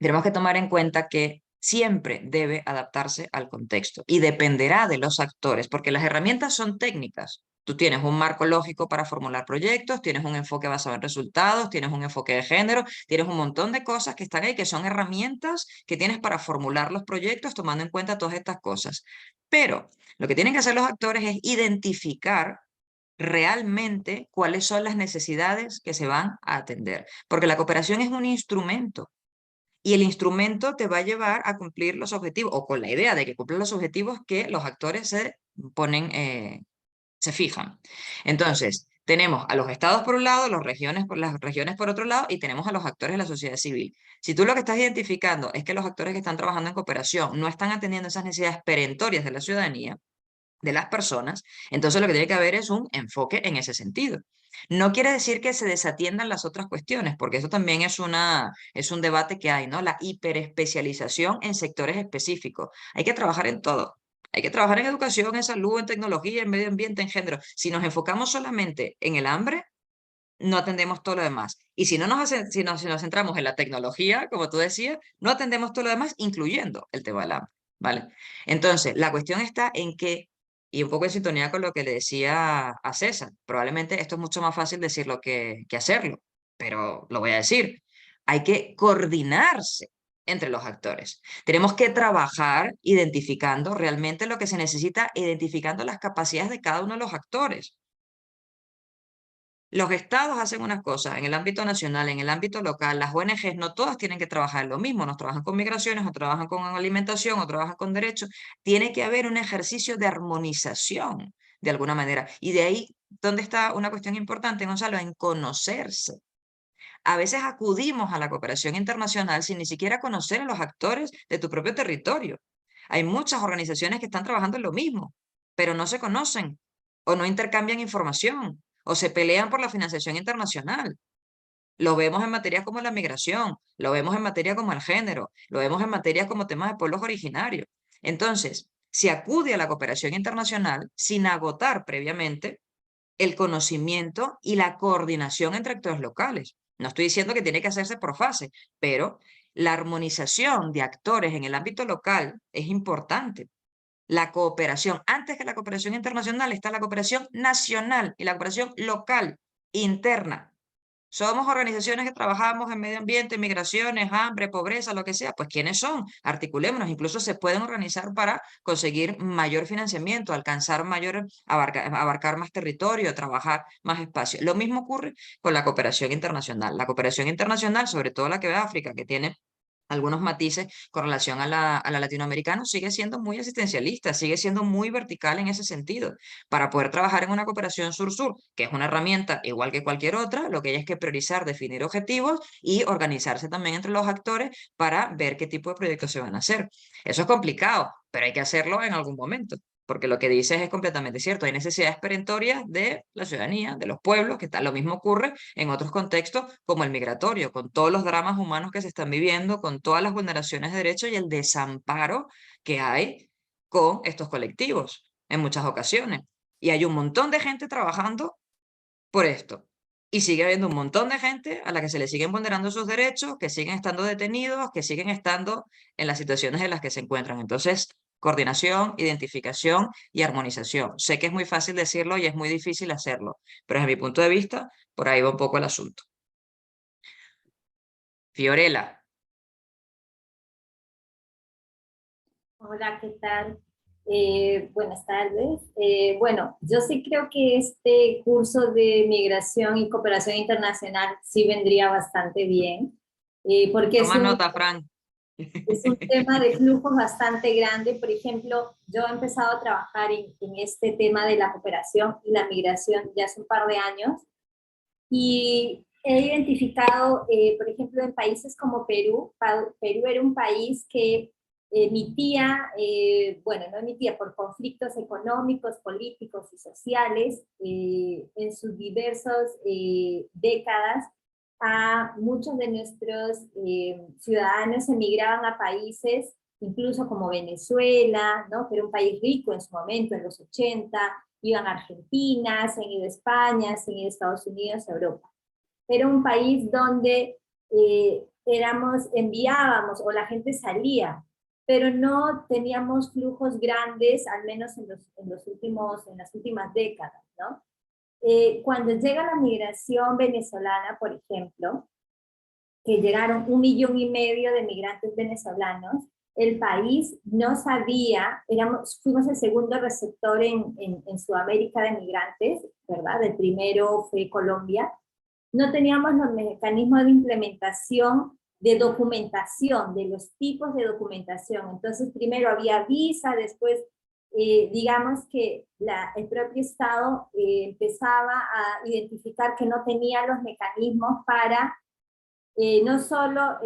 tenemos que tomar en cuenta que siempre debe adaptarse al contexto y dependerá de los actores, porque las herramientas son técnicas. Tú tienes un marco lógico para formular proyectos, tienes un enfoque basado en resultados, tienes un enfoque de género, tienes un montón de cosas que están ahí, que son herramientas que tienes para formular los proyectos tomando en cuenta todas estas cosas. Pero lo que tienen que hacer los actores es identificar realmente cuáles son las necesidades que se van a atender, porque la cooperación es un instrumento y el instrumento te va a llevar a cumplir los objetivos, o con la idea de que cumplir los objetivos que los actores se ponen, se fijan. Entonces, tenemos a los estados por un lado, las regiones por otro lado, y tenemos a los actores de la sociedad civil. Si tú lo que estás identificando es que los actores que están trabajando en cooperación no están atendiendo esas necesidades perentorias de la ciudadanía, de las personas, entonces lo que tiene que haber es un enfoque en ese sentido. No quiere decir que se desatiendan las otras cuestiones, porque eso también es un debate que hay, ¿no? La hiperespecialización en sectores específicos. Hay que trabajar en todo. Hay que trabajar en educación, en salud, en tecnología, en medio ambiente, en género. Si nos enfocamos solamente en el hambre, no atendemos todo lo demás. Y si si nos centramos en la tecnología, como tú decías, no atendemos todo lo demás, incluyendo el tema del hambre, ¿vale? Entonces, la cuestión está en que, y un poco en sintonía con lo que le decía a César, probablemente esto es mucho más fácil decirlo que hacerlo, pero lo voy a decir. Hay que coordinarse entre los actores. Tenemos que trabajar identificando realmente lo que se necesita, identificando las capacidades de cada uno de los actores. Los estados hacen unas cosas en el ámbito nacional, en el ámbito local, las ONGs no todas tienen que trabajar en lo mismo, nos trabajan con migraciones, o trabajan con alimentación, o trabajan con derechos. Tiene que haber un ejercicio de armonización de alguna manera. Y de ahí, ¿dónde está una cuestión importante, Gonzalo? En conocerse. A veces acudimos a la cooperación internacional sin ni siquiera conocer a los actores de tu propio territorio. Hay muchas organizaciones que están trabajando en lo mismo, pero no se conocen o no intercambian información o se pelean por la financiación internacional. Lo vemos en materias como la migración, lo vemos en materia como el género, lo vemos en materias como temas de pueblos originarios. Entonces, se acude a la cooperación internacional sin agotar previamente el conocimiento y la coordinación entre actores locales. No estoy diciendo que tiene que hacerse por fase, pero la armonización de actores en el ámbito local es importante. La cooperación, antes que la cooperación internacional, está la cooperación nacional y la cooperación local, interna. Somos organizaciones que trabajamos en medio ambiente, migraciones, hambre, pobreza, lo que sea. Pues ¿quiénes son? Articulémonos. Incluso se pueden organizar para conseguir mayor financiamiento, alcanzar mayor, abarcar más territorio, trabajar más espacio. Lo mismo ocurre con la cooperación internacional. La cooperación internacional, sobre todo la que ve África, que tiene algunos matices con relación a la latinoamericana, sigue siendo muy asistencialista, sigue siendo muy vertical en ese sentido. Para poder trabajar en una cooperación sur-sur, que es una herramienta igual que cualquier otra, lo que hay es que priorizar, definir objetivos y organizarse también entre los actores para ver qué tipo de proyectos se van a hacer. Eso es complicado, pero hay que hacerlo en algún momento. Porque lo que dices es completamente cierto. Hay necesidades perentorias de la ciudadanía, de los pueblos, que lo mismo ocurre en otros contextos como el migratorio, con todos los dramas humanos que se están viviendo, con todas las vulneraciones de derechos y el desamparo que hay con estos colectivos en muchas ocasiones. Y hay un montón de gente trabajando por esto. Y sigue habiendo un montón de gente a la que se le siguen vulnerando sus derechos, que siguen estando detenidos, que siguen estando en las situaciones en las que se encuentran. Entonces, coordinación, identificación y armonización. Sé que es muy fácil decirlo y es muy difícil hacerlo, pero desde mi punto de vista, por ahí va un poco el asunto. Fiorella. Hola, ¿qué tal? Buenas tardes. Bueno, yo sí creo que este curso de migración y cooperación internacional sí vendría bastante bien, porque Toma nota, Fran. es un tema de flujos bastante grande. Por ejemplo, yo he empezado a trabajar en este tema de la cooperación y la migración ya hace un par de años y he identificado, por ejemplo, en países como Perú. Perú era un país que emitía, bueno, no emitía por conflictos económicos, políticos y sociales en sus diversas décadas. A muchos de nuestros ciudadanos emigraban a países, incluso como Venezuela, ¿no? Que era un país rico en su momento, en los 80, iban a Argentina, se han ido a España, se han ido a Estados Unidos, a Europa. Era un país donde enviábamos, o la gente salía, pero no teníamos flujos grandes, al menos en las últimas décadas, ¿no? Cuando llega la migración venezolana, por ejemplo, que llegaron 1,5 millones de migrantes venezolanos, el país no sabía, fuimos el segundo receptor en Sudamérica de migrantes, ¿verdad? El primero fue Colombia. No teníamos los mecanismos de implementación, de documentación, de los tipos de documentación. Entonces, primero había visa, después, digamos que el propio Estado empezaba a identificar que no tenía los mecanismos para no solo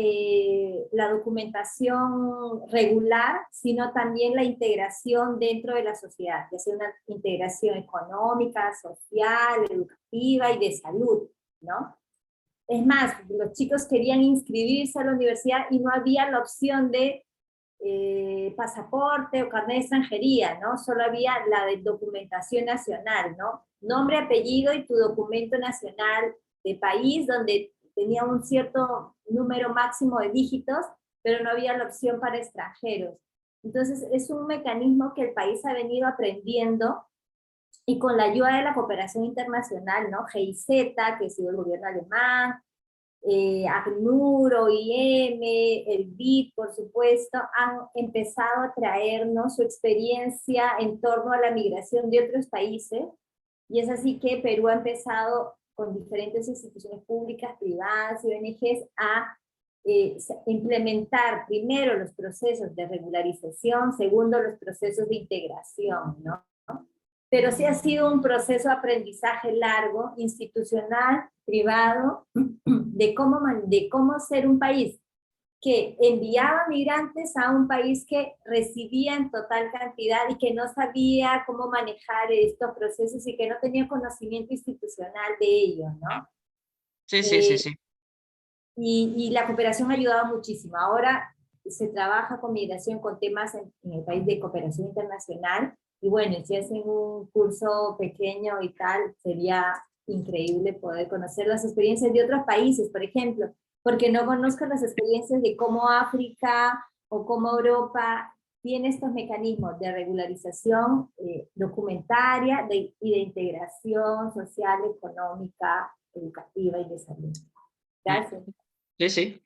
la documentación regular, sino también la integración dentro de la sociedad, ya sea una integración económica, social, educativa y de salud, ¿no? Es más, los chicos querían inscribirse a la universidad y no había la opción de pasaporte o carnet de extranjería, ¿no? Solo había la de documentación nacional, ¿no? Nombre, apellido y tu documento nacional de país, donde tenía un cierto número máximo de dígitos, pero no había la opción para extranjeros. Entonces, es un mecanismo que el país ha venido aprendiendo y con la ayuda de la cooperación internacional, ¿no? GIZ, que ha sido el gobierno alemán, ACNUR, OIM, el BID, por supuesto, han empezado a traernos su experiencia en torno a la migración de otros países, y es así que Perú ha empezado con diferentes instituciones públicas, privadas y ONGs a implementar primero los procesos de regularización, segundo los procesos de integración, ¿no? Pero sí ha sido un proceso de aprendizaje largo, institucional, privado, de cómo ser un país que enviaba migrantes a un país que recibía en total cantidad y que no sabía cómo manejar estos procesos y que no tenía conocimiento institucional de ellos, ¿no? Sí, sí, sí, sí. Y la cooperación ha ayudado muchísimo. Ahora se trabaja con migración, con temas en el país de cooperación internacional, y bueno, si hacen un curso pequeño y tal, sería increíble poder conocer las experiencias de otros países, por ejemplo, porque no conozco las experiencias de cómo África o cómo Europa tiene estos mecanismos de regularización documentaria y de integración social, económica, educativa y de salud. Gracias. Sí, sí.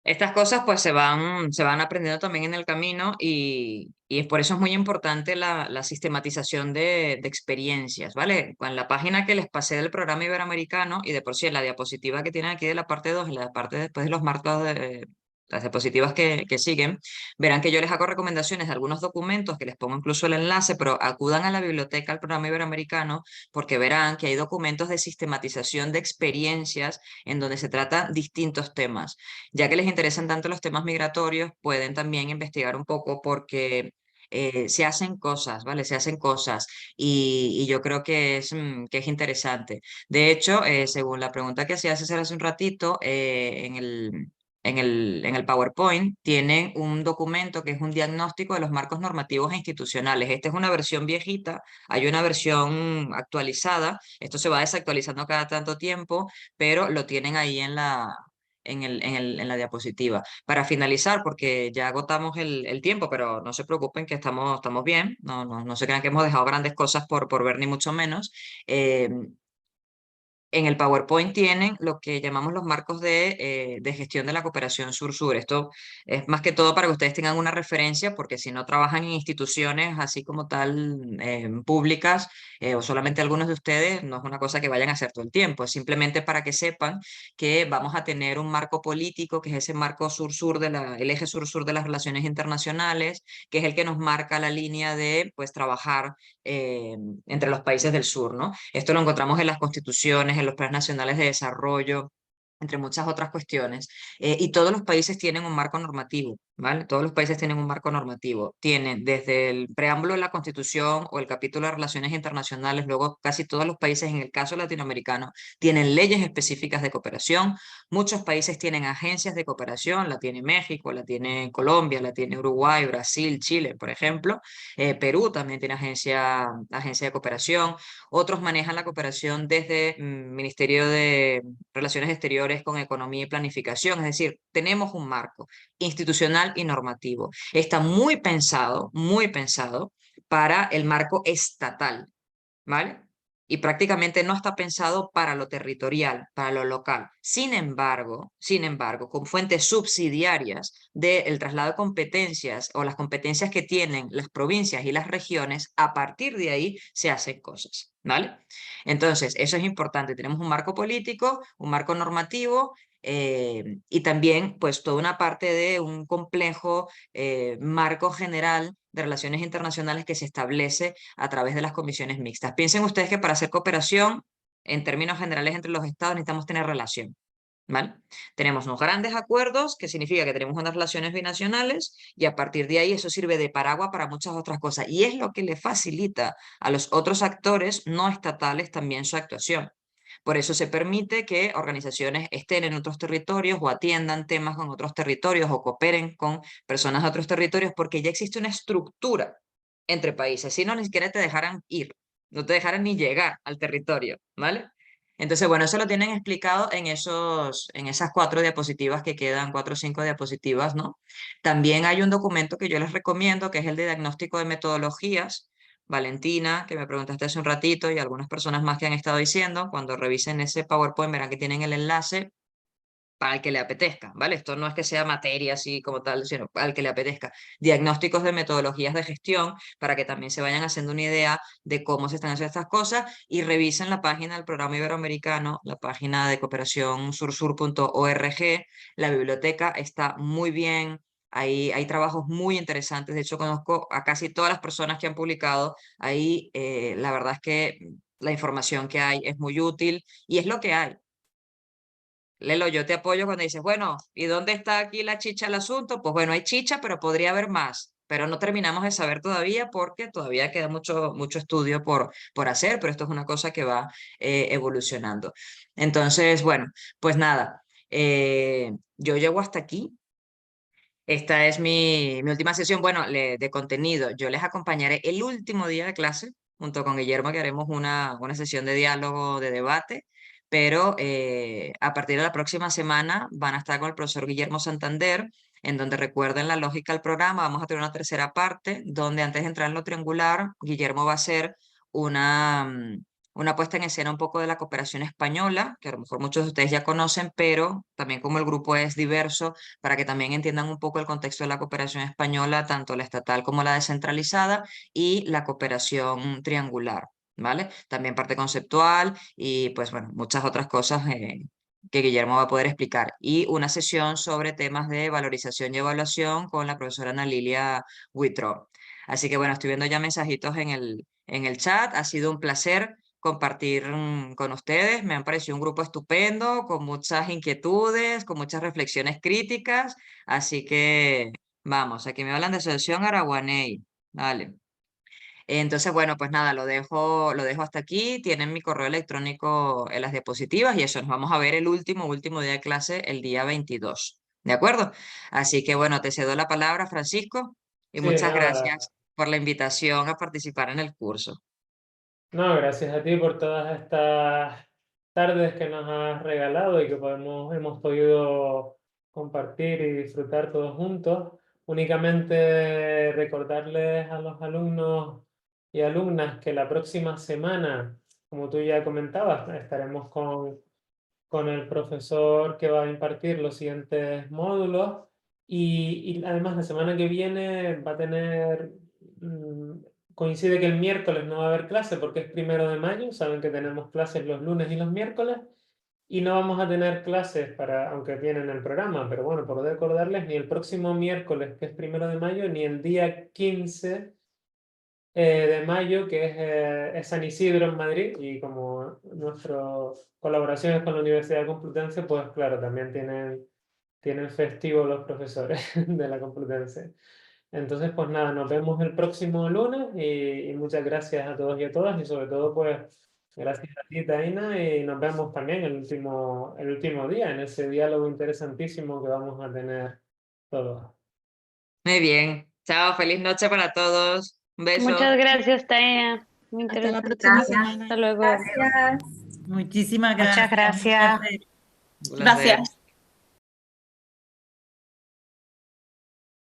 Estas cosas pues se van aprendiendo también en el camino y es por eso es muy importante la sistematización de experiencias, ¿vale? En la página que les pasé del programa iberoamericano y de por sí en la diapositiva que tienen aquí de la parte 2, en la parte después de los marcos de las diapositivas que siguen, verán que yo les hago recomendaciones de algunos documentos que les pongo incluso el enlace, pero acudan a la biblioteca del programa iberoamericano porque verán que hay documentos de sistematización de experiencias en donde se tratan distintos temas. Ya que les interesan tanto los temas migratorios, pueden también investigar un poco porque se hacen cosas, ¿vale? Se hacen cosas y yo creo que es interesante. De hecho, según la pregunta que hacía César hace un ratito, en el PowerPoint tienen un documento que es un diagnóstico de los marcos normativos e institucionales. Esta es una versión viejita, hay una versión actualizada, esto se va desactualizando cada tanto tiempo, pero lo tienen ahí en la diapositiva. Para finalizar, porque ya agotamos el tiempo, pero no se preocupen que estamos bien, no se crean que hemos dejado grandes cosas por ver, ni mucho menos. En el PowerPoint tienen lo que llamamos los marcos de gestión de la cooperación sur-sur. Esto es más que todo para que ustedes tengan una referencia, porque si no trabajan en instituciones así como tal públicas, o solamente algunos de ustedes, no es una cosa que vayan a hacer todo el tiempo, es simplemente para que sepan que vamos a tener un marco político, que es ese marco sur-sur, el eje sur-sur de las relaciones internacionales, que es el que nos marca la línea de pues trabajar entre los países del sur, ¿no? Esto lo encontramos en las constituciones, en los planes nacionales de desarrollo, entre muchas otras cuestiones. Y todos los países tienen un marco normativo, ¿vale? Todos los países tienen un marco normativo. Tienen desde el preámbulo de la Constitución o el capítulo de Relaciones Internacionales, luego casi todos los países, en el caso latinoamericano, tienen leyes específicas de cooperación. Muchos países tienen agencias de cooperación, la tiene México, la tiene Colombia, la tiene Uruguay, Brasil, Chile, por ejemplo. Perú también tiene agencia de cooperación. Otros manejan la cooperación desde Ministerio de Relaciones Exteriores con Economía y Planificación. Es decir, tenemos un marco institucional y normativo. Está muy pensado para el marco estatal, ¿vale? Y prácticamente no está pensado para lo territorial, para lo local. Sin embargo, con fuentes subsidiarias del traslado de competencias o las competencias que tienen las provincias y las regiones, a partir de ahí se hacen cosas, ¿vale? Entonces, eso es importante. Tenemos un marco político, un marco normativo y también pues toda una parte de un complejo marco general de relaciones internacionales que se establece a través de las comisiones mixtas. Piensen ustedes que para hacer cooperación, en términos generales entre los estados, necesitamos tener relación, ¿vale? Tenemos unos grandes acuerdos, que significa que tenemos unas relaciones binacionales, y a partir de ahí eso sirve de paraguas para muchas otras cosas, y es lo que le facilita a los otros actores no estatales también su actuación. Por eso se permite que organizaciones estén en otros territorios o atiendan temas con otros territorios o cooperen con personas de otros territorios, porque ya existe una estructura entre países. Si no, ni siquiera te dejaran ir, no te dejaran ni llegar al territorio, ¿vale? Entonces, bueno, eso lo tienen explicado en esas 4 diapositivas que quedan, 4 o 5 diapositivas, ¿no? También hay un documento que yo les recomiendo, que es el de diagnóstico de metodologías. Valentina, que me preguntaste hace un ratito, y algunas personas más que han estado diciendo, cuando revisen ese PowerPoint verán que tienen el enlace para el que le apetezca, ¿vale? Esto no es que sea materia así como tal, sino al que le apetezca. Diagnósticos de metodologías de gestión, para que también se vayan haciendo una idea de cómo se están haciendo estas cosas, y revisen la página del Programa Iberoamericano, la página de cooperación sursur.org. La biblioteca está muy bien. Hay trabajos muy interesantes. De hecho, conozco a casi todas las personas que han publicado ahí. La verdad es que la información que hay es muy útil y es lo que hay. Lelo, yo te apoyo cuando dices, bueno, ¿y dónde está aquí la chicha del asunto? Pues bueno, hay chicha, pero podría haber más. Pero no terminamos de saber todavía porque todavía queda mucho estudio por hacer, pero esto es una cosa que va evolucionando. Entonces, bueno, pues nada, yo llego hasta aquí. Esta es mi última sesión, bueno, de contenido. Yo les acompañaré el último día de clase junto con Guillermo, que haremos una sesión de diálogo, de debate, pero a partir de la próxima semana van a estar con el profesor Guillermo Santander, en donde recuerden la lógica del programa. Vamos a tener una tercera parte, donde antes de entrar en lo triangular, Guillermo va a hacer una puesta en escena un poco de la cooperación española, que a lo mejor muchos de ustedes ya conocen, pero también como el grupo es diverso, para que también entiendan un poco el contexto de la cooperación española, tanto la estatal como la descentralizada, y la cooperación triangular, ¿vale? También parte conceptual y pues bueno, muchas otras cosas que Guillermo va a poder explicar. Y una sesión sobre temas de valorización y evaluación con la profesora Ana Lilia Huitró. Así que bueno, estoy viendo ya mensajitos en el chat. Ha sido un placer compartir con ustedes. Me han parecido un grupo estupendo, con muchas inquietudes, con muchas reflexiones críticas. Así que vamos, aquí me hablan de Asociación Araguaney. Vale. Entonces, bueno, pues nada, lo dejo hasta aquí. Tienen mi correo electrónico en las diapositivas y eso, nos vamos a ver el último día de clase, el día 22. ¿De acuerdo? Así que bueno, te cedo la palabra, Francisco, y Sí, muchas nada. gracias por la invitación a participar en el curso. No, gracias a ti por todas estas tardes que nos has regalado y que hemos podido compartir y disfrutar todos juntos. Únicamente recordarles a los alumnos y alumnas que la próxima semana como tú ya comentabas, estaremos con el profesor que va a impartir los siguientes módulos y además la semana que viene va a tener, coincide que el miércoles no va a haber clase porque es 1 de mayo, saben que tenemos clases los lunes y los miércoles y no vamos a tener clases aunque tienen el programa, pero bueno, por recordarles, ni el próximo miércoles que es 1 de mayo, ni el día 15 de mayo, que es San Isidro en Madrid, y como nuestras colaboraciones con la Universidad Complutense, pues claro, también tienen festivo los profesores de la Complutense. Entonces, pues nada, nos vemos el próximo lunes y muchas gracias a todos y a todas, y sobre todo, pues, gracias a ti, Taina, y nos vemos también el último día, en ese diálogo interesantísimo que vamos a tener todos. Muy bien. Chao, feliz noche para todos. Un beso. Muchas gracias, Taina. Muy Hasta la interesante. próxima semana. Hasta luego. Gracias. Muchísimas Muchas gracias. gracias. Un placer. Gracias.